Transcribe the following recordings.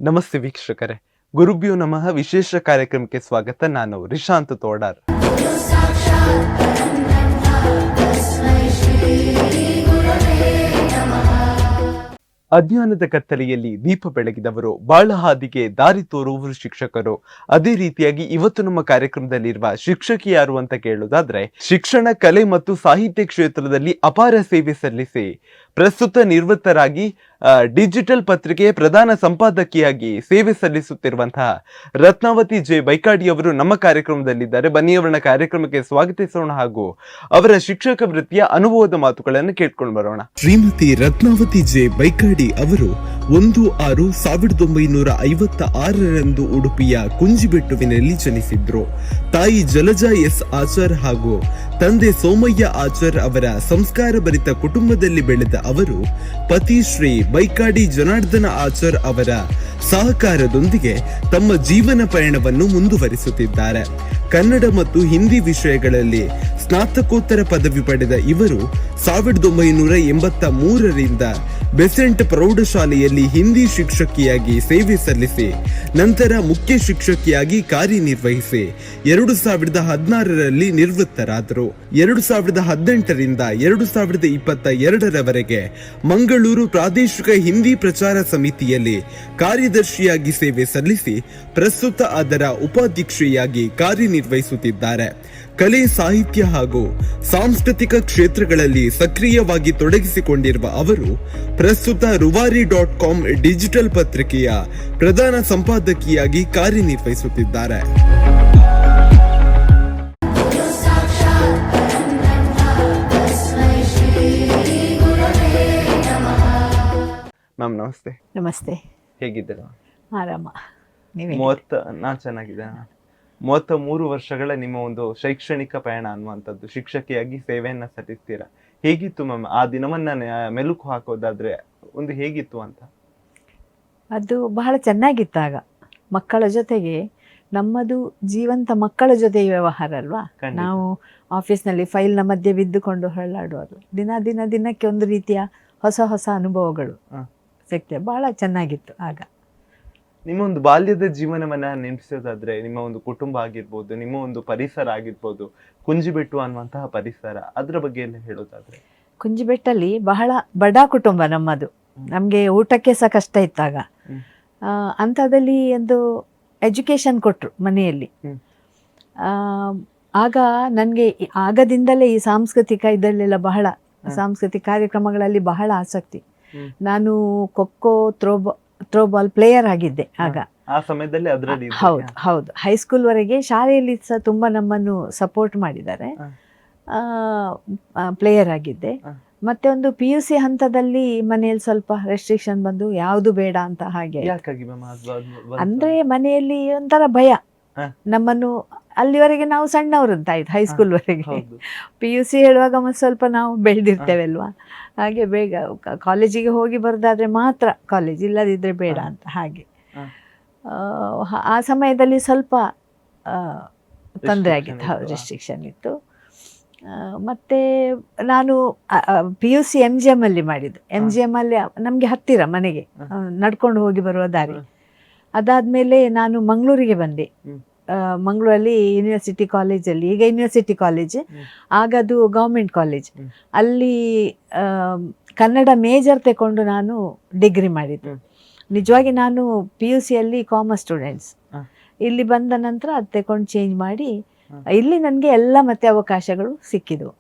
ನಮಸ್ತೆ ವೀಕ್ಷಕರೇ, ಗುರುಭ್ಯೋ ನಮಃ ವಿಶೇಷ ಕಾರ್ಯಕ್ರಮಕ್ಕೆ ಸ್ವಾಗತ. ನಾನು ರಿಶಾಂತ್ ತೋಡಾರ್. ಅಜ್ಞಾನದ ಕತ್ತಲೆಯಲ್ಲಿ ದೀಪ ಬೆಳಗಿದವರು, ಬಾಳ ಹಾದಿಗೆ ದಾರಿ ತೋರುವವರು ಶಿಕ್ಷಕರು. ಅದೇ ರೀತಿಯಾಗಿ ಇವತ್ತು ನಮ್ಮ ಕಾರ್ಯಕ್ರಮದಲ್ಲಿರುವ ಶಿಕ್ಷಕಿ ಯಾರು ಅಂತ ಕೇಳೋದಾದ್ರೆ, ಶಿಕ್ಷಣ, ಕಲೆ ಮತ್ತು ಸಾಹಿತ್ಯ ಕ್ಷೇತ್ರದಲ್ಲಿ ಅಪಾರ ಸೇವೆ ಸಲ್ಲಿಸಿ ಪ್ರಸ್ತುತ ನಿವೃತ್ತರಾಗಿ ಡಿಜಿಟಲ್ ಪತ್ರಿಕೆಯ ಪ್ರಧಾನ ಸಂಪಾದಕಿಯಾಗಿ ಸೇವೆ ಸಲ್ಲಿಸುತ್ತಿರುವಂತಹ ರತ್ನಾವತಿ ಜೆ ಬೈಕಾಡಿ ಅವರು ನಮ್ಮ ಕಾರ್ಯಕ್ರಮದಲ್ಲಿದ್ದಾರೆ. ಬನ್ನಿ ಅವರನ್ನ ಕಾರ್ಯಕ್ರಮಕ್ಕೆ ಸ್ವಾಗತಿಸೋಣ ಹಾಗೂ ಅವರ ಶಿಕ್ಷಕ ವೃತ್ತಿಯ ಅನುಭವದ ಮಾತುಗಳನ್ನು ಕೇಳ್ಕೊಂಡು ಬರೋಣ. ಶ್ರೀಮತಿ ರತ್ನಾವತಿ ಜೆ ಬೈಕಾಡಿ ಅವರು 1/6/1956 ಉಡುಪಿಯ ಕುಂಜಿಬೆಟ್ಟುವಿನಲ್ಲಿ ಜನಿಸಿದ್ರು. ತಾಯಿ ಜಲಜಾ ಎಸ್ ಆಚಾರ್ ಹಾಗೂ ತಂದೆ ಸೋಮಯ್ಯ ಆಚಾರ್ ಅವರ ಸಂಸ್ಕಾರ ಭರಿತ ಕುಟುಂಬದಲ್ಲಿ ಬೆಳೆದ ಅವರು ಪತಿ ಶ್ರೀ ಬೈಕಾಡಿ ಜನಾರ್ದನ ಆಚಾರ್ ಅವರ ಸಹಕಾರದೊಂದಿಗೆ ತಮ್ಮ ಜೀವನ ಪಯಣವನ್ನು ಮುಂದುವರಿಸುತ್ತಿದ್ದಾರೆ. ಕನ್ನಡ ಮತ್ತು ಹಿಂದಿ ವಿಷಯಗಳಲ್ಲಿ ಸ್ನಾತಕೋತ್ತರ ಪದವಿ ಪಡೆದ ಇವರು 1983ರಿಂದ ಬೆಸೆಂಟ್ ಪ್ರೌಢಶಾಲೆಯಲ್ಲಿ ಹಿಂದಿ ಶಿಕ್ಷಕಿಯಾಗಿ ಸೇವೆ ಸಲ್ಲಿಸಿ ನಂತರ ಮುಖ್ಯ ಶಿಕ್ಷಕಿಯಾಗಿ ಕಾರ್ಯನಿರ್ವಹಿಸಿ 2016ರಲ್ಲಿ ನಿವೃತ್ತರಾದರು. 2018ರಿಂದ 2022ರವರೆಗೆ ಮಂಗಳೂರು ಪ್ರಾದೇಶಿಕ ಹಿಂದಿ ಪ್ರಚಾರ ಸಮಿತಿಯಲ್ಲಿ ಕಾರ್ಯದರ್ಶಿಯಾಗಿ ಸೇವೆ ಸಲ್ಲಿಸಿ ಪ್ರಸ್ತುತ ಅದರ ಉಪಾಧ್ಯಕ್ಷೆಯಾಗಿ ಕಾರ್ಯನಿರ್ವಹಿಸುತ್ತಿದ್ದಾರೆ. ಕಲೆ, ಸಾಹಿತ್ಯ ಹಾಗೂ ಸಾಂಸ್ಕೃತಿಕ ಕ್ಷೇತ್ರಗಳಲ್ಲಿ ಸಕ್ರಿಯವಾಗಿ ತೊಡಗಿಸಿಕೊಂಡಿರುವ ಅವರು ಪ್ರಸ್ತುತ ruvari.com ಡಿಜಿಟಲ್ ಪತ್ರಿಕೆಯ ಪ್ರಧಾನ ಸಂಪಾದಕಿಯಾಗಿ ಕಾರ್ಯನಿರ್ವಹಿಸುತ್ತಿದ್ದಾರೆ. ಮ್ಯಾಮ್ ನಮಸ್ತೆ. ನಮಸ್ತೆ. ಹೇಗಿದ್ದೀರಾ? ಆರಾಮ. ನಾನು ಚೆನ್ನಾಗಿದ್ದೇನೆ. 33 ವರ್ಷಗಳ ನಿಮ್ಮ ಒಂದು ಶೈಕ್ಷಣಿಕ ಪಯಣ ಅನ್ನುವಂಥದ್ದು, ಶಿಕ್ಷಕಿಯಾಗಿ ಸೇವೆಯನ್ನ ಸಲ್ಲಿಸ್ತೀರಾ. ಹೇಗಿತ್ತು ಮ್ಯಾಮ್ ಆ ದಿನವನ್ನ ಮೆಲುಕು ಹಾಕೋದಾದ್ರೆ ಒಂದು ಹೇಗಿತ್ತು ಅಂತ? ಅದು ಬಹಳ ಚೆನ್ನಾಗಿತ್ತು. ಆಗ ಮಕ್ಕಳ ಜೊತೆಗೆ ನಮ್ಮದು ಜೀವಂತ ಮಕ್ಕಳ ಜೊತೆ ವ್ಯವಹಾರ ಅಲ್ವಾ. ನಾವು ಆಫೀಸ್ನಲ್ಲಿ ಫೈಲ್ನ ಮಧ್ಯೆ ಬಿದ್ದುಕೊಂಡು ಹೊರಳಾಡುವರು. ದಿನಕ್ಕೆ ಒಂದು ರೀತಿಯ ಹೊಸ ಹೊಸ ಅನುಭವಗಳು ಸಿಗ್ತವೆ. ಬಹಳ ಚೆನ್ನಾಗಿತ್ತು ಆಗ. ನಿಮ್ಮ ಒಂದು ಬಾಲ್ಯದ ಜೀವನವನ್ನ ನೆನೆಸೋದಾದ್ರೆ, ನಿಮ್ಮ ಒಂದು ಕುಟುಂಬ ಆಗಿರ್ಬೋದು, ನಿಮ್ಮ ಒಂದು ಪರಿಸರ ಆಗಿರ್ಬೋದು, ಕುಂಜಿಬೆಟ್ಟು ಅನ್ನುವಂತಹ ಪರಿಸರ, ಅದ್ರ ಬಗ್ಗೆ ಎಲ್ಲ ಹೇಳೋದಾದ್ರೆ? ಕುಂಜಿಬೆಟ್ಟಲ್ಲಿ ಬಹಳ ಬಡ ಕುಟುಂಬ ನಮ್ಮದು. ನಮಗೆ ಊಟಕ್ಕೆ ಸಹ ಕಷ್ಟ ಇತ್ತಾಗ. ಅಂಥದ್ದಲ್ಲಿ ಒಂದು ಎಜುಕೇಶನ್ ಕೊಟ್ಟರು ಮನೆಯಲ್ಲಿ. ಆಗ ನನಗೆ ಆಗದಿಂದಲೇ ಈ ಸಾಂಸ್ಕೃತಿಕ ಇದರಲ್ಲೆಲ್ಲ ಬಹಳ ಸಾಂಸ್ಕೃತಿಕ ಕಾರ್ಯಕ್ರಮಗಳಲ್ಲಿ ಬಹಳ ಆಸಕ್ತಿ. ನಾನು ಖೋಖೋ, ಥ್ರೋಬಾಲ್ ಪ್ಲೇಯರ್ ಆಗಿದ್ದೆ ಆಗ. ಆ ಸಮಯದಲ್ಲಿ ಅದರಲ್ಲಿ? ಹೌದು. ಹೈಸ್ಕೂಲ್ ವರೆಗೆ ಶಾಲೆಯಲ್ಲಿ ಸಹ ತುಂಬಾ ನಮ್ಮನ್ನು ಸಪೋರ್ಟ್ ಮಾಡಿದ್ದಾರೆ. ಪ್ಲೇಯರ್ ಆಗಿದ್ದೆ. ಮತ್ತೆ ಒಂದು PUC ಹಂತದಲ್ಲಿ ಮನೆಯಲ್ಲಿ ಸ್ವಲ್ಪ ರೆಸ್ಟ್ರಿಕ್ಷನ್ ಬಂದು ಯಾವುದು ಬೇಡ ಅಂತ. ಹಾಗೆ ಅಂದ್ರೆ ಮನೆಯಲ್ಲಿ ಒಂಥರ ಭಯ. ನಮ್ಮನ್ನು ಅಲ್ಲಿವರೆಗೆ ನಾವು ಸಣ್ಣವರು ಅಂತ ಆಯ್ತು, ಹೈಸ್ಕೂಲ್ ವರೆಗೆ. PUC ಹೇಳುವಾಗ ಮತ್ತೆ ಸ್ವಲ್ಪ ನಾವು ಬೆಳೆದಿರ್ತೇವೆ ಅಲ್ವಾ. ಹಾಗೆ ಬೇಗ ಕಾಲೇಜಿಗೆ ಹೋಗಿ ಬರೋದಾದ್ರೆ ಮಾತ್ರ ಕಾಲೇಜ್, ಇಲ್ಲದಿದ್ರೆ ಬೇಡ ಅಂತ. ಹಾಗೆ ಆ ಸಮಯದಲ್ಲಿ ಸ್ವಲ್ಪ ತೊಂದರೆ ಆಗಿತ್ತು. ರೆಸ್ಟ್ರಿಕ್ಷನ್ ಇತ್ತು. ಮತ್ತೆ ನಾನು PUC MGM ಅಲ್ಲಿ ಮಾಡಿದ್ದು. MGM ಅಲ್ಲಿ ನಮಗೆ ಹತ್ತಿರ ಮನೆಗೆ ನಡ್ಕೊಂಡು ಹೋಗಿ ಬರುವ ದಾರಿ. ಅದಾದ್ಮೇಲೆ ನಾನು ಮಂಗಳೂರಿಗೆ ಬಂದೆ. ಮಂಗಳೂರಲ್ಲಿ ಯೂನಿವರ್ಸಿಟಿ ಕಾಲೇಜಲ್ಲಿ, ಈಗ ಯೂನಿವರ್ಸಿಟಿ ಕಾಲೇಜ್, ಆಗ ಅದು ಗೌರ್ಮೆಂಟ್ ಕಾಲೇಜ್, ಅಲ್ಲಿ ಕನ್ನಡ ಮೇಜರ್ ತಗೊಂಡು ನಾನು ಡಿಗ್ರಿ ಮಾಡಿದ್ದು. ನಿಜವಾಗಿ ನಾನು PUCಯಲ್ಲಿ ಕಾಮರ್ಸ್ ಸ್ಟೂಡೆಂಟ್ಸ್. ಇಲ್ಲಿ ಬಂದ ನಂತರ ಅದು ತಗೊಂಡು ಚೇಂಜ್ ಮಾಡಿ ಇಲ್ಲಿ ನನಗೆ ಎಲ್ಲ ಮತ್ತೆ ಅವಕಾಶಗಳು ಸಿಕ್ಕಿದ್ವು.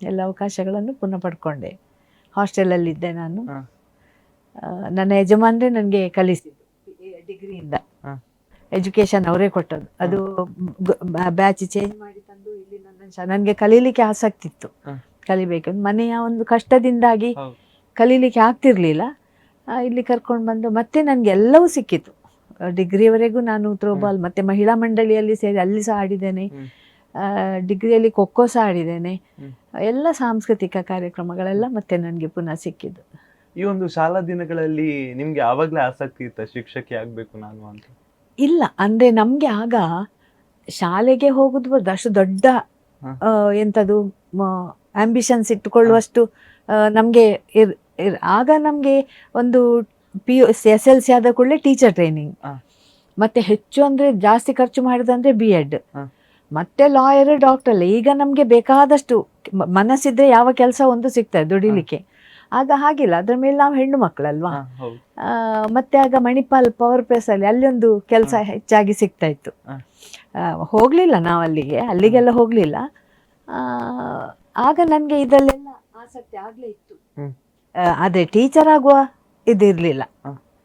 ಎಲ್ಲ ಅವಕಾಶಗಳನ್ನು ಪುನಃ ಪಡ್ಕೊಂಡೆ. ಹಾಸ್ಟೆಲಲ್ಲಿದ್ದೆ ನಾನು. ನನ್ನ ಯಜಮಾನ್ರೆ ನನಗೆ ಕಲಿಸಿದ್ದು ಡಿಗ್ರಿಯಿಂದ. ಎಜುಕೇಶನ್ ಅವರೇ ಕೊಟ್ಟದ್ದು. ಅದು ಬ್ಯಾಚ್ ಚೇಂಜ್ ಮಾಡಿ ತಂದು ಇಲ್ಲಿ ನನಗೆ ಕಲೀಲಿಕ್ಕೆ ಆಸಕ್ತಿ ಇತ್ತು, ಕಲಿಬೇಕು. ಮನೆಯ ಒಂದು ಕಷ್ಟದಿಂದಾಗಿ ಕಲೀಲಿಕ್ಕೆ ಆಗ್ತಿರ್ಲಿಲ್ಲ. ಇಲ್ಲಿ ಕರ್ಕೊಂಡು ಬಂದು ಮತ್ತೆ ನನಗೆ ಎಲ್ಲವೂ ಸಿಕ್ಕಿತ್ತು. ಡಿಗ್ರಿವರೆಗೂ ನಾನು ಥ್ರೋಬಾಲ್ ಮತ್ತೆ ಮಹಿಳಾ ಮಂಡಳಿಯಲ್ಲಿ ಸೇರಿ ಅಲ್ಲಿ ಸಹ ಆಡಿದ್ದೇನೆ. ಡಿಗ್ರಿಯಲ್ಲಿ ಖೋಖೋ ಸಹ ಆಡಿದ್ದೇನೆ. ಎಲ್ಲ ಸಾಂಸ್ಕೃತಿಕ ಕಾರ್ಯಕ್ರಮಗಳೆಲ್ಲ ಮತ್ತೆ ನನಗೆ ಪುನಃ ಸಿಕ್ಕಿದ್ದು. ಈ ಒಂದು ಶಾಲಾ ದಿನಗಳಲ್ಲಿ ನಿಮ್ಗೆ ಆವಾಗಲೇ ಆಸಕ್ತಿ ಇತ್ತ ಶಿಕ್ಷಕಿ ಆಗ್ಬೇಕು ನಾನು ಅಂತ? ಇಲ್ಲ, ಅಂದ್ರೆ ನಮ್ಗೆ ಆಗ ಶಾಲೆಗೆ ಹೋಗುದು ಬರುದು ಅಷ್ಟು ದೊಡ್ಡ ಎಂಥದ್ದು ಆಂಬಿಷನ್ಸ್ ಇಟ್ಟುಕೊಳ್ಳುವಷ್ಟು ನಮಗೆ ಆಗ ನಮಗೆ ಒಂದು SLC ಆದ ಕೂಡಲೇ ಟೀಚರ್ ಟ್ರೈನಿಂಗ್, ಮತ್ತೆ ಹೆಚ್ಚು ಅಂದ್ರೆ ಜಾಸ್ತಿ ಖರ್ಚು ಮಾಡಿದಂದ್ರೆ B.Ed, ಮತ್ತೆ ಲಾಯರ್, ಡಾಕ್ಟರ್. ಈಗ ನಮ್ಗೆ ಬೇಕಾದಷ್ಟು ಮನಸ್ಸಿದ್ರೆ ಯಾವ ಕೆಲಸ ಒಂದು ಸಿಗ್ತದೆ ದುಡಿಲಿಕ್ಕೆ. ಆಗ ಹಾಗಿಲ್ಲ, ಅದ್ರ ಮೇಲೆ ನಾವು ಹೆಣ್ಣು ಮಕ್ಕಳಲ್ವಾ. ಮತ್ತೆ ಆಗ ಮಣಿಪಾಲ್ ಪವರ್ ಪ್ರೆಸ್ ಅಲ್ಲಿ ಒಂದು ಕೆಲಸ ಹೆಚ್ಚಾಗಿ ಸಿಗ್ತಾ ಇತ್ತು. ಹೋಗ್ಲಿಲ್ಲ ನಾವು ಅಲ್ಲಿಗೆಲ್ಲ ಹೋಗ್ಲಿಲ್ಲ. ಆಗ ನನಗೆ ಇದರಲ್ಲೆಲ್ಲ ಆಸಕ್ತಿ ಆಗ್ಲೇ ಇತ್ತು, ಆದ್ರೆ ಟೀಚರ್ ಆಗುವ ಇದಿರ್ಲಿಲ್ಲ.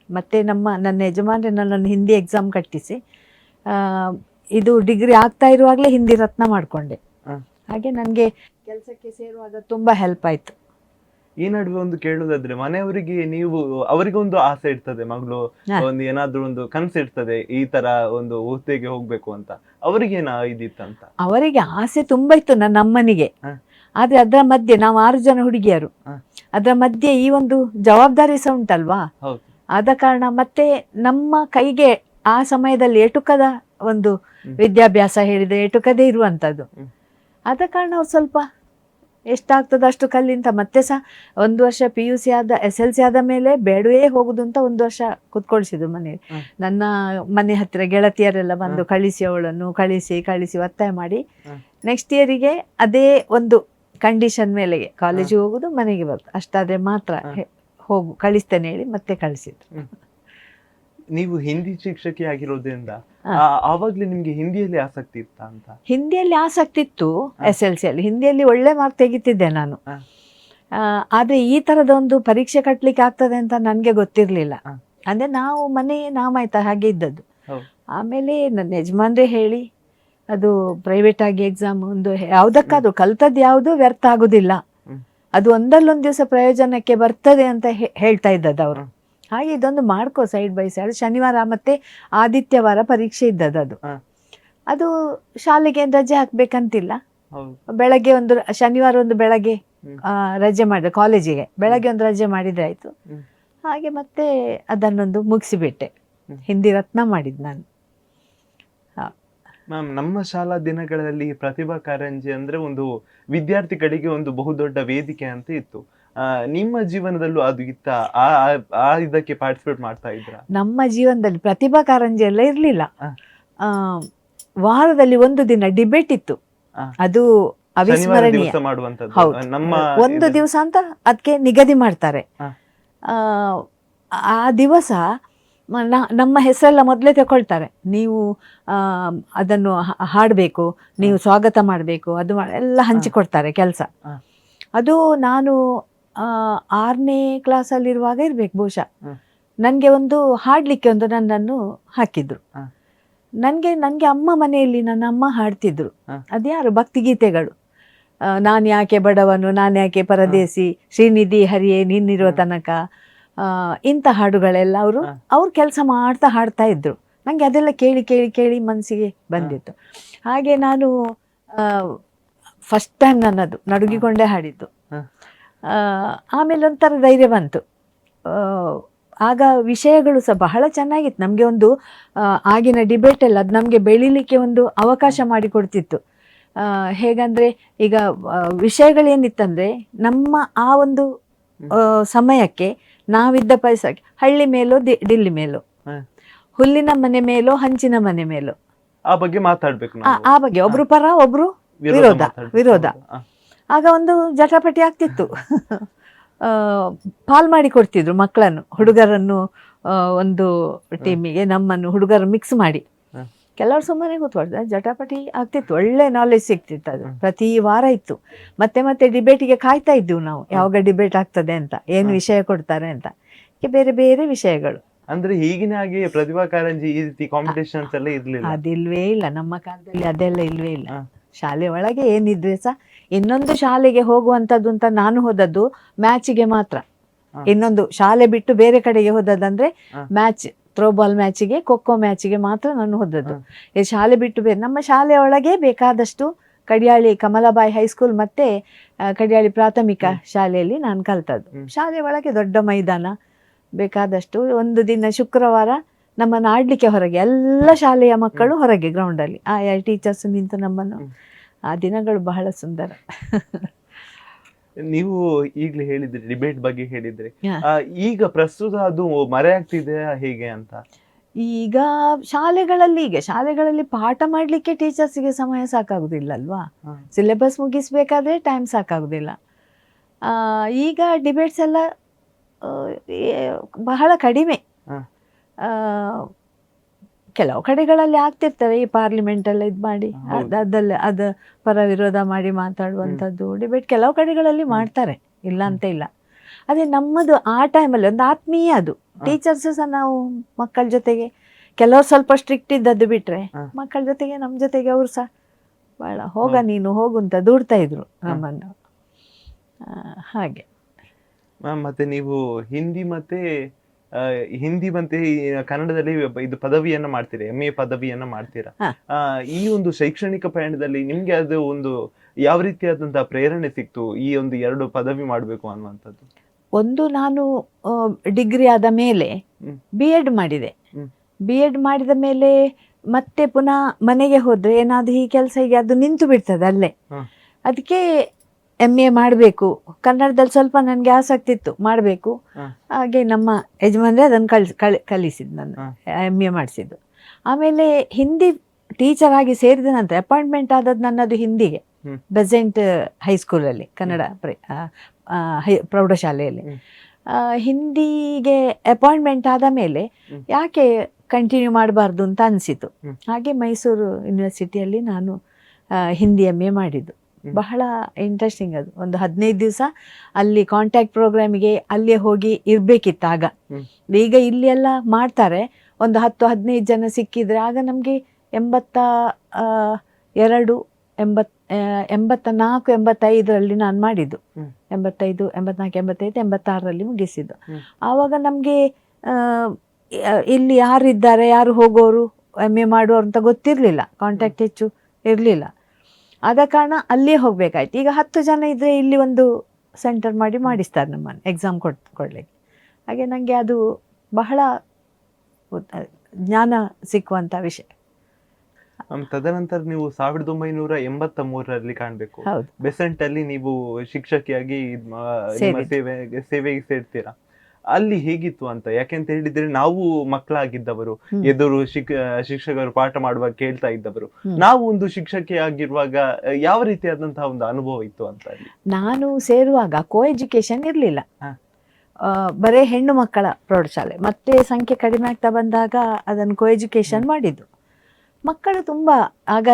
ಮತ್ತೆ ನನ್ನ ಯಜಮಾನ್ರೆ ನನ್ನನ್ನು ಹಿಂದಿ ಎಕ್ಸಾಮ್ ಕಟ್ಟಿಸಿ ಇದು ಡಿಗ್ರಿ ಆಗ್ತಾ ಇರುವಾಗಲೇ ಹಿಂದಿ ರತ್ನ ಮಾಡಿಕೊಂಡೆ. ಹಾಗೆ ನನಗೆ ಕೆಲಸಕ್ಕೆ ಸೇರುವಾಗ ತುಂಬಾ ಹೆಲ್ಪ್ ಆಯ್ತು. ಈ ನಡುವೆ ಒಂದು ಕೇಳುದಾದ್ರೆ, ಮನೆಯವರಿಗೆ ಅವರಿಗೊಂದು ಆಸೆ ಇರ್ತದೆ, ಮಗಳು ಒಂದು ಏನಾದ್ರೂ ಒಂದು ಕನಸು ಇರ್ತದೆ, ಈ ತರ ಒಂದು ಹುದ್ದೆಗೆ ಹೋಗ್ಬೇಕು ಅಂತ. ಅವರಿಗೇನ ಇದಿತ್ತಂತ? ಅವರಿಗೆ ಆಸೆ ತುಂಬಾ ಇತ್ತು ನನ್ನ ಅಮ್ಮನಿಗೆ. ಆದ್ರೆ ಅದರ ಮಧ್ಯೆ ನಾವು 6 ಜನ ಹುಡುಗಿಯರು, ಅದರ ಮಧ್ಯೆ ಈ ಒಂದು ಜವಾಬ್ದಾರಿ ಸಹ ಉಂಟಲ್ವಾ. ಆದ ಕಾರಣ ಮತ್ತೆ ನಮ್ಮ ಕೈಗೆ ಆ ಸಮಯದಲ್ಲಿ ಎಟುಕದ ಒಂದು ವಿದ್ಯಾಭ್ಯಾಸ ಹೇಳಿದ್ರೆ ಎಟುಕದೇ ಇರುವಂತದ್ದು. ಆದ ಕಾರಣ ಅವ್ರು ಸ್ವಲ್ಪ ಎಷ್ಟಾಗ್ತದೆ ಅಷ್ಟು ಕಲಿಂತ ಮತ್ತೆ ಸಹ 1 ವರ್ಷ PUC ಆದ SLC ಆದ ಮೇಲೆ ಬೇಡವೇ ಹೋಗುದು ಅಂತ 1 ವರ್ಷ ಕುತ್ಕೊಳ್ಸಿದ್ರು ಮನೇಲಿ. ನನ್ನ ಮನೆ ಹತ್ತಿರ ಗೆಳತಿಯರೆಲ್ಲ ಬಂದು ಕಳಿಸಿ, ಅವಳನ್ನು ಕಳಿಸಿ ಒತ್ತಾಯ ಮಾಡಿ ನೆಕ್ಸ್ಟ್ ಇಯರಿಗೆ ಅದೇ ಒಂದು ಕಂಡೀಷನ್ ಮೇಲೆಗೆ ಕಾಲೇಜಿಗೆ ಹೋಗುದು, ಮನೆಗೆ ಬರುದು, ಅಷ್ಟಾದ್ರೆ ಮಾತ್ರ ಕಳಿಸ್ತೇನೆ ಹೇಳಿ ಮತ್ತೆ ಕಳಿಸಿದ್ರು. ನೀವು ಹಿಂದಿ ಶಿಕ್ಷಕಿ ಆಗಿರೋದ್ರಿಂದ ಆವಾಗ್ಲೇ ನಿಮ್ಗೆ ಹಿಂದಿಯಲ್ಲಿ ಆಸಕ್ತಿ ಇತ್ತ ಅಂತ? ಹಿಂದಿಯಲ್ಲಿ ಆಸಕ್ತಿ ಇತ್ತು. SLC ಅಲ್ಲಿ ಹಿಂದಿಯಲ್ಲಿ ಒಳ್ಳೆ ಮಾರ್ಕ್ ತೆಗಿತಿದ್ದೆ ನಾನು. ಆದ್ರೆ ಈ ತರದ ಒಂದು ಪರೀಕ್ಷೆ ಕಟ್ಲಿಕ್ಕೆ ಆಗ್ತದೆ ಅಂತ ನನ್ಗೆ ಗೊತ್ತಿರ್ಲಿಲ್ಲ. ಅಂದ್ರೆ ನಾವು ನಾಮಾಯ್ತಾ ಹಾಗೆ ಇದ್ದದ್ದು. ಆಮೇಲೆ ನನ್ನ ಯಜಮಾನ್ರೆ ಹೇಳಿ, ಅದು ಪ್ರೈವೇಟ್ ಆಗಿ ಎಕ್ಸಾಮ್ ಒಂದು ಯಾವ್ದಕ್ಕಾದ್ರೂ ಕಲ್ತದ್ದು ಯಾವುದು ವ್ಯರ್ಥ ಆಗುದಿಲ್ಲ, ಅದು ಒಂದಲ್ಲೊಂದು ದಿವಸ ಪ್ರಯೋಜನಕ್ಕೆ ಬರ್ತದೆ ಅಂತ ಹೇಳ್ತಾ ಇದ್ದದ್ದು ಅವರು. ಹಾಗೆ ಇದೊಂದು ಮಾಡ್ಕೋ ಸೈಡ್ ಬೈ ಸೈಡ್. ಶನಿವಾರ ಮತ್ತೆ ಆದಿತ್ಯವಾರ ಪರೀಕ್ಷೆ ಇದ್ದದ್ದು. ಅದು ಶಾಲೆಗೆ ರಜೆ ಹಾಕ್ಬೇಕಂತಿಲ್ಲ. ಬೆಳಗ್ಗೆ ಒಂದು ಶನಿವಾರ ಒಂದು ಬೆಳಗ್ಗೆ ರಜೆ ಮಾಡಿದೆ, ಕಾಲೇಜಿಗೆ ಬೆಳಗ್ಗೆ ಒಂದು ರಜೆ ಮಾಡಿದ್ರೆ ಆಯ್ತು. ಹಾಗೆ ಮತ್ತೆ ಅದನ್ನೊಂದು ಮುಗಿಸಿಬಿಟ್ಟೆ. ಹಿಂದಿ ರತ್ನ ಮಾಡಿದ್ ನಾನು. ಮ್ಯಾಮ್, ನಮ್ಮ ಶಾಲಾ ದಿನಗಳಲ್ಲಿ ಪ್ರತಿಭಾ ಕಾರಂಜಿ ಅಂದ್ರೆ ಒಂದು ವಿದ್ಯಾರ್ಥಿಗಳಿಗೆ ಒಂದು ಬಹುದೊಡ್ಡ ವೇದಿಕೆ ಅಂತ ಇತ್ತು. ನಿಮ್ಮ ಜೀವನದಲ್ಲೂ ಅದು ಇತ್ತ? ಇದಕ್ಕೆ ಪಾರ್ಟಿಸಿಪೇಟ್ ಮಾಡ್ತಾ ಇದ್ರ? ನಮ್ಮ ಜೀವನದಲ್ಲಿ ಪ್ರತಿಭಾ ಕಾರಂಜಿ ಎಲ್ಲ ಇರ್ಲಿಲ್ಲ. ವಾರದಲ್ಲಿ ಒಂದು ದಿನ ಡಿಬೇಟ್ ಇತ್ತು, ಅದು ಅವಿಸ್ಮರಣೀಯ. ಒಂದು ದಿವಸ ಅಂತ ಅದಕ್ಕೆ ನಿಗದಿ ಮಾಡ್ತಾರೆ. ಆ ದಿವಸ ನಮ್ಮ ಹೆಸರೆಲ್ಲ ಮೊದಲೇ ತಗೊಳ್ತಾರೆ. ನೀವು ಅದನ್ನು ಹಾಡಬೇಕು, ನೀವು ಸ್ವಾಗತ ಮಾಡಬೇಕು, ಅದು ಎಲ್ಲ ಹಂಚಿಕೊಡ್ತಾರೆ ಕೆಲಸ. ಅದು ನಾನು 6ನೇ ಕ್ಲಾಸಲ್ಲಿರುವಾಗ ಇರ್ಬೇಕು ಬಹುಶಃ. ನನಗೆ ಒಂದು ಹಾಡಲಿಕ್ಕೆ ಒಂದು ನನ್ನನ್ನು ಹಾಕಿದ್ರು. ನನಗೆ ಅಮ್ಮ ಮನೆಯಲ್ಲಿ ನನ್ನ ಅಮ್ಮ ಹಾಡ್ತಿದ್ರು. ಅದ್ಯಾರು ಭಕ್ತಿಗೀತೆಗಳು, ನಾನು ಯಾಕೆ ಬಡವನು, ನಾನು ಯಾಕೆ ಪರದೇಸಿ, ಶ್ರೀನಿಧಿ ಹರಿಯೇ ನಿನ್ನಿರುವ ತನಕ, ಇಂಥ ಹಾಡುಗಳೆಲ್ಲ ಅವ್ರು ಕೆಲಸ ಮಾಡ್ತಾ ಹಾಡ್ತಾ ಇದ್ರು. ನನಗೆ ಅದೆಲ್ಲ ಕೇಳಿ ಕೇಳಿ ಕೇಳಿ ಮನಸ್ಸಿಗೆ ಬಂದಿತ್ತು. ಹಾಗೆ ನಾನು ಫಸ್ಟ್ ಟೈಮ್ ನನ್ನದು ನಡುಗಿಕೊಂಡೇ ಹಾಡಿದ್ದು. ಆಮೇಲೆ ಒಂಥರ ಧೈರ್ಯ ಬಂತು. ಆಗ ವಿಷಯಗಳು ಸಹ ಬಹಳ ಚೆನ್ನಾಗಿತ್ತು. ನಮಗೆ ಒಂದು ಆಗಿನ ಡಿಬೇಟ್ ಎಲ್ಲ ಅದು ನಮಗೆ ಬೆಳೀಲಿಕ್ಕೆ ಒಂದು ಅವಕಾಶ ಮಾಡಿಕೊಡ್ತಿತ್ತು. ಹೇಗಂದರೆ ಈಗ ವಿಷಯಗಳೇನಿತ್ತಂದರೆ ನಮ್ಮ ಆ ಒಂದು ಸಮಯಕ್ಕೆ ನಾವಿದ್ದ ಪರಿಸರಕ್ಕೆ ಹಳ್ಳಿ ಮೇಲೋ ದಿಲ್ಲಿ ಮೇಲೋ, ಹುಲ್ಲಿನ ಮನೆ ಮೇಲೋ ಹಂಚಿನ ಮನೆ ಮೇಲೋ, ಆ ಬಗ್ಗೆ ಮಾತಾಡ್ಬೇಕು. ಆ ಬಗ್ಗೆ ಒಬ್ರು ಪರ ಒಬ್ರು ವಿರೋಧ. ಆಗ ಒಂದು ಜಟಾಪಟಿ ಆಗ್ತಿತ್ತು. ಪಾಲ್ ಮಾಡಿ ಕೊಡ್ತಿದ್ರು ಮಕ್ಕಳನ್ನು, ಹುಡುಗರನ್ನು ಒಂದು ಟೀಮಿಗೆ, ನಮ್ಮನ್ನು ಹುಡುಗರು ಮಿಕ್ಸ್ ಮಾಡಿ. ಕೆಲವರು ಸುಮ್ಮನೆ ಕೂತ್ಕೊಳ್ತಾರೆ, ಜಟಾಪಟಿ ಆಗ್ತಿತ್ತು, ಒಳ್ಳೆ ನಾಲೆಜ್ ಸಿಗ್ತಿತ್ತು. ಅದು ಪ್ರತಿ ವಾರ ಇತ್ತು. ಮತ್ತೆ ಮತ್ತೆ ಡಿಬೇಟಿಗೆ ಕಾಯ್ತಾ ಇದ್ದೀವಿ ನಾವು, ಯಾವಾಗ ಡಿಬೇಟ್ ಆಗ್ತದೆ ಅಂತ, ಏನು ವಿಷಯ ಕೊಡ್ತಾರೆ ಅಂತ. ಬೇರೆ ಬೇರೆ ವಿಷಯಗಳು. ಅಂದ್ರೆ ಈಗಿನ ಹಾಗೆ ಪ್ರತಿಭಾ ಕಾರಂಜಿ ಈ ರೀತಿ ಕಾಂಪಿಟೇಷನ್ಸ್ ಎಲ್ಲ ಇರ್ಲಿಲ್ಲ? ಅದಿಲ್ವೇ ಇಲ್ಲ, ನಮ್ಮ ಕಾಲದಲ್ಲಿ ಅದೆಲ್ಲ ಇಲ್ವೇ ಇಲ್ಲ. ಶಾಲೆ ಒಳಗೆ ಏನಿದ್ರೆ ಸಹ ಇನ್ನೊಂದು ಶಾಲೆಗೆ ಹೋಗುವಂಥದ್ದು ಅಂತ ನಾನು ಹೋದದ್ದು ಮ್ಯಾಚಿಗೆ ಮಾತ್ರ. ಇನ್ನೊಂದು ಶಾಲೆ ಬಿಟ್ಟು ಬೇರೆ ಕಡೆಗೆ ಹೋದದಂದ್ರೆ ಮ್ಯಾಚ್, ಥ್ರೋಬಾಲ್ ಮ್ಯಾಚಿಗೆ, ಖೋಖೋ ಮ್ಯಾಚಿಗೆ ಮಾತ್ರ ನಾನು ಹೋದದ್ದು. ಈ ಶಾಲೆ ಬಿಟ್ಟು ಬೇರೆ ನಮ್ಮ ಶಾಲೆ ಒಳಗೆ ಬೇಕಾದಷ್ಟು ಕಡಿಯಾಳಿ ಕಮಲಾಬಾಯಿ ಹೈಸ್ಕೂಲ್ ಮತ್ತೆ ಕಡಿಯಾಳಿ ಪ್ರಾಥಮಿಕ ಶಾಲೆಯಲ್ಲಿ ನಾನು ಕಲ್ತದ್ದು. ಶಾಲೆ ಒಳಗೆ ದೊಡ್ಡ ಮೈದಾನ, ಬೇಕಾದಷ್ಟು. ಒಂದು ದಿನ ಶುಕ್ರವಾರ ನಮ್ಮನ್ನು ಆಡ್ಲಿಕ್ಕೆ ಹೊರಗೆ, ಎಲ್ಲ ಶಾಲೆಯ ಮಕ್ಕಳು ಹೊರಗೆ ಗ್ರೌಂಡಲ್ಲಿ ಆಯಾ ಟೀಚರ್ಸ್ ನಿಂತು ನಮ್ಮನ್ನು. ಆ ದಿನಗಳು ಬಹಳ ಸುಂದರ. ನೀವು ಈಗ್ಲೇ ಹೇಳಿದ್ರಿ, ಡಿಬೇಟ್ ಬಗ್ಗೆ ಹೇಳಿದ್ರಿ. ಹಾ. ಈಗ ಪ್ರಸ್ತುತ ಅದು ಮರೆಯಾಗ್ತಿದೆ ಹೇಗೆ ಅಂತ? ಈಗ ಶಾಲೆಗಳಲ್ಲಿ ಪಾಠ ಮಾಡಲಿಕ್ಕೆ ಟೀಚರ್ಸಿಗೆ ಸಮಯ ಸಾಕಾಗುದಿಲ್ಲ ಅಲ್ವಾ? ಹ. ಸಿಲೆಬಸ್ ಮುಗಿಸ್ಬೇಕಾದ್ರೆ ಟೈಮ್ ಸಾಕಾಗುದಿಲ್ಲ. ಈಗ ಡಿಬೇಟ್ಸ್ ಎಲ್ಲ ಆ, ಬಹಳ ಕಡಿಮೆ. ಹ. ಆ, ಕೆಲವು ಕಡೆಗಳಲ್ಲಿ ಆಗ್ತಿರ್ತವೆ, ಈ ಪಾರ್ಲಿಮೆಂಟ್ ಎಲ್ಲ ಇದು ಮಾಡಿ ಹೌದು. ಅದ ಪರ ವಿರೋಧ ಮಾಡಿ ಮಾತಾಡುವಂಥದ್ದು ಡಿಬೇಟ್ ಕೆಲವು ಕಡೆಗಳಲ್ಲಿ ಮಾಡ್ತಾರೆ, ಇಲ್ಲ ಅಂತ ಇಲ್ಲ. ಅದೇ ನಮ್ಮದು ಆ ಟೈಮಲ್ಲಿ ಒಂದು ಆತ್ಮೀಯ ಅದು. ಟೀಚರ್ಸ್ ಸಹ ನಾವು ಮಕ್ಕಳ ಜೊತೆಗೆ, ಕೆಲವರು ಸ್ವಲ್ಪ ಸ್ಟ್ರಿಕ್ಟ್ ಇದ್ದದ್ದು ಬಿಟ್ರೆ ಮಕ್ಕಳ ಜೊತೆಗೆ ನಮ್ಮ ಜೊತೆಗೆ ಅವರು ಸಹ ಭಾಳ ನೀನು ಹೋಗು ಅಂತ ದೂಡ್ತಾ ಇದ್ರು ನಮ್ಮನ್ನು. ಹಾಗೆ ಮ್ಯಾಮ್, ಮತ್ತೆ ನೀವು ಹಿಂದಿ ಮತ್ತೆ ಈ ಕನ್ನಡದಲ್ಲಿ ಇದು ಪದವಿಯನ್ನ ಮಾಡ್ತೀರಾ, MA ಪದವಿಯನ್ನ ಮಾಡ್ತೀರಾ. ಹ. ಈ ಒಂದು ಶೈಕ್ಷಣಿಕ ಪಯಣದಲ್ಲಿ ನಿಮ್ಗೆ ಅದು ಒಂದು ಯಾವ ರೀತಿಯಾದಂತಹ ಪ್ರೇರಣೆ ಸಿಕ್ತು ಈ ಒಂದು 2 ಪದವಿ ಮಾಡ್ಬೇಕು ಅನ್ನುವಂಥದ್ದು? ಒಂದು, ನಾನು ಡಿಗ್ರಿ ಆದ ಮೇಲೆ B.Ed ಮಾಡಿದೆ. B.Ed ಮಾಡಿದ ಮೇಲೆ ಮತ್ತೆ ಪುನಃ ಮನೆಗೆ ಹೋದ್ರೆ ಏನಾದ್ರು ಈ ಕೆಲಸ ಹೀಗೆ ಅದು ನಿಂತು ಬಿಡ್ತದೆ ಅಲ್ಲೇ. ಅದಕ್ಕೆ MA ಮಾಡಬೇಕು, ಕನ್ನಡದಲ್ಲಿ ಸ್ವಲ್ಪ ನನಗೆ ಆಸಕ್ತಿ ಇತ್ತು, ಮಾಡಬೇಕು. ಹಾಗೆ ನಮ್ಮ ಯಜಮಾನ್ರೆ ಅದನ್ನು ಕಲಿಸಿದ್ದು, ನನ್ನ MA ಮಾಡಿಸಿದ್ದು. ಆಮೇಲೆ ಹಿಂದಿ ಟೀಚರ್ ಆಗಿ ಸೇರಿದ ನಂತರ ಅಪಾಯಿಂಟ್ಮೆಂಟ್ ಆದದ್ದು ನನ್ನದು ಹಿಂದಿಗೆ, ಬೆಸೆಂಟ್ ಹೈಸ್ಕೂಲಲ್ಲಿ, ಕನ್ನಡ ಪ್ರೌಢಶಾಲೆಯಲ್ಲಿ. ಹಿಂದಿಗೆ ಅಪಾಯಿಂಟ್ಮೆಂಟ್ ಆದ ಮೇಲೆ ಯಾಕೆ ಕಂಟಿನ್ಯೂ ಮಾಡಬಾರ್ದು ಅಂತ ಅನಿಸಿತು. ಹಾಗೆ ಮೈಸೂರು ಯೂನಿವರ್ಸಿಟಿಯಲ್ಲಿ ನಾನು ಹಿಂದಿ MA ಮಾಡಿದ್ದು. ಬಹಳ ಇಂಟ್ರೆಸ್ಟಿಂಗ್ ಅದು. ಒಂದು 15 ದಿವಸ ಅಲ್ಲಿ ಕಾಂಟ್ಯಾಕ್ಟ್ ಪ್ರೋಗ್ರಾಮಿಗೆ ಅಲ್ಲೇ ಹೋಗಿ ಇರಬೇಕಿತ್ತು ಆಗ. ಈಗ ಇಲ್ಲಿ ಎಲ್ಲ ಮಾಡ್ತಾರೆ, ಒಂದು 10-15 ಜನ ಸಿಕ್ಕಿದ್ರೆ. ಆಗ ನಮಗೆ 82, 84, 85ರಲ್ಲಿ ನಾನು ಮಾಡಿದ್ದು. 85, 84, 85, 86ರಲ್ಲಿ ಮುಗಿಸಿದ್ದು. ಆವಾಗ ನಮಗೆ ಇಲ್ಲಿ ಯಾರಿದ್ದಾರೆ, ಯಾರು ಹೋಗೋರು, MA ಮಾಡುವವರು ಅಂತ ಗೊತ್ತಿರಲಿಲ್ಲ, ಕಾಂಟ್ಯಾಕ್ಟ್ ಹೆಚ್ಚು ಇರಲಿಲ್ಲ. ಆದ ಕಾರಣ ಅಲ್ಲೇ ಹೋಗ್ಬೇಕಾಯ್ತು. ಈಗ 10 ಜನ ಇದ್ರೆ ಇಲ್ಲಿ ಒಂದು ಸೆಂಟರ್ ಮಾಡಿಸ್ತಾರೆ ನಮ್ಮನ್ನು ಎಕ್ಸಾಮ್ ಕೊಡ್ಲಿಕ್ಕೆ. ಹಾಗೆ ನನಗೆ ಅದು ಬಹಳ ಜ್ಞಾನ ಸಿಕ್ಕುವಂಥ ವಿಷಯ. ತದನಂತರ ನೀವು 1983ರಲ್ಲಿ ಕಾಣ್ಬೇಕು, ಬೆಸೆಂಟ್ ಅಲ್ಲಿ ನೀವು ಶಿಕ್ಷಕಿಯಾಗಿ ನಿಮ್ಮ ಸೇವೆಗೆ ಸೇರ್ತೀರಾ. ಅಲ್ಲಿ ಹೇಗಿತ್ತು ಅಂತ? ಯಾಕೆಂತ ಹೇಳಿದ್ರೆ ನಾವು ಮಕ್ಕಳಾಗಿದ್ದವರು, ಎದುರು ಶಿಕ್ಷಕರು ಪಾಠ ಮಾಡುವಾಗ ಕೇಳ್ತಾ ಇದ್ದವರು, ನಾವು ಒಂದು ಶಿಕ್ಷಕಿ ಆಗಿರುವಾಗ ಯಾವ ರೀತಿಯಾದಂತಹ ಒಂದು ಅನುಭವ ಇತ್ತು ಅಂತ? ನಾನು ಸೇರುವಾಗ ಕೋ ಎಜುಕೇಶನ್ ಇರಲಿಲ್ಲ, ಬರೇ ಹೆಣ್ಣು ಮಕ್ಕಳ ಪ್ರೌಢಶಾಲೆ. ಮತ್ತೆ ಸಂಖ್ಯೆ ಕಡಿಮೆ ಆಗ್ತಾ ಬಂದಾಗ ಅದನ್ನು ಕೋ ಎಜುಕೇಶನ್ ಮಾಡಿದ್ದು. ಮಕ್ಕಳು ತುಂಬ ಆಗ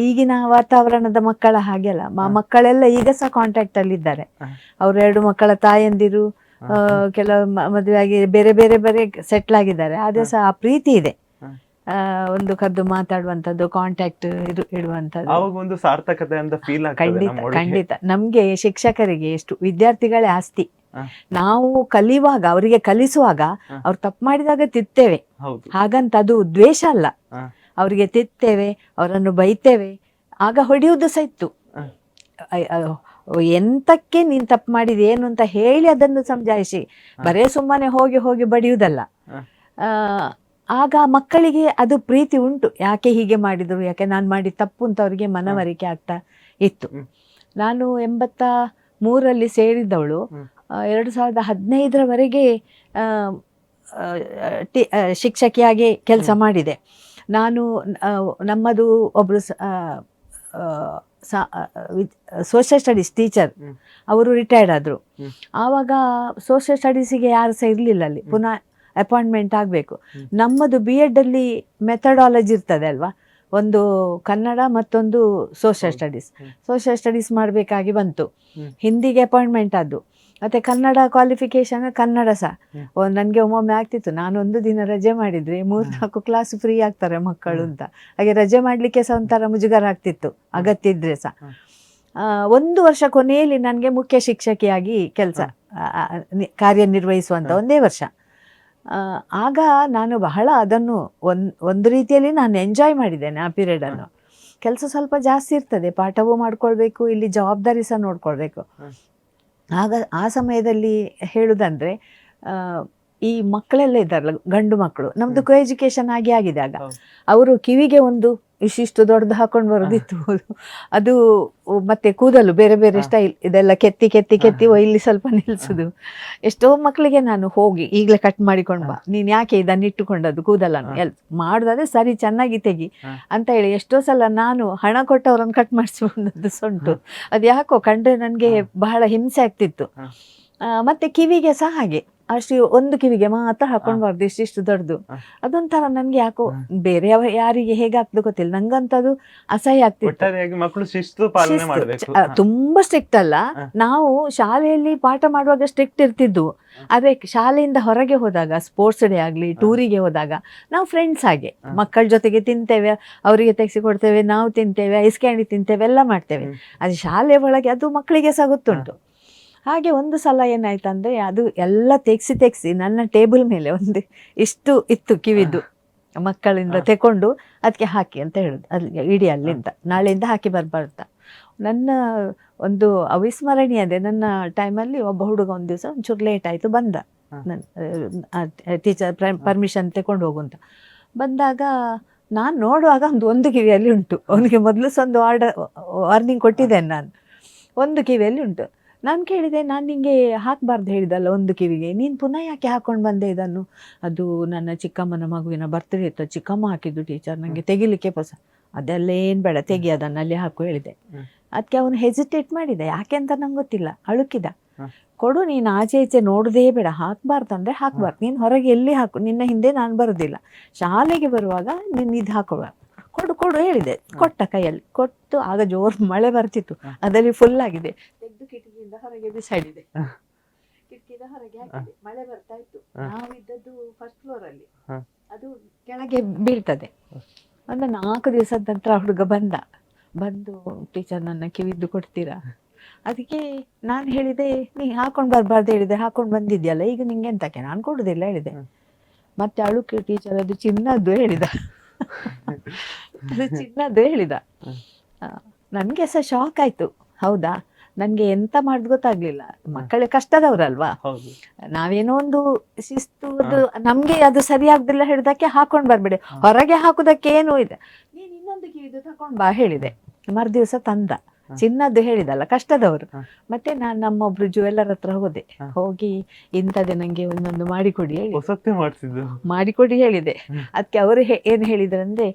ಈಗಿನ ವಾತಾವರಣದ ಮಕ್ಕಳ ಹಾಗೆಲ್ಲ ಮಕ್ಕಳೆಲ್ಲ ಈಗ ಸಹ ಕಾಂಟ್ಯಾಕ್ಟ್ ಅಲ್ಲಿ ಇದ್ದಾರೆ. ಅವ್ರ 2 ಮಕ್ಕಳ ತಾಯಂದಿರು ಕೆಲವು ಮದುವೆಯಾಗಿ ಬೇರೆ ಸೆಟ್ಲ್ ಆಗಿದ್ದಾರೆ. ಆದ್ರೆ ಸಹ ಆ ಪ್ರೀತಿ ಇದೆ, ಒಂದು ಕದ್ದು ಮಾತಾಡುವಂಥದ್ದು, ಕಾಂಟ್ಯಾಕ್ಟ್ ಇಡುವಂಥದ್ದು. ಆವಾಗ ಒಂದು ಸಾರ್ಥಕತೆ ಅಂತ ಫೀಲ್ ಆಗ್ತದೆ. ಖಂಡಿತ. ನಮ್ಗೆ ಶಿಕ್ಷಕರಿಗೆ ಎಷ್ಟು ವಿದ್ಯಾರ್ಥಿಗಳೇ ಆಸ್ತಿ. ನಾವು ಕಲಿಯುವಾಗ, ಅವರಿಗೆ ಕಲಿಸುವಾಗ ಅವ್ರು ತಪ್ಪು ಮಾಡಿದಾಗ ತಿರ್ತೇವೆ, ಹಾಗಂತ ಅದು ದ್ವೇಷ ಅಲ್ಲ. ಅವರಿಗೆ ತಿರ್ತೇವೆ, ಅವರನ್ನು ಬೈತೇವೆ. ಆಗ ಹೊಡೆಯುವುದು ಸಹ ಇತ್ತು. ಎಂತಕ್ಕೆ ನೀನ್ ತಪ್ಪು ಮಾಡಿದೆ ಏನು ಅಂತ ಹೇಳಿ ಅದನ್ನು ಸಮಜಾಯಿಸಿ, ಬರೇ ಸುಮ್ಮನೆ ಹೋಗಿ ಬಡಿಯುವುದಲ್ಲ. ಆಗ ಮಕ್ಕಳಿಗೆ ಅದು ಪ್ರೀತಿ ಉಂಟು, ಯಾಕೆ ಹೀಗೆ ಮಾಡಿದ್ರು, ಯಾಕೆ ನಾನು ಮಾಡಿ ತಪ್ಪು ಅಂತ ಅವರಿಗೆ ಮನವರಿಕೆ ಆಗ್ತಾ ಇತ್ತು. ನಾನು 83ರಲ್ಲಿ ಸೇರಿದವಳು, 2015ರವರೆಗೆ ಶಿಕ್ಷಕಿಯಾಗಿ ಕೆಲಸ ಮಾಡಿದೆ. ನಾನು ನಮ್ಮದು ಒಬ್ಬರು ಸೋಷಿಯಲ್ ಸ್ಟಡೀಸ್ ಟೀಚರ್, ಅವರು ರಿಟೈರ್ಡ್ ಆದರು. ಆವಾಗ ಸೋಷಿಯಲ್ ಸ್ಟಡೀಸಿಗೆ ಯಾರು ಸಹ ಇರಲಿಲ್ಲ ಅಲ್ಲಿ, ಪುನಃ ಅಪಾಯಿಂಟ್ಮೆಂಟ್ ಆಗಬೇಕು. ನಮ್ಮದು B.Ed ಅಲ್ಲಿ ಮೆಥಡಾಲಜಿ ಇರ್ತದೆ ಅಲ್ವಾ, ಒಂದು ಕನ್ನಡ ಮತ್ತೊಂದು ಸೋಷಿಯಲ್ ಸ್ಟಡೀಸ್ ಮಾಡಬೇಕಾಗಿ ಬಂತು. ಹಿಂದಿಗೆ ಅಪಾಯಿಂಟ್ಮೆಂಟ್ ಆದ್ದು, ಮತ್ತು ಕನ್ನಡ ಕ್ವಾಲಿಫಿಕೇಶನ್ ಕನ್ನಡ ಸಹ. ನನಗೆ ಒಮ್ಮೊಮ್ಮೆ ಆಗ್ತಿತ್ತು, ನಾನೊಂದು ದಿನ ರಜೆ ಮಾಡಿದರೆ 3-4 ಕ್ಲಾಸ್ ಫ್ರೀ ಆಗ್ತಾರೆ ಮಕ್ಕಳು ಅಂತ. ಹಾಗೆ ರಜೆ ಮಾಡಲಿಕ್ಕೆ ಸಹ ಒಂಥರ ಮುಜುಗರ ಆಗ್ತಿತ್ತು, ಅಗತ್ಯ ಇದ್ದರೆ ಸಹ. 1 ವರ್ಷ ಕೊನೆಯಲ್ಲಿ ನನಗೆ ಮುಖ್ಯ ಶಿಕ್ಷಕಿಯಾಗಿ ಕಾರ್ಯನಿರ್ವಹಿಸುವಂಥ 1 ವರ್ಷ. ಆಗ ನಾನು ಬಹಳ ಅದನ್ನು ಒಂದು ರೀತಿಯಲ್ಲಿ ನಾನು ಎಂಜಾಯ್ ಮಾಡಿದ್ದೇನೆ ಆ ಪೀರಿಯಡನ್ನು. ಕೆಲಸ ಸ್ವಲ್ಪ ಜಾಸ್ತಿ ಇರ್ತದೆ, ಪಾಠವೂ ಮಾಡ್ಕೊಳ್ಬೇಕು, ಇಲ್ಲಿ ಜವಾಬ್ದಾರಿ ಸಹ ನೋಡ್ಕೊಳ್ಬೇಕು. ಆಗ ಆ ಸಮಯದಲ್ಲಿ ಹೇಳುವುದಂದರೆ, ಈ ಮಕ್ಕಳೆಲ್ಲ ಇದ್ದಾರಲ್ಲ ಗಂಡು ಮಕ್ಕಳು, ನಮ್ದು ಕೋ ಎಜುಕೇಶನ್ ಆಗಿದೆ ಆಗ. ಹೌದು. ಅವರು ಕಿವಿಗೆ ಒಂದು ಇಷ್ಟಿಷ್ಟು ದೊಡ್ಡದು ಹಾಕೊಂಡು ಬರೋದಿತ್ತು. ಅದು ಮತ್ತೆ ಕೂದಲು ಬೇರೆ ಬೇರೆ ಸ್ಟೈಲ್ ಇದೆಲ್ಲ ಕೆತ್ತಿ ಕೆತ್ತಿ ಕೆತ್ತಿ ಇಲ್ಲಿ ಸ್ವಲ್ಪ ನಿಲ್ಸುದು. ಎಷ್ಟೋ ಮಕ್ಕಳಿಗೆ ನಾನು ಹೋಗಿ ಈಗಲೇ ಕಟ್ ಮಾಡಿಕೊಂಡು ಬಾ, ನೀನ್ ಯಾಕೆ ಇದನ್ನ ಇಟ್ಟುಕೊಂಡದ್ದು ಕೂದಲನ್ನು ಮಾಡುದಾದ್ರೆ ಸರಿ ಚೆನ್ನಾಗಿ ತೆಗಿ ಅಂತ ಹೇಳಿ ಎಷ್ಟೋ ಸಲ ನಾನು ಹಣ ಕೊಟ್ಟವ್ರನ್ನ ಕಟ್ ಮಾಡಿಸ್ಕೊಂಡದ್ದು ಸೊಂಟು. ಅದು ಯಾಕೋ ಕಂಡ್ರೆ ನನಗೆ ಬಹಳ ಹಿಂಸೆ ಆಗ್ತಿತ್ತು. ಮತ್ತೆ ಕಿವಿಗೆ ಸಹ ಹಾಗೆ, ಅಷ್ಟು ಒಂದು ಕಿವಿಗೆ ಮಾತ್ರ ಹಾಕೊಂಡ್ಬಾರ್ದು ಇಷ್ಟಿಷ್ಟು ದೊಡ್ಡದು. ಅದೊಂಥರ ನನ್ಗೆ ಯಾಕೋ ಬೇರೆ ಯಾರಿಗೆ ಹೇಗಾಗ್ತದೆ ಗೊತ್ತಿಲ್ಲ, ನಂಗಂತದು ಅಸಹ್ಯ ಆಗ್ತಿತ್ತು. ಮಕ್ಕಳು ಶಿಸ್ತು ಪಾಲನೆ ಮಾಡಬೇಕು. ತುಂಬಾ ಸ್ಟ್ರಿಕ್ಟ್ ಅಲ್ಲ, ನಾವು ಶಾಲೆಯಲ್ಲಿ ಪಾಠ ಮಾಡುವಾಗ ಸ್ಟ್ರಿಕ್ಟ್ ಇರ್ತಿದ್ವು. ಆದ್ರೆ ಶಾಲೆಯಿಂದ ಹೊರಗೆ ಹೋದಾಗ, ಸ್ಪೋರ್ಟ್ಸ್ ಡೇ ಆಗ್ಲಿ ಟೂರಿಗೆ ಹೋದಾಗ ನಾವು ಫ್ರೆಂಡ್ಸ್ ಹಾಗೆ ಮಕ್ಕಳ ಜೊತೆಗೆ ತಿಂತೇವೆ, ಅವರಿಗೆ ತೆಗೆಸಿ ಕೊಡ್ತೇವೆ, ನಾವು ತಿಂತೇವೆ, ಐಸ್ ಕ್ಯಾಂಡಿ ತಿಂತೇವೆ, ಎಲ್ಲ ಮಾಡ್ತೇವೆ. ಅದು ಶಾಲೆ ಒಳಗೆ ಅದು ಮಕ್ಕಳಿಗೆ ಸಹ ಗೊತ್ತುಂಟು. ಹಾಗೆ ಒಂದು ಸಲ ಏನಾಯ್ತಂದ್ರೆ, ಅದು ಎಲ್ಲ ತೆಗ್ಸಿ ನನ್ನ ಟೇಬಲ್ ಮೇಲೆ ಒಂದು ಇಷ್ಟು ಇತ್ತು ಕಿವಿದ್ದು, ಮಕ್ಕಳಿಂದ ತೆಕೊಂಡು ಅದಕ್ಕೆ ಹಾಕಿ ಅಂತ ಹೇಳುದು. ಅಲ್ಲಿ ಇಡೀ ಅಲ್ಲಿಂದ ನಾಳೆಯಿಂದ ಹಾಕಿ ಬರ್ಬಾರ್ದ. ನನ್ನ ಒಂದು ಅವಿಸ್ಮರಣೀಯ ಅದೇ, ನನ್ನ ಟೈಮಲ್ಲಿ ಒಬ್ಬ ಹುಡುಗ ಒಂದು ದಿವಸ ಒಂಚೂರು ಲೇಟ್ ಆಯಿತು ಬಂದ, ಟೀಚರ್ ಪರ್ಮಿಷನ್ ತಗೊಂಡು ಹೋಗು ಅಂತ ಬಂದಾಗ ನಾನು ನೋಡುವಾಗ ಒಂದು ಕಿವಿಯಲ್ಲಿ ಉಂಟು. ಅವನಿಗೆ ಮೊದಲು ಸಹ ಒಂದು ವಾರ್ನಿಂಗ್ ಕೊಟ್ಟಿದ್ದೇನೆ ನಾನು, ಒಂದು ಕಿವಿಯಲ್ಲಿ ಉಂಟು. ನಾನು ಕೇಳಿದೆ, ನಾನು ನಿಂಗೆ ಹಾಕಬಾರ್ದು ಹೇಳಿದಲ್ಲ ಒಂದು ಕಿವಿಗೆ, ನೀನು ಪುನಃ ಯಾಕೆ ಹಾಕೊಂಡು ಬಂದೆ ಇದನ್ನು? ಅದು ನನ್ನ ಚಿಕ್ಕಮ್ಮನ ಮಗುವಿನ ಬರ್ತ್ಡೇ ಇತ್ತು, ಚಿಕ್ಕಮ್ಮ ಹಾಕಿದ್ದು ಟೀಚರ್, ನನಗೆ ತೆಗಿಲಿಕ್ಕೆ ಅದೆಲ್ಲ ಏನು ಬೇಡ, ತೆಗಿ ಅದನ್ನು ಅಲ್ಲಿ ಹಾಕು ಹೇಳಿದೆ. ಅದಕ್ಕೆ ಅವನು ಹೆಸಿಟೇಟ್ ಮಾಡಿದ, ಯಾಕೆ ಅಂತ ನಂಗೆ ಗೊತ್ತಿಲ್ಲ, ಅಳುಕಿದ. ಕೊಡು, ನೀನು ಆಚೆ ಈಚೆ ನೋಡೋದೇ ಬೇಡ, ಹಾಕಬಾರ್ದು ಅಂದರೆ ಹಾಕಬಾರ್ದು, ನೀನು ಹೊರಗೆ ಎಲ್ಲಿ ಹಾಕು, ನಿನ್ನ ಹಿಂದೆ ನಾನು ಬರೋದಿಲ್ಲ, ಶಾಲೆಗೆ ಬರುವಾಗ ನೀನು ಇದು ಹಾಕೋಬಾರ್ದು, ಕೊಡು ಹೇಳಿದೆ. ಕೊಟ್ಟ ಕೈಯಲ್ಲಿ ಕೊಟ್ಟು, ಆಗ ಜೋರು ಮಳೆ ಬರ್ತಿತ್ತು, ಅದರಲ್ಲಿ ಫುಲ್ ಆಗಿದೆ, ತೆಗೆದು ಕಿಟಕಿಯಿಂದ ಹೊರಗೆ ಬಿಸಾಡಿದೆ. ಕಿಟಕಿಯಿಂದ ಹೊರಗೆ ಹಾಕಿದೆ, ಮಳೆ ಬರ್ತಾ ಇತ್ತು. ನಾವಿದ್ದದ್ದು ಫಸ್ಟ್ ಫ್ಲೋರ್ ಅಲ್ಲಿ, ಅದು ಕೆಳಗೆ ಬೀಳ್ತದೆ. ಒಂದು 4 ದಿವಸದ ನಂತರ ಹುಡುಗ ಬಂದು ಟೀಚರ್ ನನ್ನ ಕಿವಿದ್ದು ಕೊಡ್ತೀರಾ? ಅದಕ್ಕೆ ನಾನು ಹೇಳಿದೆ, ನೀ ಹಾಕೊಂಡು ಬರಬಾರ್ದು ಹೇಳಿದೆ, ಹಾಕೊಂಡು ಬಂದಿದ್ಯಲ್ಲ, ಈಗ ನಿಂಗೆ ಎಂತಕ್ಕೆ, ನಾನು ಕೊಡುದಿಲ್ಲ ಹೇಳಿದೆ. ಮತ್ತೆ ಅಳುಕೆ ಟೀಚರ್ ಅದು ಚಿನ್ನದ್ದು ಹೇಳಿದ, ಅದು ಚಿನ್ನದ್ದು ಹೇಳಿದ. ನನಗೆ ಸಹ ಶಾಕ್ ಆಯ್ತು. ಹೌದಾ, ನನಗೆ ಎಂತ ಮಾಡುದು ಗೊತ್ತಾಗ್ಲಿಲ್ಲ. ಮಕ್ಕಳೇ ಕಷ್ಟದವ್ರಲ್ವಾ, ನಾವೇನೋ ಒಂದು ಶಿಸ್ತು, ಅದು ನಮ್ಗೆ ಅದು ಸರಿಯಾಗುದಿಲ್ಲ ಹೇಳಿದಕ್ಕೆ ಹಾಕೊಂಡ್ ಬರ್ಬೇಡಿ, ಹೊರಗೆ ಹಾಕುದಕ್ಕೆ ಏನು ಇದೆ, ನೀನು ಇನ್ನೊಂದು ಕಿವಿದು ತಕೊಂಡ್ ಬಾ ಹೇಳಿದೆ. ಮರುದಿವಸ ತಂದ, ಚಿನ್ನದ್ದು ಹೇಳಿದಲ್ಲ, ಕಷ್ಟದವರು. ಮತ್ತೆ ನಾನು ನಮ್ಮೊಬ್ರು ಜ್ಯುವೆಲ್ಲರ್ ಹತ್ರ ಹೋಗಿ ಇಂಥದ್ದೇ ನಂಗೆ ಒಂದೊಂದು ಮಾಡಿಕೊಡಿ ಹೇಳಿದೆ. ಅದಕ್ಕೆ ಅವರು ಏನು ಹೇಳಿದ್ರಂದ್ರೆ,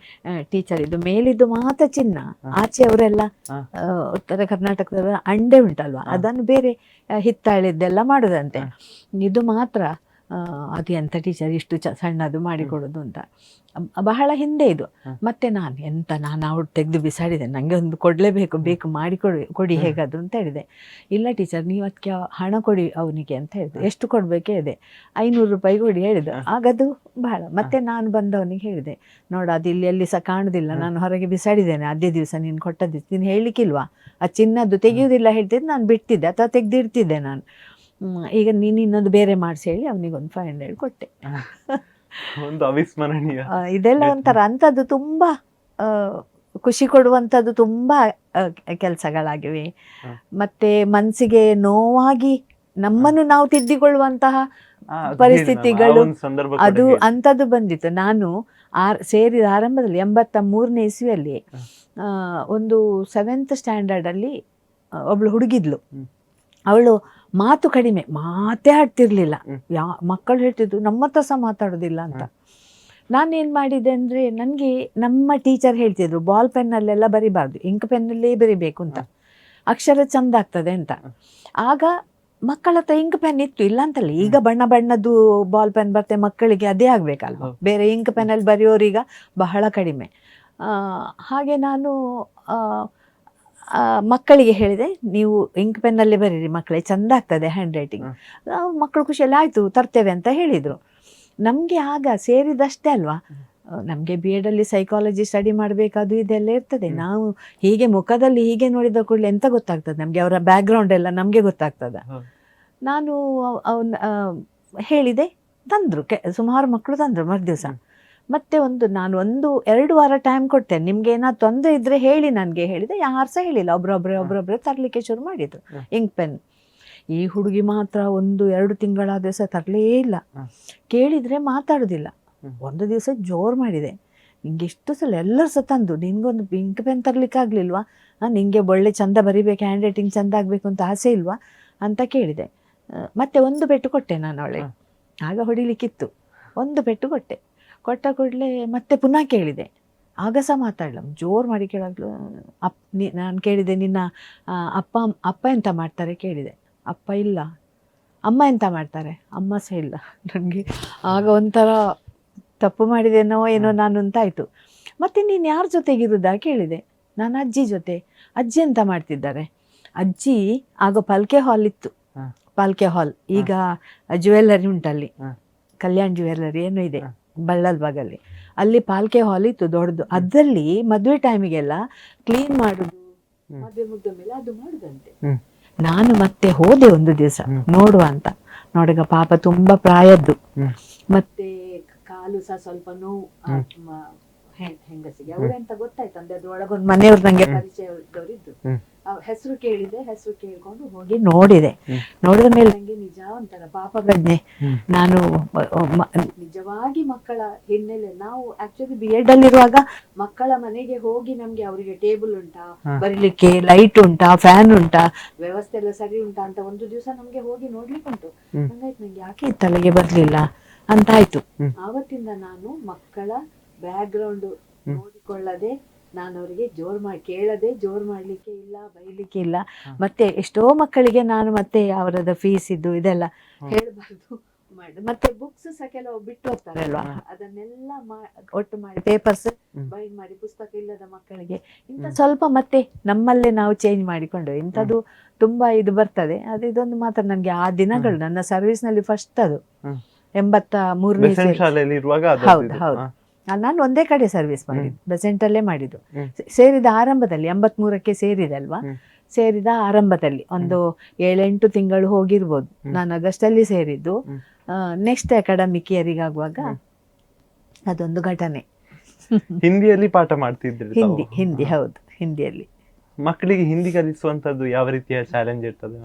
ಟೀಚರ್ ಇದು ಮೇಲಿದ್ದು ಮಾತ್ರ ಚಿನ್ನ, ಆಚೆ ಅವರೆಲ್ಲ ಉತ್ತರ ಕರ್ನಾಟಕದ ಅಂಡೆ ಉಂಟಲ್ವಾ, ಅದನ್ನು ಬೇರೆ ಹಿತ್ತಾಳಿದ್ದೆಲ್ಲ ಮಾಡುದಂತೆ, ಇದು ಮಾತ್ರ ಅದು ಎಂತ ಟೀಚರ್ ಇಷ್ಟು ಸಣ್ಣದು ಮಾಡಿಕೊಡೋದು ಅಂತ. ಬಹಳ ಹಿಂದೆ ಇದು. ಮತ್ತೆ ನಾನು ಅವ್ರು ತೆಗೆದು ಬಿಸಾಡಿದೆ, ನನಗೆ ಒಂದು ಬೇಕು ಕೊಡಿ ಹೇಗಾದ್ರು ಅಂತ ಹೇಳಿದೆ. ಇಲ್ಲ ಟೀಚರ್, ನೀವು ಅದಕ್ಕೆ ಹಣ ಕೊಡಿ ಅವನಿಗೆ ಅಂತ ಹೇಳಿದೆ. ಎಷ್ಟು ಕೊಡ್ಬೇಕು ಹೇಳಿದೆ, 500 ರೂಪಾಯಿ ಕೊಡಿ ಹೇಳಿದೆ. ಆಗದು ಬಹಳ. ಮತ್ತೆ ನಾನು ಬಂದವನಿಗೆ ಹೇಳಿದೆ, ನೋಡ ಅದು ಇಲ್ಲಿ ಎಲ್ಲಿ ಸಹ ಕಾಣುದಿಲ್ಲ, ನಾನು ಹೊರಗೆ ಬಿಸಾಡಿದ್ದೇನೆ, ಅದೇ ದಿವಸ ನೀನು ಕೊಟ್ಟದ್ದು, ನೀನು ಹೇಳಲಿಕ್ಕಿಲ್ವಾ, ಆ ಚಿನ್ನದ್ದು ತೆಗೆಯುವುದಿಲ್ಲ ಹೇಳ್ತಿದ್ದು, ನಾನು ಬಿಡ್ತಿದ್ದೆ ಅಥವಾ ತೆಗೆದಿಡ್ತಿದ್ದೆ ನಾನು. ಈಗ ನೀನು ಇನ್ನೊಂದು ಬೇರೆ ಮಾಡಿಸಿ ಹೇಳಿ ಅವನಿಗೊಂದು 500 ಕೊಟ್ಟೆ. ಒಂದು ಅವಿಸ್ಮರಣೀಯ. ಇದೆಲ್ಲ ಒಂಥರ ಅಂಥದ್ದು ತುಂಬಾ ಖುಷಿ ಕೊಡುವಂಥದ್ದು ತುಂಬಾ ಕೆಲಸಗಳಾಗಿವೆ. ಮತ್ತೆ ಮನಸ್ಸಿಗೆ ನೋವಾಗಿ ನಮ್ಮನ್ನು ನಾವು ತಿದ್ದಿಕೊಳ್ಳುವಂತಹ ಪರಿಸ್ಥಿತಿಗಳು, ಅದು ಅಂಥದ್ದು ಬಂದಿತ್ತು. ನಾನು ಸೇರಿದ ಆರಂಭದಲ್ಲಿ 83ನೇ ಇಸ್ವಿಯಲ್ಲಿ ಒಂದು 7th ಸ್ಟ್ಯಾಂಡರ್ಡ್ ಅಲ್ಲಿ ಒಬ್ಳು ಹುಡುಗಿದ್ಲು. ಅವಳು ಮಾತು ಕಡಿಮೆ, ಮಾತೇ ಆಡ್ತಿರ್ಲಿಲ್ಲ. ಮಕ್ಕಳು ಹೇಳ್ತಿದ್ರು ನಮ್ಮ ಹತ್ರ ಸಹ ಮಾತಾಡೋದಿಲ್ಲ ಅಂತ. ನಾನೇನು ಮಾಡಿದೆ ಅಂದರೆ, ನನಗೆ ನಮ್ಮ ಟೀಚರ್ ಹೇಳ್ತಿದ್ರು ಬಾಲ್ ಪೆನ್ನಲ್ಲೆಲ್ಲ ಬರಿಬಾರ್ದು, ಇಂಕ್ ಪೆನ್ನಲ್ಲೇ ಬರಿಬೇಕು ಅಂತ, ಅಕ್ಷರ ಚಂದ ಆಗ್ತದೆ ಅಂತ. ಆಗ ಮಕ್ಕಳ ಹತ್ರ ಇಂಕ್ ಪೆನ್ ಇತ್ತು, ಇಲ್ಲ ಅಂತಲ್ಲ. ಈಗ ಬಣ್ಣ ಬಣ್ಣದ್ದು ಬಾಲ್ ಪೆನ್ ಬರ್ತದೆ ಮಕ್ಕಳಿಗೆ, ಅದೇ ಆಗಬೇಕಲ್ವ, ಬೇರೆ ಇಂಕ್ ಪೆನ್ನಲ್ಲಿ ಬರೆಯೋರೀಗ ಬಹಳ ಕಡಿಮೆ. ಹಾಗೆ ನಾನು ಮಕ್ಕಳಿಗೆ ಹೇಳಿದೆ, ನೀವು ಇಂಕ್ ಪೆನ್ನಲ್ಲೇ ಬರೀರಿ ಮಕ್ಕಳೇ, ಚಂದ ಆಗ್ತದೆ ಹ್ಯಾಂಡ್ ರೈಟಿಂಗ್. ಮಕ್ಕಳು ಖುಷಿಯಲ್ಲಿ ಆಯಿತು ತರ್ತೇವೆ ಅಂತ ಹೇಳಿದರು. ನಮಗೆ ಆಗ ಸೇರಿದಷ್ಟೇ ಅಲ್ವಾ, ನಮಗೆ BEd ಅಲ್ಲಿ ಸೈಕಾಲಜಿ ಸ್ಟಡಿ ಮಾಡಬೇಕಾದು ಇದೆಲ್ಲ ಇರ್ತದೆ. ನಾವು ಹೀಗೆ ಮುಖದಲ್ಲಿ ಹೀಗೆ ನೋಡಿದ ಕೂಡಲೇ ಎಂತ ಗೊತ್ತಾಗ್ತದೆ ನಮಗೆ, ಅವರ ಬ್ಯಾಕ್ಗ್ರೌಂಡ್ ಎಲ್ಲ ನಮಗೆ ಗೊತ್ತಾಗ್ತದ. ನಾನು ಹೇಳಿದೆ, ತಂದರು, ಸುಮಾರು ಮಕ್ಕಳು ತಂದರು ಮರುದಿವಸ. ಮತ್ತೆ ನಾನು 1-2 ವಾರ ಟೈಮ್ ಕೊಡ್ತೇನೆ, ನಿಮ್ಗೆ ಏನಾದ್ರು ತೊಂದರೆ ಇದ್ರೆ ಹೇಳಿ ನನಗೆ ಹೇಳಿದೆ. ಯಾರು ಸಹ ಹೇಳಿಲ್ಲ, ಒಬ್ರೊಬ್ರೆ ತರಲಿಕ್ಕೆ ಶುರು ಮಾಡಿದ್ರು ಇಂಕ್ ಪೆನ್. ಈ ಹುಡುಗಿ ಮಾತ್ರ 1-2 ತಿಂಗಳಾದ ದಿವಸ ತರಲೇ ಇಲ್ಲ. ಕೇಳಿದರೆ ಮಾತಾಡೋದಿಲ್ಲ. ಒಂದು ದಿವಸ ಜೋರು ಮಾಡಿದೆ, ನಿಂಗೆ ಎಷ್ಟು ಸಲ ಎಲ್ಲರೂ ಸಹ ತಂದು ನಿನ್ಗೊಂದು ಪಿಂಕ್ ಪೆನ್ ತರಲಿಕ್ಕಾಗಲಿಲ್ವಾ, ನಿಂಗೆ ಒಳ್ಳೆ ಚಂದ ಬರಿಬೇಕು, ಹ್ಯಾಂಡ್ ರೈಟಿಂಗ್ ಚಂದ ಆಗಬೇಕು ಅಂತ ಆಸೆ ಇಲ್ವಾ ಅಂತ ಕೇಳಿದೆ. ಮತ್ತೆ ಒಂದು ಪೆಟ್ಟು ಕೊಟ್ಟೆ ನಾನು ಅವಳಿಗೆ. ಆಗ ಹೊಡಿಲಿಕ್ಕಿತ್ತು. ಒಂದು ಪೆಟ್ಟು ಕೊಟ್ಟೆ. ಕೊಟ್ಟ ಕೂಡಲೇ ಮತ್ತೆ ಪುನಃ ಕೇಳಿದೆ. ಆಗ ಸಹ ಮಾತಾಡಲ್ಲ, ಜೋರು ಮಾಡಿ ಕೇಳಾಗ್ಲು. ನಾನು ಕೇಳಿದೆ, ನಿನ್ನ ಅಪ್ಪ ಎಂತ ಮಾಡ್ತಾರೆ ಕೇಳಿದೆ. ಅಪ್ಪ ಇಲ್ಲ. ಅಮ್ಮ ಎಂತ ಮಾಡ್ತಾರೆ? ಅಮ್ಮ ಸಹ ಇಲ್ಲ. ನನಗೆ ಆಗ ಒಂಥರ ತಪ್ಪು ಮಾಡಿದೆನೋ ಏನೋ ನಾನು ಅಂತಾಯಿತು. ಮತ್ತು ನೀನು ಯಾರ ಜೊತೆಗಿರುದಾ ಕೇಳಿದೆ. ನಾನು ಅಜ್ಜಿ ಜೊತೆ. ಅಜ್ಜಿ ಎಂತ ಮಾಡ್ತಿದ್ದಾರೆ? ಅಜ್ಜಿ ಆಗ ಪಾಲ್ಕೆ ಹಾಲ್ ಇತ್ತು, ಪಾಲ್ಕೆ ಹಾಲ್. ಈಗ ಜ್ಯುವೆಲ್ಲರಿ ಉಂಟಲ್ಲಿ, ಕಲ್ಯಾಣ್ ಜ್ಯುವೆಲ್ಲರಿ ಏನೋ ಇದೆ ಬಳ್ಳಲ್ ಬಾಗಲ್ಲಿ. ಅಲ್ಲಿ ಪಾಲ್ಕೆ ಹಾಲ್ ಇತ್ತು ದೊಡ್ಡದು. ಅದರಲ್ಲಿ ಮದುವೆ ಟೈಮಿಗೆಲ್ಲ ಕ್ಲೀನ್ ಮಾಡೋದು, ಮದುವೆ ಮುಗ್ದ ಮೇಲೆ ಅದು ಮಾಡುದಂತೆ. ನಾನು ಮತ್ತೆ ಹೋದೆ ಒಂದು ದಿವಸ ನೋಡುವ ಅಂತ. ನೋಡಿಗ ಪಾಪ ತುಂಬಾ ಪ್ರಾಯದ್ದು, ಮತ್ತೆ ಕಾಲು ಸಹ ಸ್ವಲ್ಪ ನೋವು ಹೆಂಗಸಿಗೆ. ಅವ್ರೆಂತ ಗೊತ್ತಾಯ್ತು ಅಂದ್ರೆ ಅದ್ರೊಳಗೊಂದು ಮನೆಯವ್ರು ನಂಗೆ ಪರಿಚಯದವರಿದ್ದು. ಹೆಸರು ಕೇಳಿದೆ, ಹೆಸರು ಕೇಳ್ಕೊಂಡು ಹೋಗಿ ನೋಡಿದೆ. ನೋಡಿದ ಮೇಲೆ ನಂಗೆ ನಿಜ ಒಂಥರ ಪಾಪ ಪ್ರಜ್ಞೆ. ನಾನು ನಿಜವಾಗಿ ಮಕ್ಕಳ ಹಿನ್ನೆಲೆ, ನಾವು ಆಕ್ಚುಲಿ B.Ed ಅಲ್ಲಿರುವಾಗ ಮಕ್ಕಳ ಮನೆಗೆ ಹೋಗಿ ನಮ್ಗೆ ಅವರಿಗೆ ಟೇಬಲ್ ಉಂಟಾ ಬರೀಲಿಕ್ಕೆ, ಲೈಟ್ ಉಂಟಾ, ಫ್ಯಾನ್ ಉಂಟಾ, ವ್ಯವಸ್ಥೆ ಎಲ್ಲ ಸರಿ ಉಂಟಾ ಅಂತ ಒಂದು ದಿವಸ ನಮ್ಗೆ ಹೋಗಿ ನೋಡ್ಲಿಕ್ಕೆ ಉಂಟು. ಹಂಗಾಯ್ತು ನಂಗೆ ಯಾಕೆ ತಲೆಗೆ ಬರ್ಲಿಲ್ಲ ಅಂತಾಯ್ತು. ಆವತ್ತಿಂದ ನಾನು ಮಕ್ಕಳ ಬ್ಯಾಕ್ ಗ್ರೌಂಡ್ ನೋಡಿಕೊಳ್ಳದೆ, ನಾನು ಅವರಿಗೆ ಜೋರು ಮಾಡಿ ಕೇಳದೆ, ಜೋರು ಮಾಡ್ಲಿಕ್ಕೆ ಇಲ್ಲ, ಬೈಲಿಕ್ಕೆ ಇಲ್ಲ. ಮತ್ತೆ ಎಷ್ಟೋ ಮಕ್ಕಳಿಗೆ ನಾನು ಮತ್ತೆ ಅವರದ ಫೀಸ್ ಇದ್ದು ಇದೆಲ್ಲ ಹೇಳ್ಬಾರ್ದು ಮಾಡಿ. ಮತ್ತೆ ಬುಕ್ಸ್ ಸಹ ಕೆಲವು ಬಿಟ್ಟು ಹೋಗ್ತಾರಲ್ವಾ, ಅದನ್ನೆಲ್ಲ ಒಟ್ಟು ಮಾಡಿ ಪೇಪರ್ಸ್ ಬೈಂಡ್ ಮಾಡಿ, ಪುಸ್ತಕ ಇಲ್ಲದ ಮಕ್ಕಳಿಗೆ ಇಂಥ ಸ್ವಲ್ಪ ಮತ್ತೆ ನಮ್ಮಲ್ಲೇ ನಾವು ಚೇಂಜ್ ಮಾಡಿಕೊಂಡು ಇಂಥದ್ದು ತುಂಬಾ ಇದು ಬರ್ತದೆ. ಅದು ಇದೊಂದು ಮಾತ್ರ ನನಗೆ ಆ ದಿನಗಳು ನನ್ನ ಸರ್ವಿಸ್ನಲ್ಲಿ ಫಸ್ಟ್ ಅದು 83ನೇ. ಹೌದು ಹೌದು, ನಾನು ಒಂದೇ ಕಡೆ ಸರ್ವಿಸ್ ಮಾಡಿದ್ದು, ಬೆಸೆಂಟಲ್ಲೇ ಮಾಡಿದ್ದು. ಸೇರಿದ ಆರಂಭದಲ್ಲಿ 83ಕ್ಕೆ ಸೇರಿದೆ ಅಲ್ವಾ, ಸೇರಿದ ಆರಂಭದಲ್ಲಿ ಒಂದು 7-8 ತಿಂಗಳು ಹೋಗಿರ್ಬೋದು. ನಾನು ಆಗಸ್ಟಲ್ಲಿ ಸೇರಿದ್ದು. ನೆಕ್ಸ್ಟ್ ಅಕಾಡೆಮಿಕ್ ಇಯರಿಗೆ ಆಗುವಾಗ ಅದೊಂದು ಘಟನೆ. ಹಿಂದಿಯಲ್ಲಿ ಪಾಠ ಮಾಡ್ತಿದ್ರಿ? ಹಿಂದಿ ಹೌದು, ಹಿಂದಿಯಲ್ಲಿ. ಮಕ್ಕಳಿಗೆ ಹಿಂದಿ ಕಲಿಸುವಂತದ್ದು ಯಾವ ರೀತಿಯ ಚಾಲೆಂಜ್ ಇರ್ತದೆ?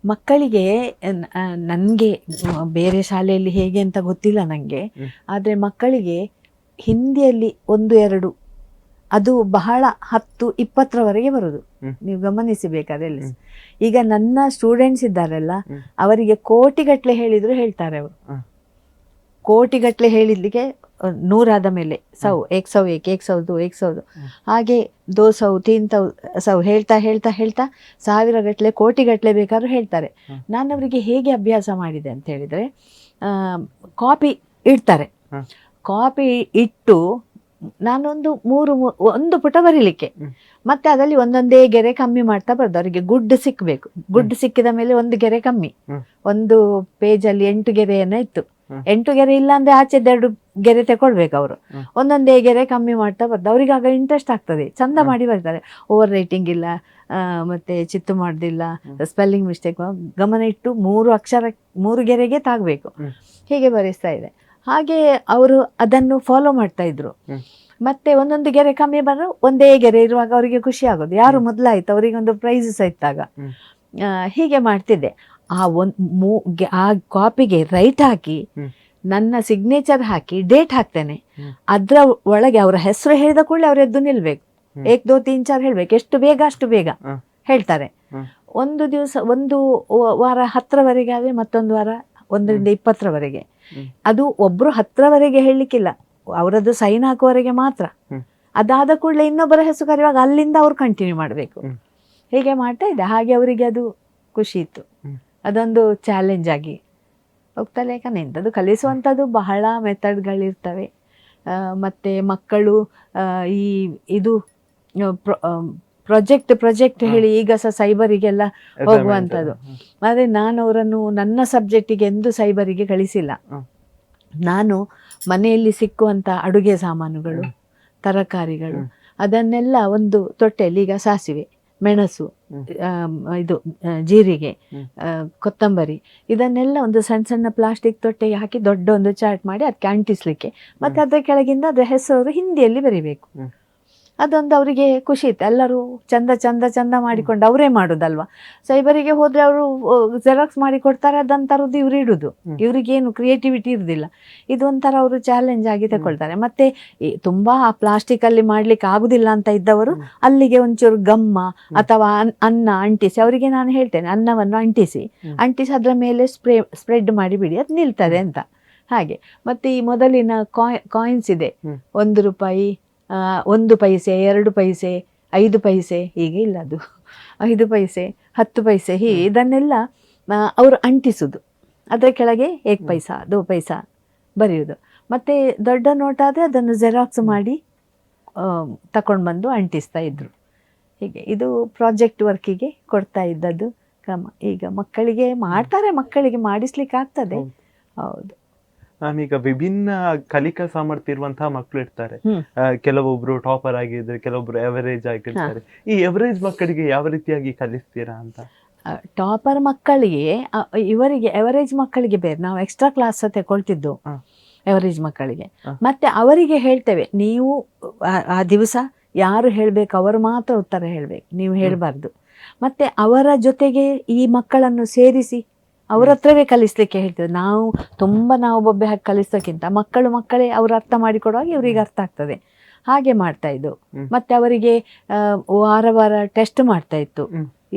ಮಕ್ಕಳಿಗೆ ನನಗೆ ಬೇರೆ ಶಾಲೆಯಲ್ಲಿ ಹೇಗೆ ಅಂತ ಗೊತ್ತಿಲ್ಲ ನನಗೆ, ಆದರೆ ಮಕ್ಕಳಿಗೆ ಹಿಂದಿಯಲ್ಲಿ 1-2 ಅದು ಬಹಳ 10-20ರವರೆಗೆ ಬರುದು. ನೀವು ಗಮನಿಸಬೇಕಾದ್ರೆ ಈಗ ನನ್ನ ಸ್ಟೂಡೆಂಟ್ಸ್ ಇದ್ದಾರಲ್ಲ, ಅವರಿಗೆ ಕೋಟಿಗಟ್ಟಲೆ ಹೇಳಿದ್ರು ಹೇಳ್ತಾರೆ ಅವರು. ಕೋಟಿಗಟ್ಟಲೆ ಹೇಳಿದ್ಲಿಕ್ಕೆ 100 ಆದ ಮೇಲೆ 100 ಹಾಗೆ 200 ಹೇಳ್ತಾ ಹೇಳ್ತಾ ಹೇಳ್ತಾ 1000 ಗಟ್ಟಲೆ ಕೋಟಿಗಟ್ಟಲೆ ಬೇಕಾದ್ರೂ ಹೇಳ್ತಾರೆ. ನಾನು ಅವರಿಗೆ ಹೇಗೆ ಅಭ್ಯಾಸ ಮಾಡಿದೆ ಅಂತ ಹೇಳಿದರೆ, ಕಾಪಿ ಇಡ್ತಾರೆ. ಕಾಪಿ ಇಟ್ಟು ನಾನೊಂದು 1 ಪುಟ ಬರೀಲಿಕ್ಕೆ, ಮತ್ತೆ ಅದರಲ್ಲಿ ಒಂದೊಂದೇ ಗೆರೆ ಕಮ್ಮಿ ಮಾಡ್ತಾ ಬರೋದು. ಅವರಿಗೆ ಗುಡ್ ಸಿಕ್ಕಬೇಕು. ಗುಡ್ ಸಿಕ್ಕಿದ ಮೇಲೆ 1 ಗೆರೆ ಕಮ್ಮಿ. ಒಂದು ಪೇಜಲ್ಲಿ 8 ಗೆರೆಯನ್ನ ಇತ್ತು. 8 ಗೆರೆ ಇಲ್ಲ ಅಂದ್ರೆ ಆಚೆದ 2 ಗೆರೆ ತಗೊಳ್ಬೇಕು ಅವರು. ಒಂದೊಂದೇ ಗೆರೆ ಕಮ್ಮಿ ಮಾಡ್ತಾ ಬರ್ತಾರೆ. ಅವ್ರಿಗೆ ಆಗ ಇಂಟ್ರೆಸ್ಟ್ ಆಗ್ತದೆ, ಚಂದ ಮಾಡಿ ಬರ್ತಾರೆ. ಓವರ್ ರೈಟಿಂಗ್ ಇಲ್ಲ, ಮತ್ತೆ ಚಿತ್ತು ಮಾಡೋದಿಲ್ಲ, ಸ್ಪೆಲ್ಲಿಂಗ್ ಮಿಸ್ಟೇಕ್, ಗಮನ ಇಟ್ಟು 3 ಗೆರೆಗೆ ತಾಗಬೇಕು, ಹೀಗೆ ಬರೆಸ್ತಾ ಇದೆ. ಹಾಗೆ ಅವರು ಅದನ್ನು ಫಾಲೋ ಮಾಡ್ತಾ ಇದ್ರು. ಮತ್ತೆ ಒಂದೊಂದು ಗೆರೆ ಕಮ್ಮಿ ಬಂದ್ರೆ ಒಂದೇ ಗೆರೆ ಇರುವಾಗ ಅವರಿಗೆ ಖುಷಿ ಆಗೋದು. ಯಾರು ಮೊದಲಾಯ್ತು ಅವರಿಗೆ ಒಂದು ಪ್ರೈಸ್ ಸಹ ಇತ್ತಾಗ. ಹೀಗೆ ಮಾಡ್ತಿದ್ದೆ. ಆ ಕಾಪಿಗೆ ರೈಟ್ ಹಾಕಿ ನನ್ನ ಸಿಗ್ನೇಚರ್ ಹಾಕಿ ಡೇಟ್ ಹಾಕ್ತೇನೆ. ಅದರ ಒಳಗೆ ಅವರ ಹೆಸರು ಹೇಳಿದ ಕೂಡಲೇ ಅವ್ರು ಎದ್ದು ನಿಲ್ಬೇಕು. 1 2 3 4 ಹೇಳ್ಬೇಕು. ಎಷ್ಟು ಬೇಗ ಅಷ್ಟು ಬೇಗ ಹೇಳ್ತಾರೆ. ಒಂದು ದಿವಸ, ಒಂದು ವಾರ 10ರವರೆಗೆ ಆದರೆ ಮತ್ತೊಂದು ವಾರ 1ರಿಂದ 20ರವರೆಗೆ. ಅದು ಒಬ್ರು 10ರವರೆಗೆ ಹೇಳಲಿಕ್ಕಿಲ್ಲ, ಅವರದ್ದು ಸೈನ್ ಹಾಕುವವರೆಗೆ ಮಾತ್ರ. ಅದಾದ ಕೂಡಲೇ ಇನ್ನೊಬ್ಬರ ಹೆಸರು ಕರೆಯುವಾಗ ಅಲ್ಲಿಂದ ಅವ್ರು ಕಂಟಿನ್ಯೂ ಮಾಡಬೇಕು. ಹೀಗೆ ಮಾಡ್ತಾ ಇದ್ದೆ. ಹಾಗೆ ಅವರಿಗೆ ಅದು ಖುಷಿ ಇತ್ತು. ಅದೊಂದು ಚಾಲೆಂಜ್ ಆಗಿ ಹೋಗ್ತಲೇ. ಯಾಕಂದ್ರೆ ಇಂಥದ್ದು ಕಲಿಸುವಂಥದ್ದು ಬಹಳ ಮೆಥಡ್ಗಳಿರ್ತವೆ. ಮತ್ತು ಮಕ್ಕಳು ಇದು ಪ್ರಾಜೆಕ್ಟ್ ಹೇಳಿ ಈಗ ಸಹ ಸೈಬರಿಗೆಲ್ಲ ಹೋಗುವಂಥದ್ದು. ಆದರೆ ನಾನು ಅವರನ್ನು ನನ್ನ ಸಬ್ಜೆಕ್ಟಿಗೆ ಎಂದು ಸೈಬರಿಗೆ ಕಳಿಸಿಲ್ಲ. ನಾನು ಮನೆಯಲ್ಲಿ ಸಿಕ್ಕುವಂಥ ಅಡುಗೆ ಸಾಮಾನುಗಳು, ತರಕಾರಿಗಳು, ಅದನ್ನೆಲ್ಲ ಒಂದು ತೊಟ್ಟೆಯಲ್ಲಿ, ಈಗ ಸಾಸಿವೆ, ಮೆಣಸು, ಇದು ಜೀರಿಗೆ, ಕೊತ್ತಂಬರಿ, ಇದನ್ನೆಲ್ಲ ಒಂದು ಸಣ್ಣ ಸಣ್ಣ ಪ್ಲಾಸ್ಟಿಕ್ ತೊಟ್ಟೆಗೆ ಹಾಕಿ ದೊಡ್ಡ ಒಂದು ಚಾರ್ಟ್ ಮಾಡಿ ಅದಕ್ಕೆ ಅಂಟಿಸ್ಲಿಕ್ಕೆ, ಮತ್ತು ಅದರ ಕೆಳಗಿಂದ ಅದರ ಹೆಸರು ಹಿಂದಿಯಲ್ಲಿ ಬರೀಬೇಕು. ಅದೊಂದು ಅವರಿಗೆ ಖುಷಿ ಇತ್ತು. ಎಲ್ಲರೂ ಚಂದ ಚಂದ ಚಂದ ಮಾಡಿಕೊಂಡು ಅವರೇ ಮಾಡೋದಲ್ವಾ. ಸೈಬರಿಗೆ ಹೋದರೆ ಅವರು ಜೆರಾಕ್ಸ್ ಮಾಡಿ ಕೊಡ್ತಾರೆ, ಅದನ್ನು ತರೋದು ಇವ್ರು ಇಡೋದು. ಇವರಿಗೇನು ಕ್ರಿಯೇಟಿವಿಟಿ ಇರೋದಿಲ್ಲ. ಇದೊಂಥರ ಅವರು ಚಾಲೆಂಜ್ ಆಗಿ ತಗೊಳ್ತಾರೆ. ಮತ್ತು ತುಂಬ ಆ ಪ್ಲಾಸ್ಟಿಕಲ್ಲಿ ಮಾಡ್ಲಿಕ್ಕೆ ಆಗುದಿಲ್ಲ ಅಂತ ಇದ್ದವರು ಅಲ್ಲಿಗೆ ಒಂಚೂರು ಗಮ್ಮ ಅಥವಾ ಅನ್ನ ಅಂಟಿಸಿ, ಅವರಿಗೆ ನಾನು ಹೇಳ್ತೇನೆ ಅನ್ನವನ್ನು ಅಂಟಿಸಿ ಅದರ ಮೇಲೆ ಸ್ಪ್ರೆಡ್ ಮಾಡಿಬಿಡಿ, ಅದು ನಿಲ್ತದೆ ಅಂತ. ಹಾಗೆ ಮತ್ತು ಈ ಮೊದಲಿನ ಕಾಯಿನ್ಸ್ ಇದೆ, 1 ರೂಪಾಯಿ, 1 ಪೈಸೆ, 2 ಪೈಸೆ, 5 ಪೈಸೆ, ಹೀಗೆ ಇಲ್ಲ ಅದು 5 ಪೈಸೆ, 10 ಪೈಸೆ, ಹೀಗೆ ಇದನ್ನೆಲ್ಲ ಅವರು ಅಂಟಿಸುದು. ಅದರ ಕೆಳಗೆ 1 ಪೈಸಾ 2 ಪೈಸಾ ಬರೆಯುವುದು. ಮತ್ತು ದೊಡ್ಡ ನೋಟ್ ಆದರೆ ಅದನ್ನು ಜೆರಾಕ್ಸ್ ಮಾಡಿ ತಗೊಂಡು ಬಂದು ಅಂಟಿಸ್ತಾ ಇದ್ರು. ಹೀಗೆ ಇದು ಪ್ರಾಜೆಕ್ಟ್ ವರ್ಕಿಗೆ ಕೊಡ್ತಾ ಇದ್ದದ್ದು ಕ್ರಮ. ಈಗ ಮಕ್ಕಳಿಗೆ ಮಾಡ್ತಾರೆ, ಮಕ್ಕಳಿಗೆ ಮಾಡಿಸ್ಲಿಕ್ಕೆ ಆಗ್ತದೆ. ಹೌದು. ನಾನೀಗ ವಿಭಿನ್ನ ಕಲಿಕಾ ಸಾಮರ್ಥ್ಯ ಇರುವಂತಹ ಮಕ್ಕಳು ಇರ್ತಾರೆ. ಕೆಲವೊಬ್ರು ಟಾಪರ್ ಆಗಿದ್ರೆ, ಕೆಲವೊಬ್ರು ಎವರೇಜ್ ಆಗಿರ್ತಾರೆ. ಈ ಎವರೇಜ್ ಮಕ್ಕಳಿಗೆ ಯಾವ ರೀತಿಯಾಗಿ ಕಲಿಸ್ತೀರಾ ಅಂತ? ಟಾಪರ್ ಮಕ್ಕಳಿಗೆ, ಇವರಿಗೆ ಎವರೇಜ್ ಮಕ್ಕಳಿಗೆ ಬೇರೆ ನಾವು ಎಕ್ಸ್ಟ್ರಾ ಕ್ಲಾಸ್ ತಗೊಳ್ತಿದ್ದು ಎವರೇಜ್ ಮಕ್ಕಳಿಗೆ. ಮತ್ತೆ ಅವರಿಗೆ ಹೇಳ್ತೇವೆ, ನೀವು ಆ ದಿವಸ ಯಾರು ಹೇಳ್ಬೇಕು ಅವರು ಮಾತ್ರ ಉತ್ತರ ಹೇಳ್ಬೇಕು, ನೀವು ಹೇಳಬಾರ್ದು. ಮತ್ತೆ ಅವರ ಜೊತೆಗೆ ಈ ಮಕ್ಕಳನ್ನು ಸೇರಿಸಿ ಅವ್ರ ಹತ್ರವೇ ಕಲಿಸ್ಲಿಕ್ಕೆ ಹೇಳ್ತೇವೆ. ನಾವು ಬೊಬ್ಬೆ ಹಾಕಿ ಕಲಿಸೋಕ್ಕಿಂತ ಮಕ್ಕಳೇ ಅವ್ರು ಅರ್ಥ ಮಾಡಿಕೊಡುವಾಗ ಇವರಿಗೆ ಅರ್ಥ ಆಗ್ತದೆ. ಹಾಗೆ ಮಾಡ್ತಾ ಇದ್ದು. ಮತ್ತೆ ಅವರಿಗೆ ವಾರ ಟೆಸ್ಟ್ ಮಾಡ್ತಾ ಇತ್ತು.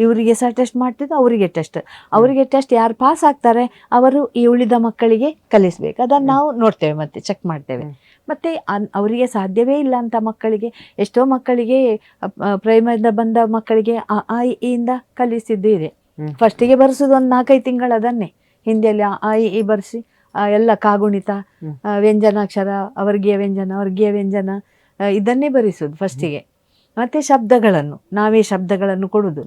ಇವರಿಗೆ ಸಹ ಟೆಸ್ಟ್ ಮಾಡ್ತಿದ್ದು, ಅವರಿಗೆ ಟೆಸ್ಟ್ ಯಾರು ಪಾಸ್ ಆಗ್ತಾರೆ ಅವರು ಈ ಉಳಿದ ಮಕ್ಕಳಿಗೆ ಕಲಿಸ್ಬೇಕು. ಅದನ್ನು ನಾವು ನೋಡ್ತೇವೆ, ಮತ್ತೆ ಚೆಕ್ ಮಾಡ್ತೇವೆ. ಮತ್ತು ಅವರಿಗೆ ಸಾಧ್ಯವೇ ಇಲ್ಲ ಅಂತ ಮಕ್ಕಳಿಗೆ, ಎಷ್ಟೋ ಮಕ್ಕಳಿಗೆ ಪ್ರೈಮರಿಯಿಂದ ಬಂದ ಮಕ್ಕಳಿಗೆ ಆ ಇಂದ ಕಲಿಸಿದ್ದು ಇದೆ. ಫಸ್ಟಿಗೆ ಬರೆಸೋದು ಒಂದು 4-5 ತಿಂಗಳು ಅದನ್ನೇ ಹಿಂದಿಯಲ್ಲಿ ಆ ಇ ಬರೆಸಿ ಎಲ್ಲ ಕಾಗುಣಿತ, ವ್ಯಂಜನಾಕ್ಷರ, ವರ್ಗೀಯ ವ್ಯಂಜನ ಇದನ್ನೇ ಬರೆಸೋದು ಫಸ್ಟಿಗೆ. ಮತ್ತು ನಾವೇ ಶಬ್ದಗಳನ್ನು ಕೊಡೋದು,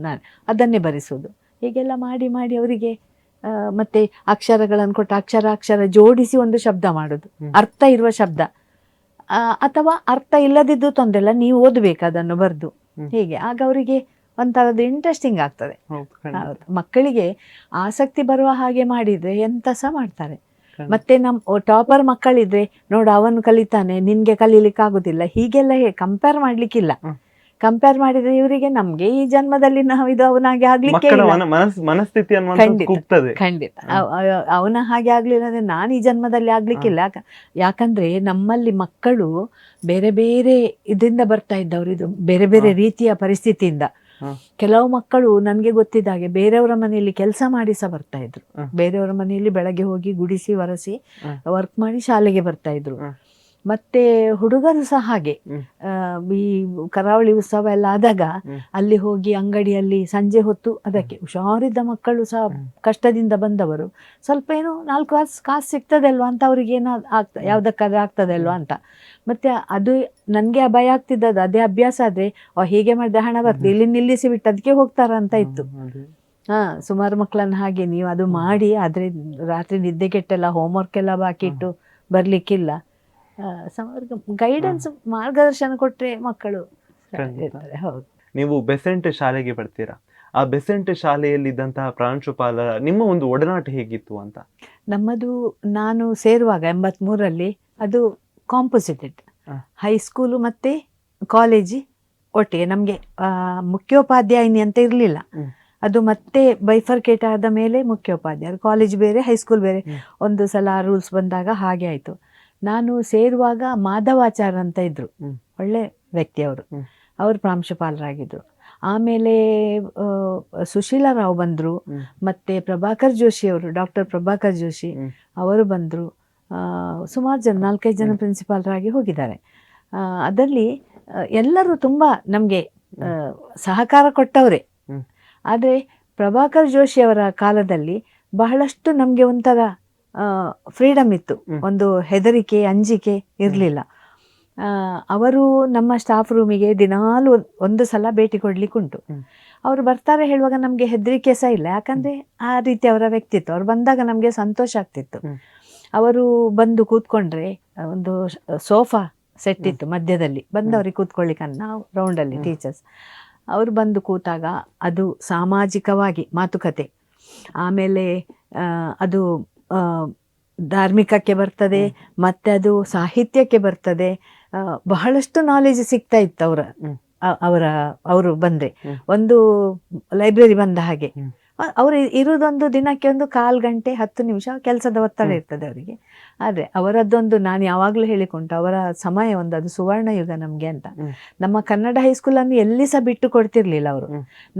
ಅದನ್ನೇ ಬರೆಸೋದು. ಹೀಗೆಲ್ಲ ಮಾಡಿ ಅವರಿಗೆ ಮತ್ತೆ ಅಕ್ಷರಗಳನ್ನು ಕೊಟ್ಟು ಅಕ್ಷರ ಜೋಡಿಸಿ ಒಂದು ಶಬ್ದ ಮಾಡೋದು, ಅರ್ಥ ಇರುವ ಶಬ್ದ. ಅಥವಾ ಅರ್ಥ ಇಲ್ಲದಿದ್ದು ತೊಂದರೆ ಇಲ್ಲ, ನೀವು ಓದಬೇಕು ಅದನ್ನು ಬರೆದು. ಹೀಗೆ ಆಗ ಅವರಿಗೆ ಒಂಥರದ್ದು ಇಂಟ್ರೆಸ್ಟಿಂಗ್ ಆಗ್ತದೆ. ಹೌದು, ಮಕ್ಕಳಿಗೆ ಆಸಕ್ತಿ ಬರುವ ಹಾಗೆ ಮಾಡಿದರೆ ಎಂತ ಸಹ ಮಾಡ್ತಾರೆ. ಮತ್ತೆ ನಮ್ಮ ಟಾಪರ್ ಮಕ್ಕಳಿದ್ರೆ, ನೋಡು ಅವನು ಕಲಿತಾನೆ, ನಿನ್ಗೆ ಕಲೀಲಿಕ್ಕೆ ಆಗುದಿಲ್ಲ, ಹೀಗೆಲ್ಲ ಕಂಪೇರ್ ಮಾಡ್ಲಿಕ್ಕಿಲ್ಲ. ಕಂಪೇರ್ ಮಾಡಿದ್ರೆ ಇವರಿಗೆ ನಮ್ಗೆ ಈ ಜನ್ಮದಲ್ಲಿ ನಾವು ಇದು ಅವನಾಗೆ ಆಗ್ಲಿಕ್ಕೆ ಮನಸ್ಥಿತಿ ಖಂಡಿತ ಅವನ ಹಾಗೆ ಆಗ್ಲಿಲ್ಲ ಅಂದ್ರೆ ನಾನು ಈ ಜನ್ಮದಲ್ಲಿ ಆಗ್ಲಿಕ್ಕಿಲ್ಲ. ಯಾಕಂದ್ರೆ ನಮ್ಮಲ್ಲಿ ಮಕ್ಕಳು ಬೇರೆ ಬೇರೆ ಇದರಿಂದ ಬರ್ತಾ ಇದ್ದವ್ರು, ಇದು ಬೇರೆ ಬೇರೆ ರೀತಿಯ ಪರಿಸ್ಥಿತಿಯಿಂದ. ಕೆಲವು ಮಕ್ಕಳು ನನಗೆ ಗೊತ್ತಿದ್ದಾಗೆ ಬೇರೆಯವರ ಮನೆಯಲ್ಲಿ ಕೆಲಸ ಮಾಡಿ ಸಹ ಬರ್ತಾ ಇದ್ರು. ಬೇರೆಯವರ ಮನೆಯಲ್ಲಿ ಬೆಳಗ್ಗೆ ಹೋಗಿ ಗುಡಿಸಿ ಒರೆಸಿ ವರ್ಕ್ ಮಾಡಿ ಶಾಲೆಗೆ ಬರ್ತಾ ಇದ್ರು. ಮತ್ತೆ ಹುಡುಗರು ಸಹ ಹಾಗೆ, ಈ ಕರಾವಳಿ ಉತ್ಸವ ಎಲ್ಲ ಆದಾಗ ಅಲ್ಲಿ ಹೋಗಿ ಅಂಗಡಿಯಲ್ಲಿ ಸಂಜೆ ಹೊತ್ತು, ಅದಕ್ಕೆ ಹುಷಾರಿದ್ದ ಮಕ್ಕಳು ಸಹ ಕಷ್ಟದಿಂದ ಬಂದವರು ಸ್ವಲ್ಪ ಏನೋ 4 ಕಾಸು ಸಿಗ್ತದೆ ಅಲ್ವಾ ಅಂತ ಅವ್ರಿಗೆ ಏನೋ ಯಾವ್ದಕ್ಕಾದ್ರೆ ಆಗ್ತದೆ ಅಲ್ವಾ ಅಂತ. ಮತ್ತೆ ಅದು ನನಗೆ ಭಯ ಆಗ್ತಿದ್ದದ್ದು, ಅದೇ ಅಭ್ಯಾಸ ಆದ್ರೆ ಹೀಗೆ ಮಾಡಿದೆ ಹಣ ಬರ್ತದೆ, ಇಲ್ಲಿ ನಿಲ್ಲಿಸಿ ಬಿಟ್ಟು ಅದಕ್ಕೆ ಹೋಗ್ತಾರ ಅಂತ ಇತ್ತು. ಸುಮಾರು ಮಕ್ಕಳನ್ನ ಹಾಗೆ ನೀವು ಅದು ಮಾಡಿ, ಆದ್ರೆ ರಾತ್ರಿ ನಿದ್ದೆ ಕೆಟ್ಟೆಲ್ಲ ಹೋಮ್ವರ್ಕ್ ಎಲ್ಲ ಬಾಕಿ ಇಟ್ಟು ಬರ್ಲಿಕ್ಕಿಲ್ಲ. ಗೈಡೆನ್ಸ್, ಮಾರ್ಗದರ್ಶನ ಕೊಟ್ರೆ ಮಕ್ಕಳು ಇರ್ತಾರೆ. ಹೌದು. ನೀವು ಬೆಸೆಂಟ್ ಶಾಲೆಗೆ ಬರ್ತೀರಾ, ಆ ಬೆಸೆಂಟ್ ಶಾಲೆಯಲ್ಲಿದ್ದಂತಹ ಪ್ರಾಂಶುಪಾಲ ನಿಮ್ಮ ಒಂದು ಒಡನಾಟ ಹೇಗಿತ್ತು ಅಂತ? ನಮ್ಮದು ನಾನು ಸೇರುವಾಗ 83ರಲ್ಲಿ ಅದು ಕಾಂಪೋಸಿಟೆಡ್ ಹೈಸ್ಕೂಲು ಮತ್ತೆ ಕಾಲೇಜಿ ಒಟ್ಟಿಗೆ. ನಮಗೆ ಮುಖ್ಯೋಪಾಧ್ಯಾಯಿನಿ ಅಂತ ಇರಲಿಲ್ಲ, ಅದು ಮತ್ತೆ ಬೈಫರ್ಕೇಟ್ ಆದ ಮೇಲೆ ಮುಖ್ಯೋಪಾಧ್ಯಾಯರು, ಕಾಲೇಜ್ ಬೇರೆ ಹೈಸ್ಕೂಲ್ ಬೇರೆ. ಒಂದು ಸಲ ರೂಲ್ಸ್ ಬಂದಾಗ ಹಾಗೆ ಆಯಿತು. ನಾನು ಸೇರುವಾಗ ಮಾಧವಾಚಾರ್ ಅಂತ ಇದ್ರು, ಒಳ್ಳೆ ವ್ಯಕ್ತಿ ಅವರು ಪ್ರಾಂಶುಪಾಲರಾಗಿದ್ರು. ಆಮೇಲೆ ಸುಶೀಲಾ ರಾವ್ ಬಂದರು, ಮತ್ತೆ ಪ್ರಭಾಕರ್ ಜೋಶಿ ಅವರು, ಡಾಕ್ಟರ್ ಪ್ರಭಾಕರ್ ಜೋಶಿ ಅವರು ಬಂದರು. ಸುಮಾರು ಜನ 4-5 ಜನ ಪ್ರಿನ್ಸಿಪಾಲರಾಗಿ ಹೋಗಿದ್ದಾರೆ. ಅದರಲ್ಲಿ ಎಲ್ಲರೂ ತುಂಬ ನಮಗೆ ಸಹಕಾರ ಕೊಟ್ಟವರೇ. ಆದರೆ ಪ್ರಭಾಕರ್ ಜೋಶಿ ಅವರ ಕಾಲದಲ್ಲಿ ಬಹಳಷ್ಟು ನಮಗೆ ಒಂಥರ ಫ್ರೀಡಮ್ ಇತ್ತು, ಒಂದು ಹೆದರಿಕೆ ಅಂಜಿಕೆ ಇರಲಿಲ್ಲ. ಅವರು ನಮ್ಮ ಸ್ಟಾಫ್ ರೂಮಿಗೆ ದಿನಾಲು ಒಂದು ಸಲ ಭೇಟಿ ಕೊಡ್ಲಿಕ್ಕೆ ಉಂಟು. ಅವರು ಬರ್ತಾರೆ ಹೇಳುವಾಗ ನಮಗೆ ಹೆದರಿಕೆ ಸಹ ಇಲ್ಲ, ಯಾಕಂದರೆ ಆ ರೀತಿ ಅವರ ವ್ಯಕ್ತಿತ್ವ. ಅವ್ರು ಬಂದಾಗ ನಮಗೆ ಸಂತೋಷ ಆಗ್ತಿತ್ತು. ಅವರು ಬಂದು ಕೂತ್ಕೊಂಡ್ರೆ, ಒಂದು ಸೋಫಾ ಸೆಟ್ ಇತ್ತು ಮಧ್ಯದಲ್ಲಿ, ಬಂದವರಿಗೆ ಕೂತ್ಕೊಳ್ಳಿಕ್ಕೆ ನಾವು ರೌಂಡಲ್ಲಿ ಟೀಚರ್ಸ್. ಅವರು ಬಂದು ಕೂತಾಗ ಅದು ಸಾಮಾಜಿಕವಾಗಿ ಮಾತುಕತೆ, ಆಮೇಲೆ ಅದು ಧಾರ್ಮಿಕಕ್ಕೆ ಬರ್ತದೆ, ಮತ್ತೆ ಅದು ಸಾಹಿತ್ಯಕ್ಕೆ ಬರ್ತದೆ. ಬಹಳಷ್ಟು ನಾಲೆಜ್ ಸಿಗ್ತಾ ಇತ್ತು ಅವರು ಬಂದ್ರೆ, ಒಂದು ಲೈಬ್ರರಿ ಬಂದ ಹಾಗೆ. ಅವ್ರು ಇರುವುದೊಂದು ದಿನಕ್ಕೆ ಒಂದು 1/4 ಗಂಟೆ 10 ನಿಮಿಷ ಕೆಲಸದ ಒತ್ತಡ ಇರ್ತದೆ ಅವರಿಗೆ. ಆದ್ರೆ ಅವರದ್ದೊಂದು, ನಾನು ಯಾವಾಗ್ಲೂ ಹೇಳಿಕೊಂಡು, ಅವರ ಸಮಯ ಒಂದು ಅದು ಸುವರ್ಣ ಯುಗ ನಮ್ಗೆ ಅಂತ. ನಮ್ಮ ಕನ್ನಡ ಹೈಸ್ಕೂಲ್ ಅನ್ನು ಎಲ್ಲಿ ಸಹ ಬಿಟ್ಟು ಕೊಡ್ತಿರ್ಲಿಲ್ಲ ಅವರು.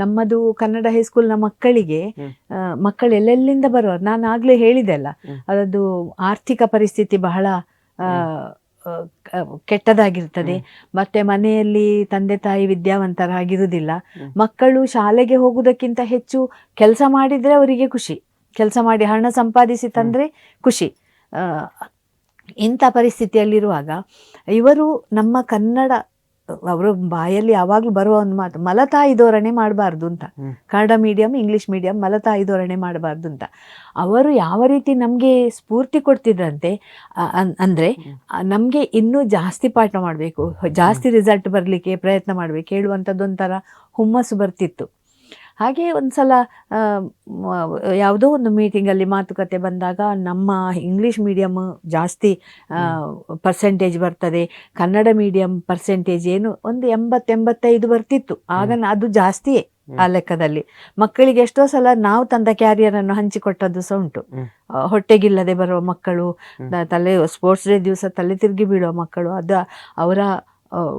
ನಮ್ಮದು ಕನ್ನಡ ಹೈಸ್ಕೂಲ್ನ ಮಕ್ಕಳು ಎಲ್ಲೆಲ್ಲಿಂದ ಬರುವರು. ನಾನು ಆಗ್ಲೇ ಹೇಳಿದೆ ಅಲ್ಲ, ಅದರದ್ದು ಆರ್ಥಿಕ ಪರಿಸ್ಥಿತಿ ಬಹಳ ಕೆಟ್ಟದಾಗಿರ್ತದೆ. ಮತ್ತೆ ಮನೆಯಲ್ಲಿ ತಂದೆ ತಾಯಿ ವಿದ್ಯಾವಂತರಾಗಿರುವುದಿಲ್ಲ. ಮಕ್ಕಳು ಶಾಲೆಗೆ ಹೋಗುವುದಕ್ಕಿಂತ ಹೆಚ್ಚು ಕೆಲಸ ಮಾಡಿದ್ರೆ ಅವರಿಗೆ ಖುಷಿ, ಕೆಲಸ ಮಾಡಿ ಹಣ ಸಂಪಾದಿಸಿ ತಂದ್ರೆ ಖುಷಿ. ಇಂಥ ಪರಿಸ್ಥಿತಿಯಲ್ಲಿರುವಾಗ ಇವರು ನಮ್ಮ ಕನ್ನಡ, ಅವರು ಬಾಯಲ್ಲಿ ಯಾವಾಗಲೂ ಬರುವ ಒಂದು ಮಾತು, ಮಲತಾಯಿ ಧೋರಣೆ ಮಾಡಬಾರ್ದು ಅಂತ. ಕನ್ನಡ ಮೀಡಿಯಂ, ಇಂಗ್ಲಿಷ್ ಮೀಡಿಯಂ, ಮಲತಾಯಿ ಧೋರಣೆ ಮಾಡಬಾರ್ದು ಅಂತ ಅವರು ಯಾವ ರೀತಿ ನಮಗೆ ಸ್ಫೂರ್ತಿ ಕೊಡ್ತಿದ್ರಂತೆ. ಅಂದರೆ ನಮಗೆ ಇನ್ನೂ ಜಾಸ್ತಿ ಪಾಠ ಮಾಡಬೇಕು, ಜಾಸ್ತಿ ರಿಸಲ್ಟ್ ಬರಲಿಕ್ಕೆ ಪ್ರಯತ್ನ ಮಾಡಬೇಕು ಹೇಳುವಂಥದ್ದೊಂಥರ ಹುಮ್ಮಸ್ಸು ಬರ್ತಿತ್ತು. ಹಾಗೆ ಒಂದು ಸಲ ಯಾವುದೋ ಒಂದು ಮೀಟಿಂಗಲ್ಲಿ ಮಾತುಕತೆ ಬಂದಾಗ, ನಮ್ಮ ಇಂಗ್ಲೀಷ್ ಮೀಡಿಯಮ್ ಜಾಸ್ತಿ ಪರ್ಸೆಂಟೇಜ್ ಬರ್ತದೆ, ಕನ್ನಡ ಮೀಡಿಯಂ ಪರ್ಸೆಂಟೇಜ್ ಏನು ಒಂದು 80-85 ಬರ್ತಿತ್ತು ಆಗ. ಅದು ಜಾಸ್ತಿಯೇ ಆ ಲೆಕ್ಕದಲ್ಲಿ. ಮಕ್ಕಳಿಗೆ ಎಷ್ಟೋ ಸಲ ನಾವು ತಂದ ಕ್ಯಾರಿಯರನ್ನು ಹಂಚಿಕೊಟ್ಟದ್ದು ಸಹ ಉಂಟು. ಹೊಟ್ಟೆಗಿಲ್ಲದೆ ಬರುವ ಮಕ್ಕಳು, ಸ್ಪೋರ್ಟ್ಸ್ ಡೇ ದಿವಸ ತಲೆ ತಿರುಗಿ ಬೀಳುವ ಮಕ್ಕಳು, ಅದು ಅವರ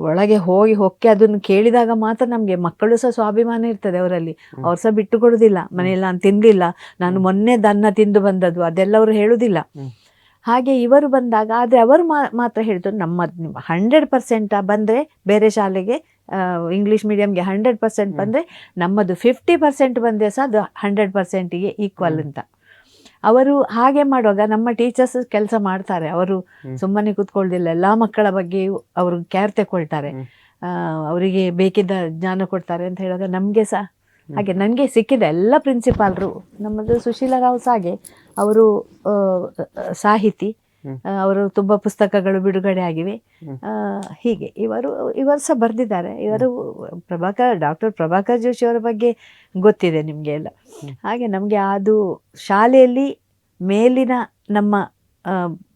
ಒಳಗೆ ಹೊಕ್ಕೆ ಅದನ್ನು ಕೇಳಿದಾಗ ಮಾತ್ರ ನಮಗೆ, ಮಕ್ಕಳು ಸಹ ಸ್ವಾಭಿಮಾನ ಇರ್ತದೆ ಅವರಲ್ಲಿ. ಅವ್ರು ಸಹ ಬಿಟ್ಟು ಕೊಡುದಿಲ್ಲ, ಮನೆಯಲ್ಲಿ ನಾನು ತಿನ್ಲಿಲ್ಲ, ನಾನು ಮೊನ್ನೆ ದನ್ನ ತಿಂದು ಬಂದದ್ದು, ಅದೆಲ್ಲ ಅವರು ಹೇಳುದಿಲ್ಲ. ಹಾಗೆ ಇವರು ಬಂದಾಗ, ಆದರೆ ಅವರು ಮಾತ್ರ ಹೇಳಿದ್ರು, ನಮ್ಮ 100% ಬಂದರೆ ಬೇರೆ ಶಾಲೆಗೆ, ಇಂಗ್ಲೀಷ್ ಮೀಡಿಯಂಗೆ 100% ಬಂದರೆ, ನಮ್ಮದು 50% ಬಂದರೆ ಸಹ ಅದು 100%ಗೆ ಈಕ್ವಲ್ ಅಂತ. ಅವರು ಹಾಗೆ ಮಾಡುವಾಗ ನಮ್ಮ ಟೀಚರ್ಸ್ ಕೆಲಸ ಮಾಡ್ತಾರೆ, ಅವರು ಸುಮ್ಮನೆ ಕೂತ್ಕೊಳ್ಳೋದಿಲ್ಲ, ಎಲ್ಲ ಮಕ್ಕಳ ಬಗ್ಗೆ ಅವರು ಕೇರ್ ತಗೊಳ್ತಾರೆ, ಅವರಿಗೆ ಬೇಕಿದ್ದ ಜ್ಞಾನ ಕೊಡ್ತಾರೆ ಅಂತ ಹೇಳುವಾಗ ನಮಗೆ ಸಹ ಹಾಗೆ. ನನಗೆ ಸಿಕ್ಕಿದ ಎಲ್ಲ ಪ್ರಿನ್ಸಿಪಾಲ್ರು, ನಮ್ಮದು ಸುಶೀಲಾ ರಾವ್ ಸಹ ಹಾಗೆ, ಅವರು ಸಾಹಿತಿ, ಅವರು ತುಂಬ ಪುಸ್ತಕಗಳು ಬಿಡುಗಡೆ ಆಗಿವೆ. ಹೀಗೆ ಇವರು ಸಹ ಬರೆದಿದ್ದಾರೆ. ಇವರು ಡಾಕ್ಟರ್ ಪ್ರಭಾಕರ್ ಜೋಶಿ ಅವರ ಬಗ್ಗೆ ಗೊತ್ತಿದೆ ನಿಮಗೆ ಎಲ್ಲ. ಹಾಗೆ ನಮಗೆ ಅದು ಶಾಲೆಯಲ್ಲಿ ಮೇಲಿನ ನಮ್ಮ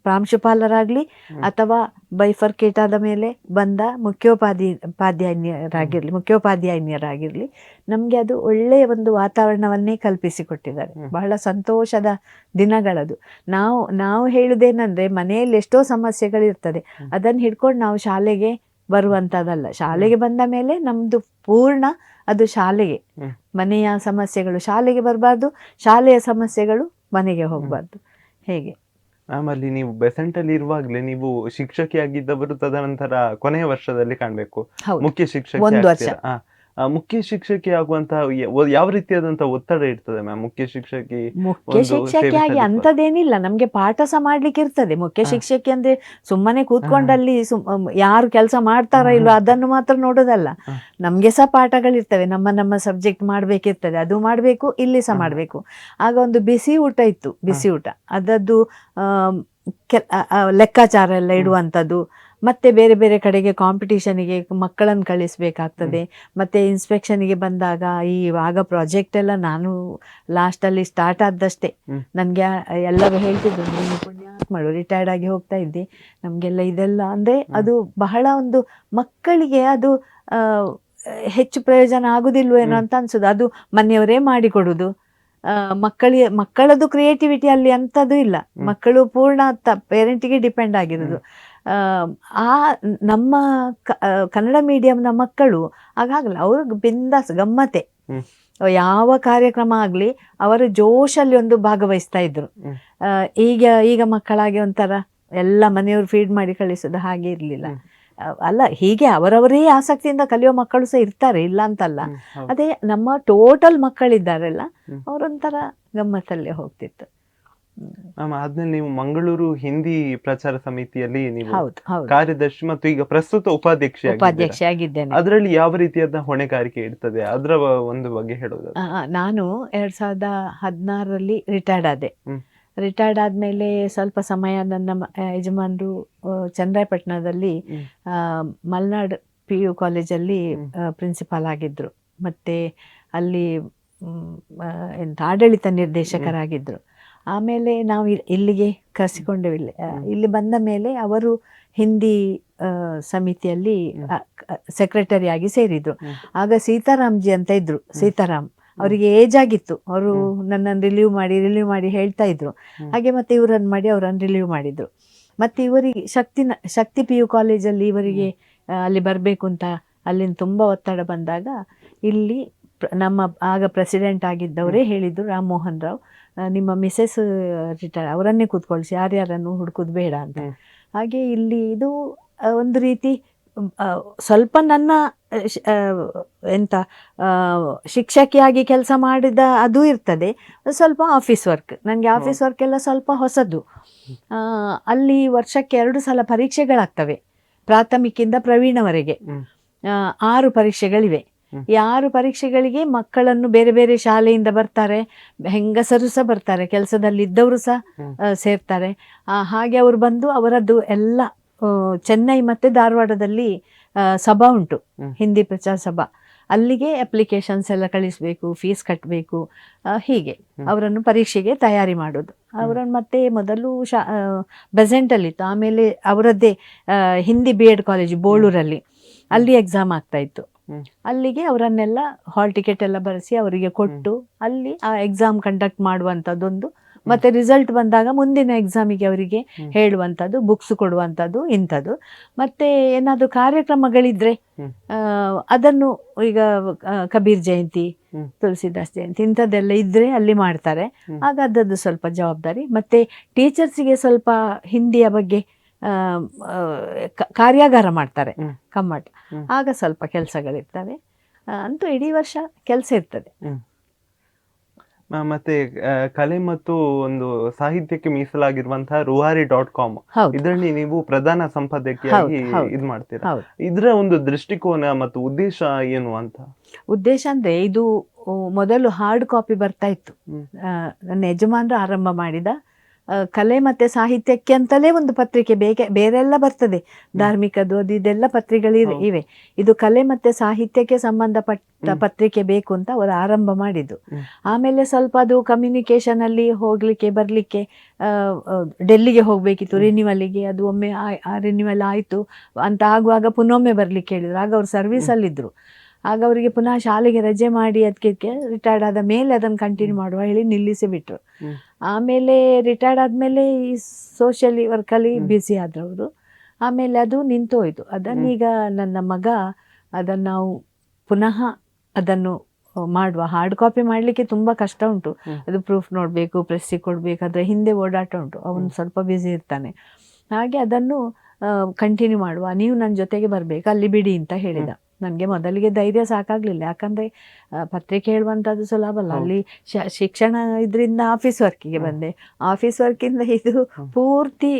ಪ್ರಾಂಶುಪಾಲರಾಗಲಿ ಅಥವಾ ಬೈಫರ್ಕೇಟ್ ಆದ ಮೇಲೆ ಬಂದ ಮುಖ್ಯೋಪಾಧ್ಯಾಯಿನಿಯರಾಗಿರಲಿ ನಮಗೆ ಅದು ಒಳ್ಳೆಯ ಒಂದು ವಾತಾವರಣವನ್ನೇ ಕಲ್ಪಿಸಿಕೊಟ್ಟಿದ್ದಾರೆ. ಬಹಳ ಸಂತೋಷದ ದಿನಗಳದು. ನಾವು ಹೇಳುವುದೇನೆಂದರೆ, ಮನೆಯಲ್ಲಿ ಎಷ್ಟೋ ಸಮಸ್ಯೆಗಳಿರ್ತದೆ, ಅದನ್ನು ಹಿಡ್ಕೊಂಡು ನಾವು ಶಾಲೆಗೆ ಬರುವಂಥದ್ದಲ್ಲ. ಶಾಲೆಗೆ ಬಂದ ಮೇಲೆ ನಮ್ಮದು ಪೂರ್ಣ ಅದು ಶಾಲೆಗೆ, ಮನೆಯ ಸಮಸ್ಯೆಗಳು ಶಾಲೆಗೆ ಬರಬಾರ್ದು, ಶಾಲೆಯ ಸಮಸ್ಯೆಗಳು ಮನೆಗೆ ಹೋಗಬಾರ್ದು. ಹೇಗೆ ಮ್ಯಾಮ್, ಅಲ್ಲಿ ನೀವು ಬೆಸೆಂಟಲ್ಲಿ ಇರುವಾಗಲೇ ನೀವು ಶಿಕ್ಷಕಿಯಾಗಿದ್ದವರು ತದನಂತರ ಕೊನೆಯ ವರ್ಷದಲ್ಲಿ ಕಾಣಬೇಕು ಮುಖ್ಯ ಶಿಕ್ಷಕಿ. 1 ವರ್ಷ ಮುಖ್ಯ ಶಿಕ್ಷಕಿ ಆಗುವಂತಹ ಯಾವ ರೀತಿಯಾದಂತಹ ಒತ್ತಡ ಇರ್ತದೆ ಮ್ಯಾಮ್? ಮುಖ್ಯ ಶಿಕ್ಷಕಿಯಾಗಿ ಅಂತದೇನಿಲ್ಲ, ನಮ್ಗೆ ಪಾಠ ಸಹ ಮಾಡ್ಲಿಕ್ಕೆ ಇರ್ತದೆ. ಮುಖ್ಯ ಶಿಕ್ಷಕಿ ಅಂದ್ರೆ ಸುಮ್ಮನೆ ಕೂತ್ಕೊಂಡಲ್ಲಿ ಯಾರು ಕೆಲಸ ಮಾಡ್ತಾರೋ ಇಲ್ವೋ ಅದನ್ನು ಮಾತ್ರ ನೋಡೋದಲ್ಲ, ನಮ್ಗೆ ಸಹ ಪಾಠಗಳಿರ್ತವೆ, ನಮ್ಮ ಸಬ್ಜೆಕ್ಟ್ ಮಾಡ್ಬೇಕಿರ್ತದೆ, ಅದು ಮಾಡ್ಬೇಕು, ಇಲ್ಲಿ ಸಹ ಮಾಡ್ಬೇಕು. ಆಗ ಒಂದು ಬಿಸಿ ಊಟ ಇತ್ತು, ಬಿಸಿ ಊಟ ಅದದ್ದು ಲೆಕ್ಕಾಚಾರ ಎಲ್ಲ ಇಡುವಂಥದ್ದು. ಮತ್ತೆ ಬೇರೆ ಬೇರೆ ಕಡೆಗೆ ಕಾಂಪಿಟಿಷನ್ಗೆ ಮಕ್ಕಳನ್ನು ಕಳಿಸ್ಬೇಕಾಗ್ತದೆ. ಮತ್ತೆ ಇನ್ಸ್ಪೆಕ್ಷನ್ಗೆ ಬಂದಾಗ ಆಗ ಪ್ರಾಜೆಕ್ಟ್ ಎಲ್ಲ ನಾನು ಲಾಸ್ಟಲ್ಲಿ ಸ್ಟಾರ್ಟ್ ಆದಷ್ಟೇ. ನನಗೆ ಎಲ್ಲರೂ ಹೇಳ್ತಿದ್ರು, ನೀನು ಪುಣ್ಯಾತ್ಮ ಮಾಡು, ರಿಟೈರ್ಡ್ ಆಗಿ ಹೋಗ್ತಾ ಇದ್ದೆ, ನಮಗೆಲ್ಲ ಇದೆಲ್ಲ ಅಂದರೆ ಅದು ಬಹಳ ಒಂದು ಮಕ್ಕಳಿಗೆ ಅದು ಹೆಚ್ಚು ಪ್ರಯೋಜನ ಆಗುದಿಲ್ವೋ ಏನೋ ಅಂತ ಅನ್ಸೋದು. ಅದು ಮನೆಯವರೇ ಮಾಡಿಕೊಡುದು, ಮಕ್ಕಳದ್ದು ಕ್ರಿಯೇಟಿವಿಟಿ ಅಲ್ಲಿ ಅಂಥದ್ದು ಇಲ್ಲ, ಮಕ್ಕಳು ಪೂರ್ಣ ಪೇರೆಂಟಿಗೆ ಡಿಪೆಂಡ್ ಆಗಿರೋದು. ನಮ್ಮ ಕನ್ನಡ ಮೀಡಿಯಂನ ಮಕ್ಕಳು ಹಾಗಾಗಲ್ಲ, ಅವರು ಬಿಂದಾಸ್ ಗಮ್ಮತ್ತೆ. ಯಾವ ಕಾರ್ಯಕ್ರಮ ಆಗಲಿ ಅವರು ಜೋಶಲ್ಲಿ ಒಂದು ಭಾಗವಹಿಸ್ತಾ ಇದ್ರು. ಈಗ ಮಕ್ಕಳಾಗಿ ಒಂಥರ ಎಲ್ಲ ಮನೆಯವರು ಫೀಡ್ ಮಾಡಿ ಕಳಿಸೋದು ಹಾಗೆ ಇರಲಿಲ್ಲ ಅಲ್ಲ. ಹೀಗೆ ಅವರವರೇ ಆಸಕ್ತಿಯಿಂದ ಕಲಿಯೋ ಮಕ್ಕಳು ಸಹ ಇರ್ತಾರೆ, ಇಲ್ಲ ಅಂತಲ್ಲ. ಅದೇ ನಮ್ಮ ಟೋಟಲ್ ಮಕ್ಕಳಿದ್ದಾರಲ್ಲ, ಅವರೊಂಥರ ಗಮ್ಮತ್ತಲ್ಲೇ ಹೋಗ್ತಿತ್ತು. ಆದ್ಮೇಲೆ ನೀವು ಮಂಗಳೂರು ಹಿಂದಿ ಪ್ರಚಾರ ಸಮಿತಿಯಲ್ಲಿ ನೀವು ಕಾರ್ಯದರ್ಶಿ ಮತ್ತು ಈಗ ಪ್ರಸ್ತುತ ಉಪಾಧ್ಯಕ್ಷ ಆಗಿದ್ದೇನೆ. ಅದರಲ್ಲಿ ಯಾವ ರೀತಿಯಾದ ಹೊಣೆಗಾರಿಕೆ ಇರ್ತದೆ, ಅದರ ಒಂದು ಬಗ್ಗೆ ಹೇಳೋದು? ನಾನು 2016ರಲ್ಲಿ ರಿಟೈರ್ಡ್ ಆದೆ. ರಿಟೈರ್ಡ್ ಆದಮೇಲೆ ಸ್ವಲ್ಪ ಸಮಯ ನನ್ನ ಯಜಮಾನರು ಚನ್ನರಾಯಪಟ್ಟಣದಲ್ಲಿ ಮಲ್ನಾಡ್ PU ಕಾಲೇಜಲ್ಲಿ ಪ್ರಿನ್ಸಿಪಾಲ್ ಆಗಿದ್ದರು, ಮತ್ತು ಅಲ್ಲಿ ಆಡಳಿತ ನಿರ್ದೇಶಕರಾಗಿದ್ದರು. ಆಮೇಲೆ ನಾವು ಇಲ್ಲಿಗೆ ಕರೆಸಿಕೊಂಡೆವು. ಇಲ್ಲಿ ಬಂದ ಮೇಲೆ ಅವರು ಹಿಂದಿ ಸಮಿತಿಯಲ್ಲಿ ಸೆಕ್ರೆಟರಿ ಆಗಿ ಸೇರಿದ್ರು. ಆಗ ಸೀತಾರಾಮ್ಜಿ ಅಂತ ಇದ್ರು. ಸೀತಾರಾಮ್ ಅವರಿಗೆ ಏಜ್ ಆಗಿತ್ತು. ಅವರು ನನ್ನನ್ನು ರಿಲೀವ್ ಮಾಡಿ ಹೇಳ್ತಾ ಇದ್ರು. ಹಾಗೆ ಮತ್ತೆ ಇವರನ್ನು ಮಾಡಿ ಅವರನ್ನು ರಿಲೀವ್ ಮಾಡಿದ್ರು. ಮತ್ತೆ ಇವರಿಗೆ ಶಕ್ತಿ PU ಕಾಲೇಜಲ್ಲಿ ಇವರಿಗೆ ಅಲ್ಲಿ ಬರಬೇಕು ಅಂತ ಅಲ್ಲಿಂದ ತುಂಬ ಒತ್ತಡ ಬಂದಾಗ ಇಲ್ಲಿ ನಮ್ಮ ಆಗ ಪ್ರೆಸಿಡೆಂಟ್ ಆಗಿದ್ದವರೇ ಹೇಳಿದ್ರು, ರಾಮ್ ಮೋಹನ್ ರಾವ್, ನಿಮ್ಮ ಮಿಸೆಸ್ ರಿಟೈರ್, ಅವರನ್ನೇ ಕೂತ್ಕೊಳಿಸಿ, ಯಾರ್ಯಾರನ್ನು ಹುಡುಕೋದು ಬೇಡ ಅಂತ. ಹಾಗೆ ಇಲ್ಲಿ ಇದು ಒಂದು ರೀತಿ ಸ್ವಲ್ಪ ನನ್ನ ಶಿಕ್ಷಕಿಯಾಗಿ ಕೆಲಸ ಮಾಡಿದ ಅದು ಇರ್ತದೆ, ಸ್ವಲ್ಪ ಆಫೀಸ್ ವರ್ಕ್. ನನಗೆ ಆಫೀಸ್ ವರ್ಕ್ ಎಲ್ಲ ಸ್ವಲ್ಪ ಹೊಸದು. ಅಲ್ಲಿ ವರ್ಷಕ್ಕೆ 2 ಸಲ ಪರೀಕ್ಷೆಗಳಾಗ್ತವೆ, ಪ್ರಾಥಮಿಕಿಂದ ಪ್ರವೀಣವರೆಗೆ 6 ಪರೀಕ್ಷೆಗಳಿವೆ. ಈ 6 ಪರೀಕ್ಷೆಗಳಿಗೆ ಮಕ್ಕಳನ್ನು ಬೇರೆ ಬೇರೆ ಶಾಲೆಯಿಂದ ಬರ್ತಾರೆ, ಹೆಂಗಸರು ಸಹ ಬರ್ತಾರೆ, ಕೆಲಸದಲ್ಲಿ ಇದ್ದವರು ಸಹ ಸೇರ್ತಾರೆ. ಹಾಗೆ ಅವರು ಬಂದು ಅವರದ್ದು ಎಲ್ಲ ಚೆನ್ನೈ ಮತ್ತು ಧಾರವಾಡದಲ್ಲಿ ಸಭಾ ಉಂಟು, ಹಿಂದಿ ಪ್ರಚಾರ ಸಭಾ. ಅಲ್ಲಿಗೆ ಅಪ್ಲಿಕೇಶನ್ಸ್ ಎಲ್ಲ ಕಳಿಸ್ಬೇಕು, ಫೀಸ್ ಕಟ್ಟಬೇಕು. ಹೀಗೆ ಅವರನ್ನು ಪರೀಕ್ಷೆಗೆ ತಯಾರಿ ಮಾಡೋದು. ಅವರನ್ನು ಮತ್ತೆ ಮೊದಲು ಬೆಸೆಂಟಲ್ಲಿತ್ತು, ಆಮೇಲೆ ಅವರದ್ದೇ ಹಿಂದಿ BEd ಕಾಲೇಜು ಬೋಳೂರಲ್ಲಿ, ಅಲ್ಲಿ ಎಕ್ಸಾಮ್ ಆಗ್ತಾ ಇತ್ತು. ಅಲ್ಲಿಗೆ ಅವರನ್ನೆಲ್ಲ ಹಾಲ್ ಟಿಕೆಟ್ ಎಲ್ಲ ಬರೆಸಿ ಅವರಿಗೆ ಕೊಟ್ಟು ಅಲ್ಲಿ ಆ ಎಕ್ಸಾಮ್ ಕಂಡಕ್ಟ್ ಮಾಡುವಂಥದ್ದೊಂದು, ಮತ್ತೆ ರಿಸಲ್ಟ್ ಬಂದಾಗ ಮುಂದಿನ ಎಕ್ಸಾಮಿಗೆ ಅವರಿಗೆ ಹೇಳುವಂಥದ್ದು, ಬುಕ್ಸ್ ಕೊಡುವಂಥದ್ದು ಇಂಥದ್ದು. ಮತ್ತೆ ಏನಾದರೂ ಕಾರ್ಯಕ್ರಮಗಳಿದ್ರೆ ಅದನ್ನು ಈಗ ಕಬೀರ್ ಜಯಂತಿ, ತುಳಸಿದಾಸ್ ಜಯಂತಿ ಇಂಥದ್ದೆಲ್ಲ ಇದ್ರೆ ಅಲ್ಲಿ ಮಾಡ್ತಾರೆ. ಆಗ ಅದದ್ದು ಸ್ವಲ್ಪ ಜವಾಬ್ದಾರಿ. ಮತ್ತೆ ಟೀಚರ್ಸಿಗೆ ಸ್ವಲ್ಪ ಹಿಂದಿಯ ಬಗ್ಗೆ ಕಾರ್ಯಾಗಾರ ಮಾಡ್ತಾರೆ, ಕಮ್ಮಟ. ಆಗ ಸ್ವಲ್ಪ ಕೆಲಸಗಳಿರ್ತವೆ. ಅಂತೂ ಇಡೀ ವರ್ಷ ಕೆಲಸ ಇರ್ತದೆ. ಮತ್ತೆ ಕಲೆ ಮತ್ತು ಒಂದು ಸಾಹಿತ್ಯಕ್ಕೆ ಮೀಸಲಾಗಿರುವಂತಹ ruhari.com, ಇದರಲ್ಲಿ ನೀವು ಪ್ರಧಾನ ಸಂಪಾದಕಿಯಾಗಿ ಇದು ಮಾಡ್ತೀರಾ. ಇದರ ಒಂದು ದೃಷ್ಟಿಕೋನ ಮತ್ತು ಉದ್ದೇಶ ಏನು ಅಂತ? ಉದ್ದೇಶ ಅಂದ್ರೆ, ಇದು ಮೊದಲು ಹಾರ್ಡ್ ಕಾಪಿ ಬರ್ತಾ ಇತ್ತು. ನನ್ನ ಯಜಮಾನರು ಆರಂಭ ಮಾಡಿದ ಕಲೆ ಮತ್ತೆ ಸಾಹಿತ್ಯಕ್ಕೆ ಅಂತಲೇ ಒಂದು ಪತ್ರಿಕೆ, ಬೇರೆಲ್ಲ ಬರ್ತದೆ, ಧಾರ್ಮಿಕದ್ದು ಅದು ಇದೆಲ್ಲ ಪತ್ರಿಕೆಗಳು ಇವೆ. ಇದು ಕಲೆ ಮತ್ತೆ ಸಾಹಿತ್ಯಕ್ಕೆ ಸಂಬಂಧಪಟ್ಟ ಪತ್ರಿಕೆ ಬೇಕು ಅಂತ ಅವರು ಆರಂಭ ಮಾಡಿದ್ದು. ಆಮೇಲೆ ಸ್ವಲ್ಪ ಅದು ಕಮ್ಯುನಿಕೇಶನ್ ಅಲ್ಲಿ ಹೋಗ್ಲಿಕ್ಕೆ ಬರ್ಲಿಕ್ಕೆ, ಡೆಲ್ಲಿಗೆ ಹೋಗ್ಬೇಕಿತ್ತು ರಿನ್ಯೂವಲ್ಗೆ. ಅದು ಒಮ್ಮೆ ರಿನ್ಯೂವಲ್ ಆಯಿತು ಅಂತ ಆಗುವಾಗ ಪುನೊಮ್ಮೆ ಬರ್ಲಿಕ್ಕೆ ಹೇಳಿದ್ರು. ಆಗ ಅವ್ರು ಸರ್ವಿಸಲ್ಲಿದ್ದರು. ಆಗ ಅವರಿಗೆ ಪುನಃ ಶಾಲೆಗೆ ರಜೆ ಮಾಡಿ ಅದಕ್ಕೆ ರಿಟೈರ್ಡ್ ಆದ ಮೇಲೆ ಅದನ್ನು ಕಂಟಿನ್ಯೂ ಮಾಡುವ ಹೇಳಿ ನಿಲ್ಲಿಸಿ ಬಿಟ್ರು. ಆಮೇಲೆ ರಿಟೈರ್ಡ್ ಆದಮೇಲೆ ಈ ಸೋಷಿಯಲ್ ವರ್ಕಲ್ಲಿ ಬ್ಯುಸಿ ಆದ್ರು ಅವರು. ಆಮೇಲೆ ಅದು ನಿಂತು ಹೋಯಿತು. ಅದನ್ನೀಗ ನನ್ನ ಮಗ ಅದನ್ನು ನಾವು ಪುನಃ ಅದನ್ನು ಮಾಡುವ. ಹಾರ್ಡ್ ಕಾಪಿ ಮಾಡಲಿಕ್ಕೆ ತುಂಬ ಕಷ್ಟ ಉಂಟು. ಅದು ಪ್ರೂಫ್ ನೋಡಬೇಕು, ಪ್ರೆಸ್ಸಿಗೆ ಕೊಡಬೇಕು, ಅದರ ಹಿಂದೆ ಓಡಾಟ ಉಂಟು. ಅವನು ಸ್ವಲ್ಪ ಬ್ಯುಸಿ ಇರ್ತಾನೆ. ಹಾಗೆ ಅದನ್ನು ಕಂಟಿನ್ಯೂ ಮಾಡುವ, ನೀವು ನನ್ನ ಜೊತೆಗೆ ಬರಬೇಕು, ಅಲ್ಲಿ ಬಿಡಿ ಅಂತ ಹೇಳಿದ. ನನಗೆ ಮೊದಲಿಗೆ ಧೈರ್ಯ ಸಾಕಾಗಲಿಲ್ಲ, ಯಾಕಂದರೆ ಪತ್ರಿಕೆ ಹೇಳುವಂಥದ್ದು ಸುಲಭ ಅಲ್ಲ. ಅಲ್ಲಿ ಶಿಕ್ಷಣ ಇದರಿಂದ ಆಫೀಸ್ ವರ್ಕಿಗೆ ಬಂದೆ. ಆಫೀಸ್ ವರ್ಕಿಂದ ಇದು ಪೂರ್ತಿ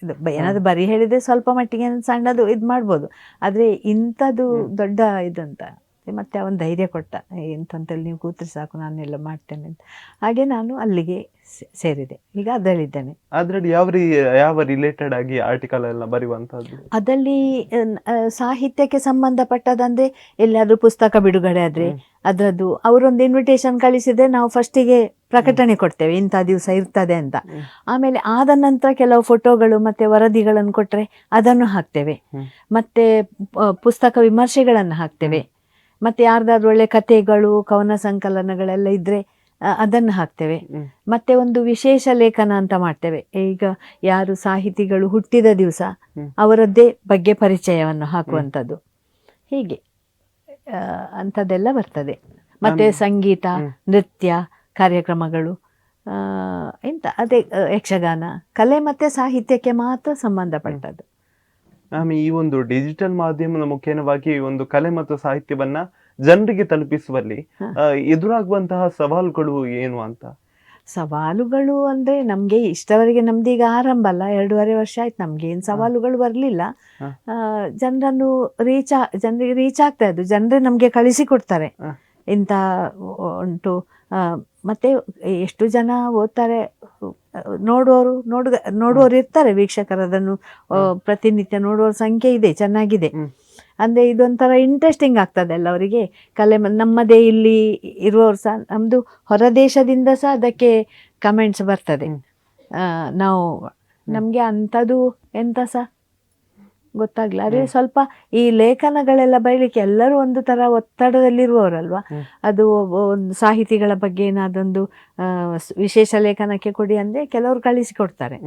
ಇದು ಏನಾದರೂ ಬರೀ ಹೇಳಿದರೆ ಸ್ವಲ್ಪ ಮಟ್ಟಿಗೆ ಸಣ್ಣದು ಇದು ಮಾಡ್ಬೋದು, ಆದರೆ ಇಂಥದ್ದು ದೊಡ್ಡ ಇದಂತ. ಮತ್ತು ಅವನು ಧೈರ್ಯ ಕೊಟ್ಟ, ಎಂತಂತೇಳಿ ನೀವು ಕೂತ್ರೆ ಸಾಕು, ನಾನೆಲ್ಲ ಮಾಡ್ತೇನೆ ಅಂತ. ಹಾಗೆ ನಾನು ಅಲ್ಲಿಗೆ ಸೇರಿದೆ. ಈಗ ಅದರಲ್ಲಿದ್ದೇನೆ. ಅದರಲ್ಲಿ ಯಾವ ರಿಲೇಟೆಡ್ ಆಗಿ ಆರ್ಟಿಕಲ್ ಎಲ್ಲ ಬರೆಯುವಂಥದ್ದು? ಅದರಲ್ಲಿ ಸಾಹಿತ್ಯಕ್ಕೆ ಸಂಬಂಧಪಟ್ಟದಂದರೆ, ಎಲ್ಲಾದರೂ ಪುಸ್ತಕ ಬಿಡುಗಡೆ ಆದರೆ ಅದರದ್ದು ಅವರೊಂದು ಇನ್ವಿಟೇಷನ್ ಕಳಿಸಿದರೆ ನಾವು ಫಸ್ಟಿಗೆ ಪ್ರಕಟಣೆ ಕೊಡ್ತೇವೆ, ಇಂಥ ದಿವಸ ಇರ್ತದೆ ಅಂತ. ಆಮೇಲೆ ಆದ ನಂತರ ಕೆಲವು ಫೋಟೋಗಳು ಮತ್ತು ವರದಿಗಳನ್ನು ಕೊಟ್ಟರೆ ಅದನ್ನು ಹಾಕ್ತೇವೆ. ಮತ್ತು ಪುಸ್ತಕ ವಿಮರ್ಶೆಗಳನ್ನು ಹಾಕ್ತೇವೆ. ಮತ್ತು ಯಾರ್ದಾದ್ರೂ ಒಳ್ಳೆ ಕಥೆಗಳು, ಕವನ ಸಂಕಲನಗಳೆಲ್ಲ ಇದ್ದರೆ ಅದನ್ನು ಹಾಕ್ತೇವೆ. ಮತ್ತೆ ಒಂದು ವಿಶೇಷ ಲೇಖನ ಅಂತ ಮಾಡ್ತೇವೆ. ಈಗ ಯಾರು ಸಾಹಿತಿಗಳು ಹುಟ್ಟಿದ ದಿವಸ ಅವರದ್ದೇ ಬಗ್ಗೆ ಪರಿಚಯವನ್ನು ಹಾಕುವಂಥದ್ದು, ಹೀಗೆ ಅಂಥದ್ದೆಲ್ಲ ಬರ್ತದೆ. ಮತ್ತು ಸಂಗೀತ, ನೃತ್ಯ ಕಾರ್ಯಕ್ರಮಗಳು, ಎಂತ ಅದೇ ಯಕ್ಷಗಾನ, ಕಲೆ ಮತ್ತು ಸಾಹಿತ್ಯಕ್ಕೆ ಮಾತ್ರ ಸಂಬಂಧಪಟ್ಟದ್ದು. ಈ ಒಂದು ಡಿಜಿಟಲ್ ಮಾಧ್ಯಮದ ಮುಖೇನವಾಗಿ ಒಂದು ಕಲೆ ಮತ್ತು ಸಾಹಿತ್ಯವನ್ನ ಜನರಿಗೆ ತಲುಪಿಸುವಲ್ಲಿ ಎದುರಾಗುವಂತಹ ಸವಾಲುಗಳು ಏನು ಅಂತ? ಸವಾಲುಗಳು ಅಂದರೆ, ನಮಗೆ ಇಷ್ಟವರೆಗೆ ನಮ್ದೀಗ ಆರಂಭ ಅಲ್ಲ, 2.5 ವರ್ಷ ಆಯ್ತು, ನಮ್ಗೆ ಏನು ಸವಾಲುಗಳು ಬರಲಿಲ್ಲ. ಜನರಿಗೆ ರೀಚ್ ಆಗ್ತಾ ಇದ್ದು, ಜನರೇ ನಮಗೆ ಕಳಿಸಿಕೊಡ್ತಾರೆ ಇಂಥ ಉಂಟು. ಮತ್ತು ಎಷ್ಟು ಜನ ಓದ್ತಾರೆ, ನೋಡುವವರು ಇರ್ತಾರೆ, ವೀಕ್ಷಕರು ಅದನ್ನು ಪ್ರತಿನಿತ್ಯ ನೋಡುವವ್ರ ಸಂಖ್ಯೆ ಇದೆ, ಚೆನ್ನಾಗಿದೆ. ಅಂದರೆ ಇದೊಂಥರ ಇಂಟ್ರೆಸ್ಟಿಂಗ್ ಆಗ್ತದೆ ಅಲ್ಲ ಅವರಿಗೆ. ಕಲೆ ನಮ್ಮದೇ ಇಲ್ಲಿ ಇರುವವರು ಸಹ, ನಮ್ಮದು ಹೊರದೇಶದಿಂದ ಸಹ ಅದಕ್ಕೆ ಕಮೆಂಟ್ಸ್ ಬರ್ತದೆ. ನಾವು ನಮಗೆ ಅಂಥದ್ದು ಎಂತ ಸಹ ಗೊತ್ತಾಗ್ಲಿಲ್ಲ. ಅದೇ ಸ್ವಲ್ಪ ಈ ಲೇಖನಗಳೆಲ್ಲ ಬರೀಲಿಕ್ಕೆ ಎಲ್ಲರೂ ಒಂದು ಥರ ಒತ್ತಡದಲ್ಲಿರುವವರಲ್ವಾ. ಅದು ಒಂದು ಸಾಹಿತಿಗಳ ಬಗ್ಗೆ ಏನಾದೊಂದು ವಿಶೇಷ ಲೇಖನಕ್ಕೆ ಕೊಡಿ ಅಂದರೆ ಕೆಲವರು ಕಳಿಸಿಕೊಡ್ತಾರೆ,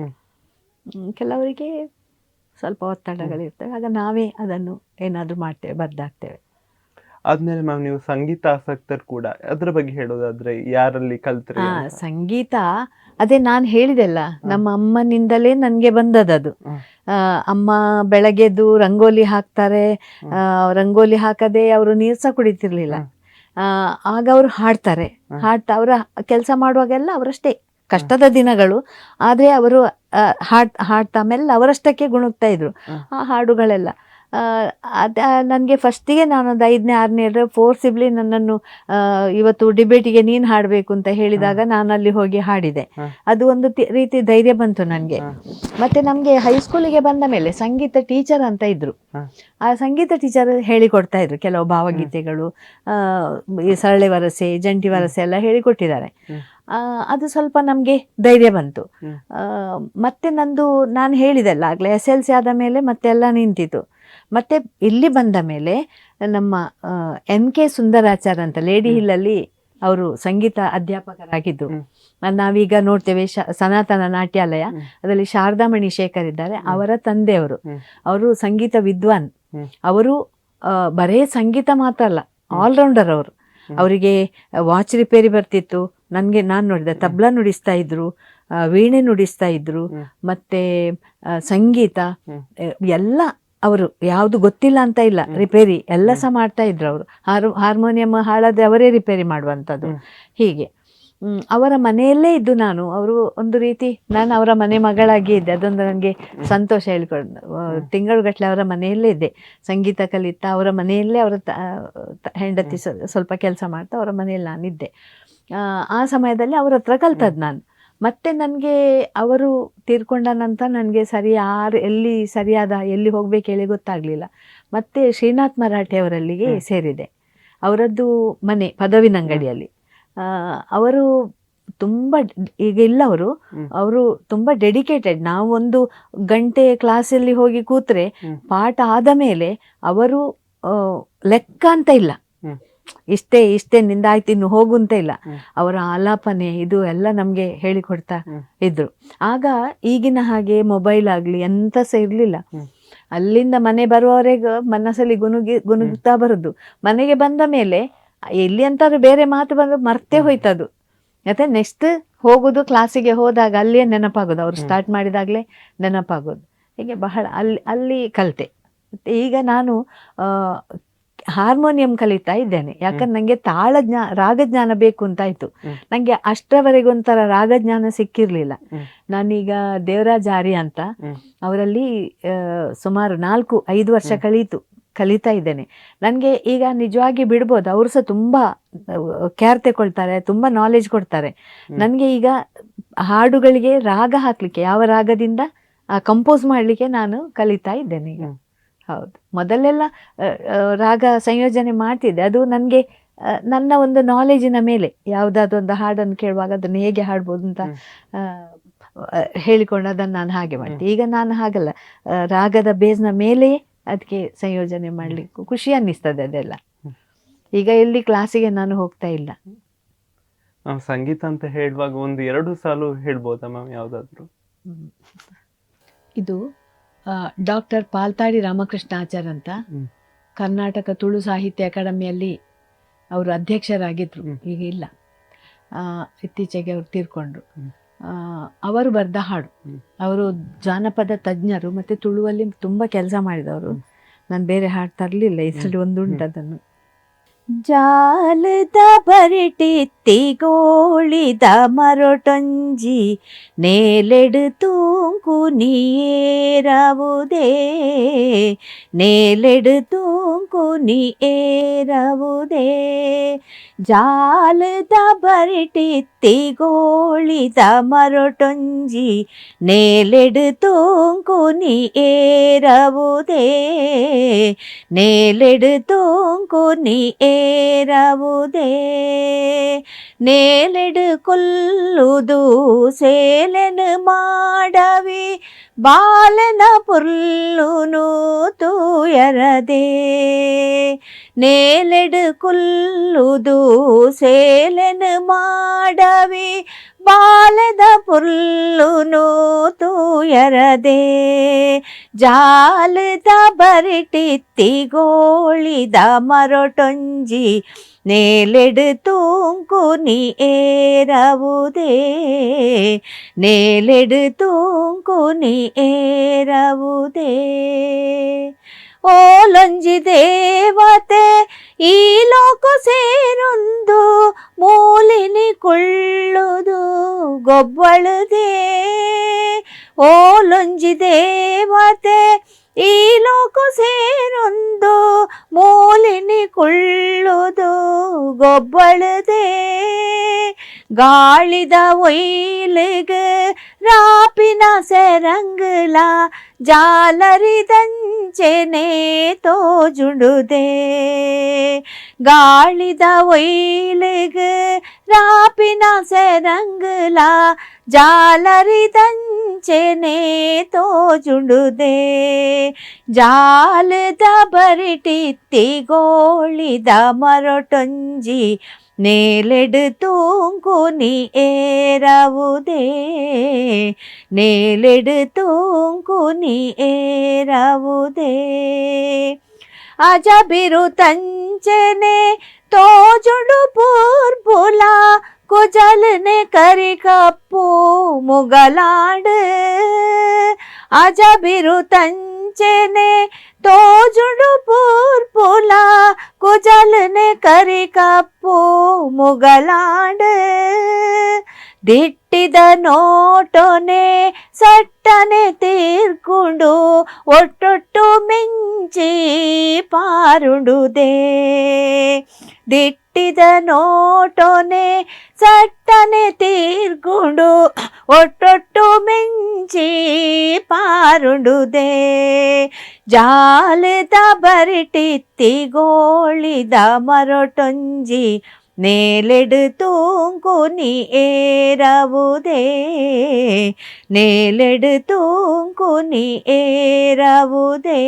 ಕೆಲವರಿಗೆ ಸ್ವಲ್ಪ ಒತ್ತಡಗಳಿರ್ತವೆ. ಆಗ ನಾವೇ ಅದನ್ನು ಏನಾದರೂ ಮಾಡ್ತೇವೆ, ಬದ್ದಾಗ್ತೇವೆ. ಆದ್ಮೇಲೆ ಮ್ಯಾಮ್ ನೀವು ಸಂಗೀತ ಆಸಕ್ತರು ಕೂಡ, ಅದ್ರ ಬಗ್ಗೆ ಹೇಳೋದಾದ್ರೆ ಯಾರಲ್ಲಿ ಕಲ್ತ್ರಿ? ಸಂಗೀತ ಅದೇ ನಾನು ಹೇಳಿದೆಲ್ಲ, ನಮ್ಮ ಅಮ್ಮನಿಂದಲೇ ನನಗೆ ಬಂದದ್ದು. ಅಮ್ಮ ಬೆಳಗ್ಗೆದ್ದು ರಂಗೋಲಿ ಹಾಕ್ತಾರೆ, ರಂಗೋಲಿ ಹಾಕದೆ ಅವರು ನೀರು ಸಹ ಕುಡಿತಿರ್ಲಿಲ್ಲ. ಆಗ ಅವರು ಹಾಡ್ತಾರೆ, ಅವರ ಕೆಲಸ ಮಾಡುವಾಗೆಲ್ಲ ಅವರಷ್ಟೇ ಕಷ್ಟದ ದಿನಗಳು, ಆದರೆ ಅವರು ಹಾಡ್ತಾ ಮೇಲೆ ಅವರಷ್ಟಕ್ಕೆ ಗುಣುಗ್ತಾ ಇದ್ರು ಆ ಹಾಡುಗಳೆಲ್ಲ. ನನಗೆ ಫಸ್ಟಿಗೆ ನಾನೊಂದು 5ನೇ 6ನೇ ಫೋರ್ಸಿಬ್ಲಿ ನನ್ನನ್ನು ಇವತ್ತು ಡಿಬೇಟಿಗೆ ನೀನು ಹಾಡಬೇಕು ಅಂತ ಹೇಳಿದಾಗ ನಾನು ಅಲ್ಲಿ ಹೋಗಿ ಹಾಡಿದೆ. ಅದು ಒಂದು ರೀತಿ ಧೈರ್ಯ ಬಂತು ನನಗೆ. ಮತ್ತು ನಮಗೆ ಹೈಸ್ಕೂಲಿಗೆ ಬಂದ ಮೇಲೆ ಸಂಗೀತ ಟೀಚರ್ ಅಂತ ಇದ್ರು. ಆ ಸಂಗೀತ ಟೀಚರ್ ಹೇಳಿಕೊಡ್ತಾ ಇದ್ರು ಕೆಲವು ಭಾವಗೀತೆಗಳು, ಈ ಸರಳೆ ವರಸೆ, ಜಂಟಿ ವರಸೆ ಎಲ್ಲ ಹೇಳಿಕೊಟ್ಟಿದ್ದಾರೆ. ಅದು ಸ್ವಲ್ಪ ನಮಗೆ ಧೈರ್ಯ ಬಂತು. ಮತ್ತೆ ನಾನು ಹೇಳಿದೆಲ್ಲ ಆಗಲೇ SLC ಆದ ಮೇಲೆ ಮತ್ತೆಲ್ಲ ನಿಂತಿತು. ಮತ್ತು ಇಲ್ಲಿ ಬಂದ ಮೇಲೆ ನಮ್ಮ NK ಸುಂದರಾಚಾರ್ ಅಂತ ಲೇಡಿ ಹಿಲ್ಲಲ್ಲಿ ಅವರು ಸಂಗೀತ ಅಧ್ಯಾಪಕರಾಗಿದ್ದು. ನಾವೀಗ ನೋಡ್ತೇವೆ ಸನಾತನ ನಾಟ್ಯಾಲಯ, ಅದರಲ್ಲಿ ಶಾರದಾಮಣಿ ಶೇಖರ್ ಇದ್ದಾರೆ, ಅವರ ತಂದೆಯವರು. ಅವರು ಸಂಗೀತ ವಿದ್ವಾನ್. ಅವರು ಬರೇ ಸಂಗೀತ ಮಾತ್ರ ಅಲ್ಲ, ಆಲ್ರೌಂಡರ್ ಅವರು. ಅವರಿಗೆ ವಾಚ್ ರಿಪೇರಿ ಬರ್ತಿತ್ತು. ನಾನು ನೋಡಿದೆ ತಬ್ಲಾ ನುಡಿಸ್ತಾ ಇದ್ರು, ವೀಣೆ ನುಡಿಸ್ತಾ ಇದ್ರು, ಮತ್ತೆ ಸಂಗೀತ ಎಲ್ಲ ಅವರು ಯಾವುದು ಗೊತ್ತಿಲ್ಲ ಅಂತ ಇಲ್ಲ, ರಿಪೇರಿ ಎಲ್ಲ ಸಹ ಮಾಡ್ತಾ ಇದ್ರು ಅವರು. ಹಾರ್ಮೋನಿಯಂ ಹಾಳಾದ್ರೆ ಅವರೇ ರಿಪೇರಿ ಮಾಡುವಂಥದ್ದು. ಹೀಗೆ ಅವರ ಮನೆಯಲ್ಲೇ ಇದ್ದು ನಾನು, ಅವರು ಒಂದು ರೀತಿ ನಾನು ಅವರ ಮನೆ ಮಗಳಾಗಿ ಇದ್ದೆ. ಅದೊಂದು ನನಗೆ ಸಂತೋಷ. ಹೇಳಿಕೊಂಡು ತಿಂಗಳುಗಟ್ಟಲೆ ಅವರ ಮನೆಯಲ್ಲೇ ಇದ್ದೆ, ಸಂಗೀತ ಕಲಿತಾ ಅವರ ಮನೆಯಲ್ಲೇ. ಅವರ ಹೆಂಡತಿ ಸ್ವಲ್ಪ ಕೆಲಸ ಮಾಡ್ತಾ ಅವರ ಮನೆಯಲ್ಲಿ ನಾನಿದ್ದೆ. ಆ ಸಮಯದಲ್ಲಿ ಅವ್ರ ಹತ್ರ ಕಲ್ತದ್ದು ನಾನು. ಮತ್ತು ನನಗೆ ಅವರು ತೀರ್ಕೊಂಡ ನಂತರ ನನಗೆ ಎಲ್ಲಿ ಹೋಗ್ಬೇಕು ಹೇಳಿ ಗೊತ್ತಾಗಲಿಲ್ಲ. ಮತ್ತು ಶ್ರೀನಾಥ್ ಮರಾಠೆ ಅವರಲ್ಲಿಗೆ ಸೇರಿದೆ. ಅವರದ್ದು ಮನೆ ಪದವಿನಂಗಡಿಯಲ್ಲಿ. ಅವರು ತುಂಬ ಈಗ ಇಲ್ಲ, ಅವರು ತುಂಬ ಡೆಡಿಕೇಟೆಡ್. ನಾವು 1 ಗಂಟೆ ಕ್ಲಾಸಲ್ಲಿ ಹೋಗಿ ಕೂತ್ರೆ ಪಾಠ ಆದ ಮೇಲೆ ಅವರು ಲೆಕ್ಕ ಅಂತ ಇಲ್ಲ, ಇಷ್ಟೇ ನಿಂದಾಯ್ತು ಇನ್ನು ಹೋಗು ಅಂತ ಇಲ್ಲ. ಅವರ ಆಲಾಪನೆ ಇದು ಎಲ್ಲ ನಮಗೆ ಹೇಳಿಕೊಡ್ತಾ ಇದ್ರು. ಆಗ ಈಗಿನ ಹಾಗೆ ಮೊಬೈಲ್ ಆಗಲಿ ಎಂತ ಸಹ ಇರಲಿಲ್ಲ. ಅಲ್ಲಿಂದ ಮನೆ ಬರುವವರೆಗೆ ಮನಸ್ಸಲ್ಲಿ ಗುನುಗುತ್ತಾ ಬರುದು. ಮನೆಗೆ ಬಂದ ಮೇಲೆ ಎಲ್ಲಿ ಅಂತಾದ್ರೂ ಬೇರೆ ಮಾತು ಬಂದು ಮರ್ತೇ ಹೋಯ್ತದು. ಮತ್ತೆ ನೆಕ್ಸ್ಟ್ ಹೋಗೋದು ಕ್ಲಾಸಿಗೆ ಹೋದಾಗ ಅಲ್ಲಿಯೇ ನೆನಪಾಗೋದು, ಅವ್ರು ಸ್ಟಾರ್ಟ್ ಮಾಡಿದಾಗಲೇ ನೆನಪಾಗೋದು. ಹೀಗೆ ಬಹಳ ಅಲ್ಲಿ ಕಲಿತೆ. ಮತ್ತು ಈಗ ನಾನು ಹಾರ್ಮೋನಿಯಂ ಕಲಿತಾ ಇದ್ದೇನೆ. ಯಾಕಂದ್ರೆ ನನಗೆ ರಾಗಜ್ಞಾನ ಬೇಕು ಅಂತಾಯಿತು. ನನಗೆ ಅಷ್ಟರವರೆಗೆ ಒಂಥರ ರಾಗಜ್ಞಾನ ಸಿಕ್ಕಿರಲಿಲ್ಲ. ನಾನೀಗ ದೇವರಾಜ್ ಆರ್ಯ ಅಂತ ಅವರಲ್ಲಿ ಸುಮಾರು 4-5 ವರ್ಷ ಕಲಿತಾ ಇದ್ದೇನೆ. ನನಗೆ ಈಗ ನಿಜವಾಗಿ ಬಿಡ್ಬೋದು, ಅವರು ಸಹ ತುಂಬ ಕೇರ್ ತಗೊಳ್ತಾರೆ, ತುಂಬ ನಾಲೆಜ್ ಕೊಡ್ತಾರೆ. ನನಗೆ ಈಗ ಹಾಡುಗಳಿಗೆ ರಾಗ ಹಾಕಲಿಕ್ಕೆ, ಯಾವ ರಾಗದಿಂದ ಕಂಪೋಸ್ ಮಾಡಲಿಕ್ಕೆ ನಾನು ಕಲಿತಾ ಇದ್ದೇನೆ ಈಗ. ಹೌದು, ಮೊದಲೆಲ್ಲ ರಾಗ ಸಂಯೋಜನೆ ಮಾಡ್ತಿದ್ದೆ. ಅದು ನನಗೆ ನನ್ನ ಒಂದು ನಾಲೆಜಿನ ಮೇಲೆ ಯಾವುದಾದೊಂದು ಹಾಡನ್ನು ಕೇಳುವಾಗ ಅದನ್ನು ಹೇಗೆ ಹಾಡ್ಬೋದು ಅಂತ ಹೇಳಿಕೊಂಡು ಅದನ್ನು ನಾನು ಹಾಗೆ ಮಾಡ್ತೀನಿ. ಈಗ ನಾನು ಹಾಗಲ್ಲ, ರಾಗದ ಬೇಸ್ನ ಮೇಲೆ ಅದಕ್ಕೆ ಸಂಯೋಜನೆ ಮಾಡಲಿಕ್ಕೂ ಖುಷಿ ಅನ್ನಿಸ್ತದೆ ಅದೆಲ್ಲ. ಈಗ ಎಲ್ಲಿ ಕ್ಲಾಸಿಗೆ ನಾನು ಹೋಗ್ತಾ ಇಲ್ಲ. ಸಂಗೀತ ಅಂತ ಹೇಳುವಾಗ 1-2 ಸಾಲು ಹೇಳ್ಬೋದಾ ಮ್ಯಾಮ್ ಯಾವುದಾದ್ರು? ಇದು ಡಾಕ್ಟರ್ ಪಾಲ್ತಾಡಿ ರಾಮಕೃಷ್ಣ ಆಚಾರ್ ಅಂತ ಕರ್ನಾಟಕ ತುಳು ಸಾಹಿತ್ಯ ಅಕಾಡೆಮಿಯಲ್ಲಿ ಅವರು ಅಧ್ಯಕ್ಷರಾಗಿದ್ದರು. ಈಗ ಇಲ್ಲ, ಇತ್ತೀಚೆಗೆ ಅವರು ತೀರ್ಕೊಂಡ್ರು. ಅವರು ಬರೆದ ಹಾಡು. ಅವರು ಜಾನಪದ ತಜ್ಞರು ಮತ್ತು ತುಳುವಲ್ಲಿ ತುಂಬ ಕೆಲಸ ಮಾಡಿದವರು. ನಾನು ಬೇರೆ ಹಾಡು ತರಲಿಲ್ಲ, ಇದರಲ್ಲಿ ಒಂದು ಉಂಟು ಅದನ್ನು. ಜಾಲದ ಬರಿಟಿತ್ತಿಗೋಳಿದ ಮರೊಟೊಂಜಿ ನೇಲೆಡು ತೂಂಕು ನೀರವುದೇ, ನೇಲೆಡು ತೂಂಕು ನೀರವುದೇ. ಜಾಲದ ಬರಿಟಿತ್ತಿಗೋಳಿದ ಮರೊಟೊಂಜಿ ನೇಲೆಡು ತೂಂಕು ನೀರವುದೇ, ನೇಲೆಡು ತೂಂಕು ನೀರವುದೇ. ಏರವುದೇ ನೇಲೆಡು ಕೊಲ್ಲುದು ಸೇಲೆನು ಮಾಡವಿ ಬಾಲನ ಪುರ್ಲುನು ತೂಯರದೆ ನೇಲೆಡು ಕೊಲ್ಲುದು ಸೇಲೆನು ಮಾಡವಿ ಬಾಲದ ಪುರ್ಲುನು ತೂಯರದೆ ಜಾಲದ ಬರಿಟಿತ್ತಿಗೋಳಿದ ಮರೊಟೊಂಜಿ ನೇಲೆಡು ತೂಂಕುನಿ ಏರವುದೇ ನೇಲೆಡು ಏರವುದೇ ಓಲೊಂಜಿ ದೇವತೆ ಈ ಲೋಕ ಸೇರೊಂದು ಮೂಲಿನಿ ಕುಳ್ಳುದು ಗೊಬ್ಬಳದೆ ಓಲೊಂಜಿ ದೇವತೆ ಈ ಲೋಕ ಸೇರೊಂದು ಮೂಲಿನಿ ಕುಳ್ಳುದು ಗೊಬ್ಬಳದೆ ಗಾಳಿದ ಒಯ್ಲಿಗೆ ರಾಪಿನ ಸೆರಂಗಲ ಜಾಲರಿದಂಚೆನೆ ತೋಜುಡುದೆ ಗಾಳಿದ ಒಯ್ಲಿಗೆ ರಾಪಿನ ಸೆರಂಗಲ ಜಾಲರಿದಂಚೆನೆ ತೋಜುಡುದೆ ಜಾಲದ ಬರಿಟಿತ್ತಿಗೋಳಿದ ಮರೊಟೊಂಜಿ ನೇಲೆಡು ತೂಂಕುನಿ ಏರವುದೇ ನೇಲೆಡು ತೂಂಕುನಿ ಏರವುದೇ ಅಜಬಿರು ತಂಚನೆ ತೋಜುಡು ಪೂರ್ಬುಲ ಕುಜಲನೆ ಕರಿ ಕಪ್ಪು ಮುಗಲಾಡು ಅಜಬಿರು ತಂಚನೆ ತೋಜುಡು ಪೂರ್ಪುಲ ಕುಜಲನೆ ಕರಿ ಕಪ್ಪು ಮುಗಲಾಡು ದಿಟ್ಟಿದ ನೋಟೊನೆ ಸಟ್ಟನೆ ತೀರ್ಕೊಂಡು ಒಟ್ಟೊಟ್ಟು ಮಿಂಚಿ ಪಾರುಡುದೆ ದಿಟ್ಟಿದ ನೋಟೊನೆ ಸಟ್ಟನೆ ತೀರ್ಕೊಂಡು ಒಟ್ಟೊಟ್ಟು ಮಿಂಚಿ ಪಾರುಡುದೆ ಜಾಲದ ಬರಿಟಿತ್ತಿಗೋಳಿದ ಮರೊಟೊಂಜಿ ನೇಲೆಡು ತೂಂಕುನಿ ಏರವುದೇ ನೇಲೆಡು ತೂಂಕುನಿ ಏರವುದೇ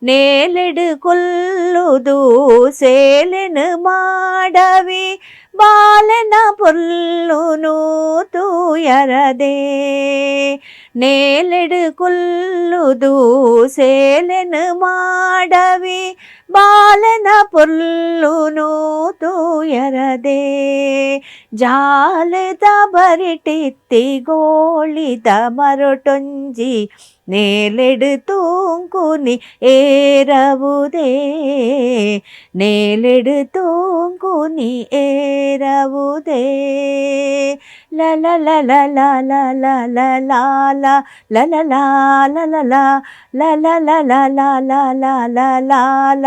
ನೇಲೆಡು ಕೊಲ್ಲುದು ಸೇಲೆನು ಮಾಡವಿ ಬಾಲನ ಪುರ್ಲುನು ತೂಯರದೆ ನೇಲೆಡು ಕೊಲ್ಲುದು ಸೇಲೆನು ಮಾಡವಿ ಬಾಲನ ಪುರ್ಲುನು ತೂಯರದೆ ಜಾಲದ ಬರಿಟಿತ್ತಿಗೋಳಿದ ಮರೊಟೊಂಜಿ ನೇಲೆಡು ತೂಂಕುನಿ ಏರವುದೇ ನೇಲೆಡು ತೂಂಕುನಿ ಏರವುದೇ ಲಲ ಲಲ ಲಲ ಲಲ ಲಾಲ ಲಲ ಲಾಲ ಲಲ ಲಲ ಲಲ ಲಾಲ ಲಾಲ ಲಾಲ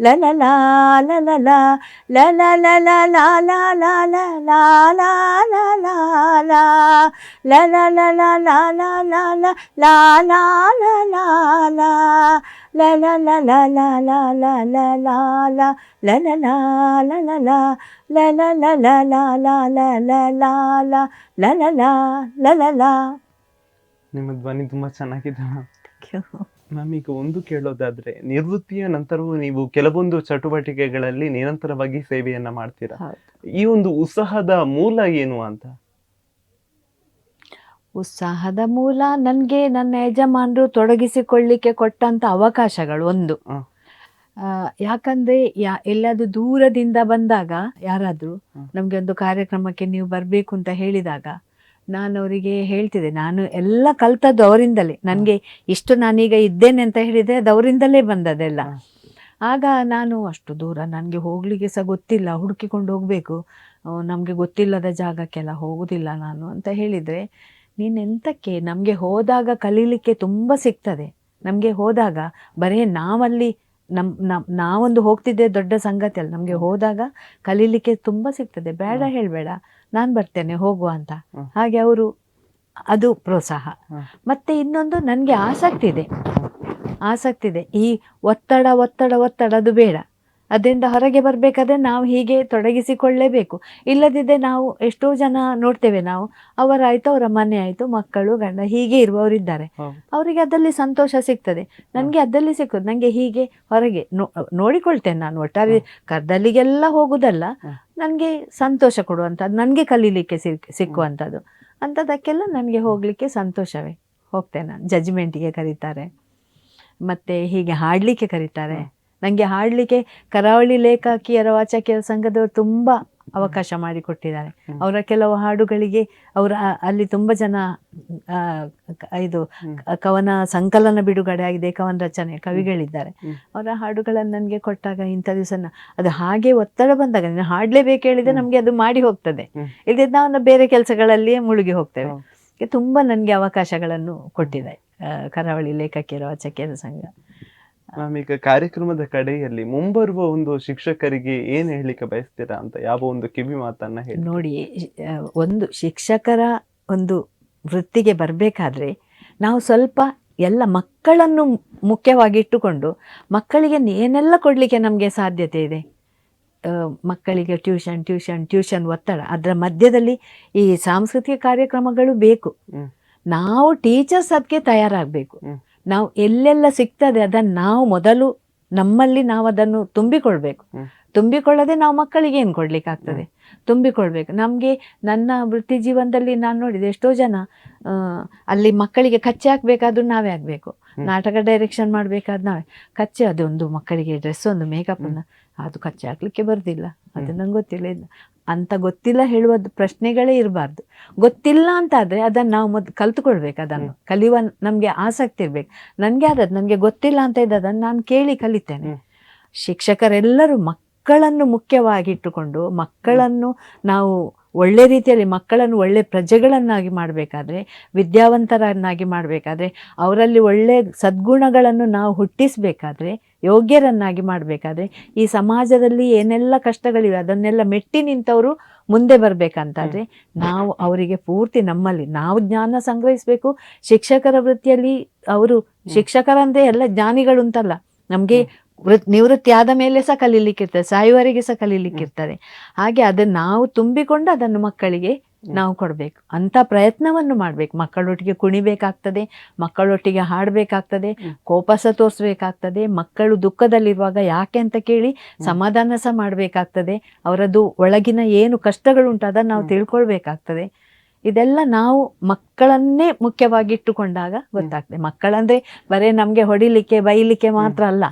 ಲಲ ಲಾಲ ಲಲ ಲಲ ಲಲ ಲಾಲ ಲಾಲ ಲಾಲ ಲಾಲ ಲಲ ಲಲ ಲಾಲ ಲಾಲ ಲಾಲ ಲಾಲ ಲಲ ಲಲ ಲಾಲ ಲಾಲ ಲಾಲ ಲಲ ಲಾಲ ಲಲ ಲಲ ಲಲ ಲಾಲ ಲಾಲ ಲಾಲ ಲಲ ಲಲ. ನಿಮ್ಮ ಧ್ವನಿ ತುಂಬಾ ಚೆನ್ನಾಗಿದೆ ಮ್ಯಾಮ್. ಈಗ ಒಂದು ಕೇಳೋದಾದ್ರೆ, ನಿವೃತ್ತಿಯ ನಂತರವೂ ನೀವು ಕೆಲವೊಂದು ಚಟುವಟಿಕೆಗಳಲ್ಲಿ ನಿರಂತರವಾಗಿ ಸೇವೆಯನ್ನ ಮಾಡ್ತೀರಾ. ಈ ಒಂದು ಉತ್ಸಾಹದ ಮೂಲ ಏನು ಅಂತ? ಉತ್ಸಾಹದ ಮೂಲ ನನಗೆ ನನ್ನ ಯಜಮಾನರು ತೊಡಗಿಸಿಕೊಳ್ಳಿಕ್ಕೆ ಕೊಟ್ಟಂತ ಅವಕಾಶಗಳು ಒಂದು. ಯಾಕಂದ್ರೆ ಎಲ್ಲಾದ್ರೂ ದೂರದಿಂದ ಬಂದಾಗ ಯಾರಾದ್ರೂ ನಮ್ಗೆ ಒಂದು ಕಾರ್ಯಕ್ರಮಕ್ಕೆ ನೀವು ಬರ್ಬೇಕು ಅಂತ ಹೇಳಿದಾಗ ನಾನು ಅವರಿಗೆ ಹೇಳ್ತಿದ್ದೆ, ನಾನು ಎಲ್ಲ ಕಲ್ತದ್ದು ಅವರಿಂದಲೇ. ನನಗೆ ಇಷ್ಟು ನಾನೀಗ ಇದ್ದೇನೆ ಅಂತ ಹೇಳಿದ್ರೆ ಅದು ಅವರಿಂದಲೇ ಬಂದದೆಲ್ಲ. ಆಗ ನಾನು ಅಷ್ಟು ದೂರ ನನಗೆ ಹೋಗ್ಲಿಕ್ಕೆ ಸಹ ಗೊತ್ತಿಲ್ಲ, ಹುಡುಕಿಕೊಂಡು ಹೋಗ್ಬೇಕು, ನಮಗೆ ಗೊತ್ತಿಲ್ಲದ ಜಾಗಕ್ಕೆಲ್ಲ ಹೋಗುದಿಲ್ಲ ನಾನು ಅಂತ ಹೇಳಿದ್ರೆ, ನೀನೆಂತಕ್ಕೆ, ನಮಗೆ ಹೋದಾಗ ಕಲೀಲಿಕ್ಕೆ ತುಂಬ ಸಿಗ್ತದೆ. ನಮಗೆ ಹೋದಾಗ ಬರೀ ನಾವಲ್ಲಿ ನಾವೊಂದು ಹೋಗ್ತಿದ್ದೆ ದೊಡ್ಡ ಸಂಗತಿ ಅಲ್ಲ, ನಮಗೆ ಹೋದಾಗ ಕಲೀಲಿಕ್ಕೆ ತುಂಬ ಸಿಗ್ತದೆ, ಬೇಡ ಹೇಳಬೇಡ, ನಾನು ಬರ್ತೇನೆ ಹೋಗುವ ಅಂತ. ಹಾಗೆ ಅವರು ಅದು ಪ್ರೋತ್ಸಾಹ. ಮತ್ತೆ ಇನ್ನೊಂದು ನನಗೆ ಆಸಕ್ತಿ ಇದೆ. ಈ ಒತ್ತಡ ಅದು ಬೇಡ. ಅದರಿಂದ ಹೊರಗೆ ಬರಬೇಕಾದ್ರೆ ನಾವು ಹೀಗೆ ತೊಡಗಿಸಿಕೊಳ್ಳಲೇಬೇಕು. ಇಲ್ಲದಿದ್ದರೆ ನಾವು ಎಷ್ಟೋ ಜನ ನೋಡ್ತೇವೆ ನಾವು, ಅವರಾಯಿತು ಅವರ ಮನೆ ಆಯಿತು ಮಕ್ಕಳು ಗಂಡ ಹೀಗೆ ಇರುವವರಿದ್ದಾರೆ. ಅವರಿಗೆ ಅದರಲ್ಲಿ ಸಂತೋಷ ಸಿಗ್ತದೆ, ನನಗೆ ಅದರಲ್ಲಿ ಸಿಕ್ಕೋದು, ನನಗೆ ಹೀಗೆ ಹೊರಗೆ ನೋಡಿಕೊಳ್ತೇನೆ ನಾನು. ಒಟ್ಟಾರೆ ಕರ್ದಲ್ಲಿಗೆಲ್ಲ ಹೋಗುದಲ್ಲ, ನನಗೆ ಸಂತೋಷ ಕೊಡುವಂಥದ್ದು, ನನಗೆ ಕಲೀಲಿಕ್ಕೆ ಸಿಕ್ಕುವಂಥದ್ದು ಅಂಥದ್ದಕ್ಕೆಲ್ಲ ನನಗೆ ಹೋಗಲಿಕ್ಕೆ ಸಂತೋಷವೇ. ಹೋಗ್ತೇನೆ ನಾನು. ಜಜ್ಮೆಂಟಿಗೆ ಕರೀತಾರೆ, ಮತ್ತು ಹೀಗೆ ಹಾಡಲಿಕ್ಕೆ ಕರೀತಾರೆ. ನನಗೆ ಹಾಡಲಿಕ್ಕೆ ಕರಾವಳಿ ಲೇಖಕಿಯರ ವಾಚಕಿಯರ ಸಂಘದವರು ತುಂಬ ಅವಕಾಶ ಮಾಡಿಕೊಟ್ಟಿದ್ದಾರೆ. ಅವರ ಕೆಲವು ಹಾಡುಗಳಿಗೆ ಅಲ್ಲಿ ತುಂಬ ಜನ ಇದು ಕವನ ಸಂಕಲನ ಬಿಡುಗಡೆ ಆಗಿದೆ, ಕವನ ರಚನೆ ಕವಿಗಳಿದ್ದಾರೆ. ಅವರ ಹಾಡುಗಳನ್ನು ನನಗೆ ಕೊಟ್ಟಾಗ ಇಂಥ ದಿವಸ ಅದು ಹಾಗೆ ಒತ್ತಡ ಬಂದಾಗ ನಾನು ಹಾಡಲೇಬೇಕು ಹೇಳಿದರೆ ನಮಗೆ ಅದು ಮಾಡಿ ಹೋಗ್ತದೆ, ಇಲ್ಲದಿದ್ದರೆ ನಾವು ಬೇರೆ ಕೆಲಸಗಳಲ್ಲಿಯೇ ಮುಳುಗಿ ಹೋಗ್ತೇವೆ. ತುಂಬ ನನಗೆ ಅವಕಾಶಗಳನ್ನು ಕೊಟ್ಟಿದೆ ಕರಾವಳಿ ಲೇಖಕಿಯರ ವಾಚಕಿಯರ ಸಂಘ. ಮ್ಯಾಮ್, ಈಗ ಕಾರ್ಯಕ್ರಮದ ಕಡೆಯಲ್ಲಿ ಮುಂಬರುವ ಒಂದು ಶಿಕ್ಷಕರಿಗೆ ಏನ್ ಹೇಳಲಿಕ್ಕೆ ಬಯಸ್ತೀರಾ ಅಂತ, ಯಾವ ಒಂದು ಕಿವಿ ಮಾತನ್ನ ಹೇಳಿ? ನೋಡಿ, ಒಂದು ಶಿಕ್ಷಕರ ಒಂದು ವೃತ್ತಿಗೆ ಬರಬೇಕಾದ್ರೆ ನಾವು ಸ್ವಲ್ಪ ಎಲ್ಲ ಮಕ್ಕಳನ್ನು ಮುಖ್ಯವಾಗಿಟ್ಟುಕೊಂಡು ಮಕ್ಕಳಿಗೆ ಏನೆಲ್ಲ ಕೊಡಲಿಕ್ಕೆ ನಮಗೆ ಸಾಧ್ಯತೆ ಇದೆ. ಮಕ್ಕಳಿಗೆ ಟ್ಯೂಷನ್ ಒತ್ತಡ, ಅದರ ಮಧ್ಯದಲ್ಲಿ ಈ ಸಾಂಸ್ಕೃತಿಕ ಕಾರ್ಯಕ್ರಮಗಳು ಬೇಕು. ನಾವು ಟೀಚರ್ಸ್ ಅದಕ್ಕೆ ತಯಾರಾಗಬೇಕು. ನಾವು ಎಲ್ಲೆಲ್ಲ ಸಿಗ್ತದೆ ಅದನ್ನು ನಾವು ಮೊದಲು ನಮ್ಮಲ್ಲಿ ನಾವು ಅದನ್ನು ತುಂಬಿಕೊಳ್ಳದೆ ನಾವು ಮಕ್ಕಳಿಗೆ ಏನು ಕೊಡ್ಲಿಕ್ಕಾಗ್ತದೆ? ತುಂಬಿಕೊಳ್ಬೇಕು. ನಮಗೆ ನನ್ನ ವೃತ್ತಿ ಜೀವನದಲ್ಲಿ ನಾನು ನೋಡಿದೆ, ಎಷ್ಟೋ ಜನ ಅಲ್ಲಿ ಮಕ್ಕಳಿಗೆ ಕಚ್ಚೆ ಹಾಕಬೇಕಾದ್ರೂ ನಾವೇ ಆಗಬೇಕು, ನಾಟಕ ಡೈರೆಕ್ಷನ್ ಮಾಡಬೇಕಾದ್ ನಾವೇ. ಕಚ್ಚೆ ಅದೊಂದು ಮಕ್ಕಳಿಗೆ ಡ್ರೆಸ್ ಒಂದು ಮೇಕಪ್ ಅದು ಕಚ್ಚೆ ಹಾಕ್ಲಿಕ್ಕೆ ಬರೋದಿಲ್ಲ, ಅದು ನಂಗೆ ಗೊತ್ತಿಲ್ಲ ಅಂತ ಗೊತ್ತಿಲ್ಲ ಹೇಳುವ ಪ್ರಶ್ನೆಗಳೇ ಇರಬಾರ್ದು. ಗೊತ್ತಿಲ್ಲ ಅಂತಾದರೆ ಅದನ್ನು ನಾವು ಕಲ್ತುಕೊಳ್ಬೇಕು, ಅದನ್ನು ಕಲಿಯುವ ನಮಗೆ ಆಸಕ್ತಿ ಇರಬೇಕು. ನನಗೆ ಆದದ್ದು ನನಗೆ ಗೊತ್ತಿಲ್ಲ ಅಂತ ಇದ್ದದನ್ನು ನಾನು ಕೇಳಿ ಕಲಿತೇನೆ. ಶಿಕ್ಷಕರೆಲ್ಲರೂ ಮಕ್ಕಳನ್ನು ಮುಖ್ಯವಾಗಿಟ್ಟುಕೊಂಡು ಮಕ್ಕಳನ್ನು ನಾವು ಒಳ್ಳೆ ರೀತಿಯಲ್ಲಿ ಮಕ್ಕಳನ್ನು ಒಳ್ಳೆ ಪ್ರಜೆಗಳನ್ನಾಗಿ ಮಾಡಬೇಕಾದ್ರೆ, ವಿದ್ಯಾವಂತರನ್ನಾಗಿ ಮಾಡಬೇಕಾದ್ರೆ, ಅವರಲ್ಲಿ ಒಳ್ಳೆ ಸದ್ಗುಣಗಳನ್ನು ನಾವು ಹುಟ್ಟಿಸಬೇಕಾದ್ರೆ, ಯೋಗ್ಯರನ್ನಾಗಿ ಮಾಡಬೇಕಾದ್ರೆ, ಈ ಸಮಾಜದಲ್ಲಿ ಏನೆಲ್ಲ ಕಷ್ಟಗಳಿವೆ ಅದನ್ನೆಲ್ಲ ಮೆಟ್ಟಿ ನಿಂತವರು ಮುಂದೆ ಬರಬೇಕಂತಾದರೆ ನಾವು ಅವರಿಗೆ ಪೂರ್ತಿ ನಮ್ಮಲ್ಲಿ ನಾವು ಜ್ಞಾನ ಸಂಗ್ರಹಿಸಬೇಕು. ಶಿಕ್ಷಕರ ವೃತ್ತಿಯಲ್ಲಿ ಅವರು ಶಿಕ್ಷಕರಂದರೆ ಎಲ್ಲ ಜ್ಞಾನಿಗಳು ಅಂತಲ್ಲ, ನಮಗೆ ನಿವೃತ್ತಿ ಆದ ಮೇಲೆ ಸಹ ಕಲೀಲಿಕ್ಕಿರ್ತದೆ, ಸಾಯುವವರೆಗೆ ಸಹ ಕಲೀಲಿಕ್ಕಿರ್ತದೆ. ಹಾಗೆ ಅದನ್ನು ನಾವು ತುಂಬಿಕೊಂಡು ಅದನ್ನು ಮಕ್ಕಳಿಗೆ ನಾವು ಕೊಡಬೇಕು ಅಂತ ಪ್ರಯತ್ನವನ್ನು ಮಾಡಬೇಕು. ಮಕ್ಕಳೊಟ್ಟಿಗೆ ಕುಣಿಬೇಕಾಗ್ತದೆ, ಮಕ್ಕಳೊಟ್ಟಿಗೆ ಹಾಡಬೇಕಾಗ್ತದೆ, ಕೋಪ ಸಹ ತೋರಿಸ್ಬೇಕಾಗ್ತದೆ. ಮಕ್ಕಳು ದುಃಖದಲ್ಲಿರುವಾಗ ಯಾಕೆ ಅಂತ ಕೇಳಿ ಸಮಾಧಾನ ಸಹ ಮಾಡಬೇಕಾಗ್ತದೆ. ಅವರದ್ದು ಒಳಗಿನ ಏನು ಕಷ್ಟಗಳುಂಟು ಅದನ್ನು ನಾವು ತಿಳ್ಕೊಳ್ಬೇಕಾಗ್ತದೆ. ಇದೆಲ್ಲ ನಾವು ಮಕ್ಕಳನ್ನೇ ಮುಖ್ಯವಾಗಿಟ್ಟುಕೊಂಡಾಗ ಗೊತ್ತಾಗ್ತದೆ. ಮಕ್ಕಳಂದರೆ ಬರೀ ನಮಗೆ ಹೊಡಿಲಿಕ್ಕೆ ಬೈಲಿಕ್ಕೆ ಮಾತ್ರ ಅಲ್ವಾ?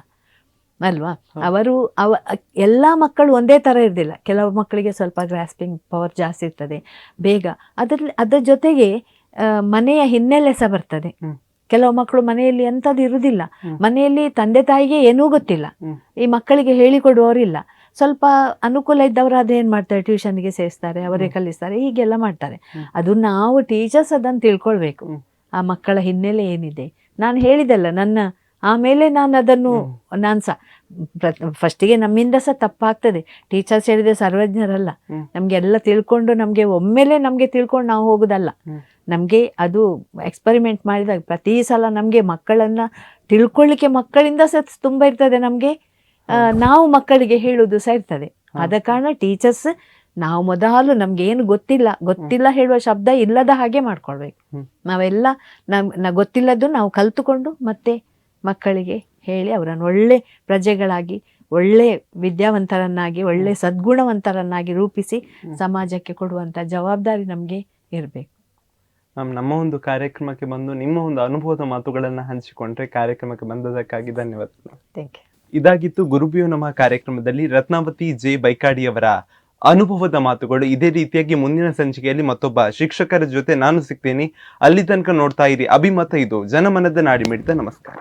ಎಲ್ಲ ಮಕ್ಕಳು ಒಂದೇ ಥರ ಇರೋದಿಲ್ಲ. ಕೆಲವು ಮಕ್ಕಳಿಗೆ ಸ್ವಲ್ಪ ಗ್ರಾಸ್ಪಿಂಗ್ ಪವರ್ ಜಾಸ್ತಿ ಇರ್ತದೆ ಬೇಗ. ಅದರ ಜೊತೆಗೆ ಮನೆಯ ಹಿನ್ನೆಲೆ ಸಹ ಬರ್ತದೆ. ಕೆಲವು ಮಕ್ಕಳು ಮನೆಯಲ್ಲಿ ಎಂಥದ್ದು ಇರುವುದಿಲ್ಲ, ಮನೆಯಲ್ಲಿ ತಂದೆ ತಾಯಿಗೆ ಏನೂ ಗೊತ್ತಿಲ್ಲ, ಈ ಮಕ್ಕಳಿಗೆ ಹೇಳಿಕೊಡುವವರಿಲ್ಲ. ಸ್ವಲ್ಪ ಅನುಕೂಲ ಇದ್ದವರು ಅದೇನು ಮಾಡ್ತಾರೆ, ಟ್ಯೂಷನ್ಗೆ ಸೇರಿಸ್ತಾರೆ, ಅವರೇ ಕಲಿಸ್ತಾರೆ, ಹೀಗೆಲ್ಲ ಮಾಡ್ತಾರೆ. ಅದು ನಾವು ಟೀಚರ್ಸ್ ಅದನ್ನು ತಿಳ್ಕೊಳ್ಬೇಕು, ಆ ಮಕ್ಕಳ ಹಿನ್ನೆಲೆ ಏನಿದೆ. ನಾನು ಹೇಳಿದೆಲ್ಲ ಆಮೇಲೆ ನಾನು ಅದನ್ನು ಸಹ ಫಸ್ಟಿಗೆ ನಮ್ಮಿಂದ ಸಹ ತಪ್ಪಾಗ್ತದೆ. ಟೀಚರ್ಸ್ ಹೇಳಿದ್ರೆ ಸರ್ವಜ್ಞರಲ್ಲ, ನಮಗೆಲ್ಲ ತಿಳ್ಕೊಂಡು ನಮಗೆ ಒಮ್ಮೆಲೆ ನಮಗೆ ತಿಳ್ಕೊಂಡು ನಾವು ಹೋಗೋದಲ್ಲ. ನಮಗೆ ಅದು ಎಕ್ಸ್ಪರಿಮೆಂಟ್ ಮಾಡಿದಾಗ ಪ್ರತಿ ಸಲ ನಮಗೆ ಮಕ್ಕಳನ್ನು ತಿಳ್ಕೊಳ್ಳಿಕ್ಕೆ ಮಕ್ಕಳಿಂದ ಸಹ ತುಂಬ ಇರ್ತದೆ, ನಮಗೆ ನಾವು ಮಕ್ಕಳಿಗೆ ಹೇಳುವುದು ಸಹ ಇರ್ತದೆ. ಆದ ಕಾರಣ ಟೀಚರ್ಸ್ ನಾವು ಮೊದಲು ನಮ್ಗೆ ಏನು ಗೊತ್ತಿಲ್ಲ ಹೇಳುವ ಶಬ್ದ ಇಲ್ಲದ ಹಾಗೆ ಮಾಡ್ಕೊಳ್ಬೇಕು. ನಾವೆಲ್ಲ ಗೊತ್ತಿಲ್ಲದ್ದು ನಾವು ಕಲ್ತುಕೊಂಡು ಮತ್ತೆ ಮಕ್ಕಳಿಗೆ ಹೇಳಿ ಅವರನ್ನು ಒಳ್ಳೆ ಪ್ರಜೆಗಳಾಗಿ, ಒಳ್ಳೆ ವಿದ್ಯಾವಂತರನ್ನಾಗಿ, ಒಳ್ಳೆ ಸದ್ಗುಣವಂತರನ್ನಾಗಿ ರೂಪಿಸಿ ಸಮಾಜಕ್ಕೆ ಕೊಡುವಂಥ ಜವಾಬ್ದಾರಿ ನಮಗೆ ಇರಬೇಕು. ಮ್ಯಾಮ್, ನಮ್ಮ ಒಂದು ಕಾರ್ಯಕ್ರಮಕ್ಕೆ ಬಂದು ನಿಮ್ಮ ಒಂದು ಅನುಭವದ ಮಾತುಗಳನ್ನು ಹಂಚಿಕೊಂಡ್ರೆ ಕಾರ್ಯಕ್ರಮಕ್ಕೆ ಬಂದದಕ್ಕಾಗಿ ಧನ್ಯವಾದಗಳು. Thank you. ಇದಾಗಿತ್ತು ಗುರುಭ್ಯೋ ನಮಃ ಕಾರ್ಯಕ್ರಮದಲ್ಲಿ ರತ್ನಾವತಿ ಜೆ ಬೈಕಾಡಿಯವರ ಅನುಭವದ ಮಾತುಗಳು. ಇದೇ ರೀತಿಯಾಗಿ ಮುಂದಿನ ಸಂಚಿಕೆಯಲ್ಲಿ ಮತ್ತೊಬ್ಬ ಶಿಕ್ಷಕರ ಜೊತೆ ನಾನು ಸಿಗ್ತೀನಿ. ಅಲ್ಲಿ ತನಕ ನೋಡ್ತಾ ಇರಿ ಅಭಿಮತ. ಇದು ಜನಮನದ ನಾಡಿ ಮಿಡಿತ. ನಮಸ್ಕಾರ.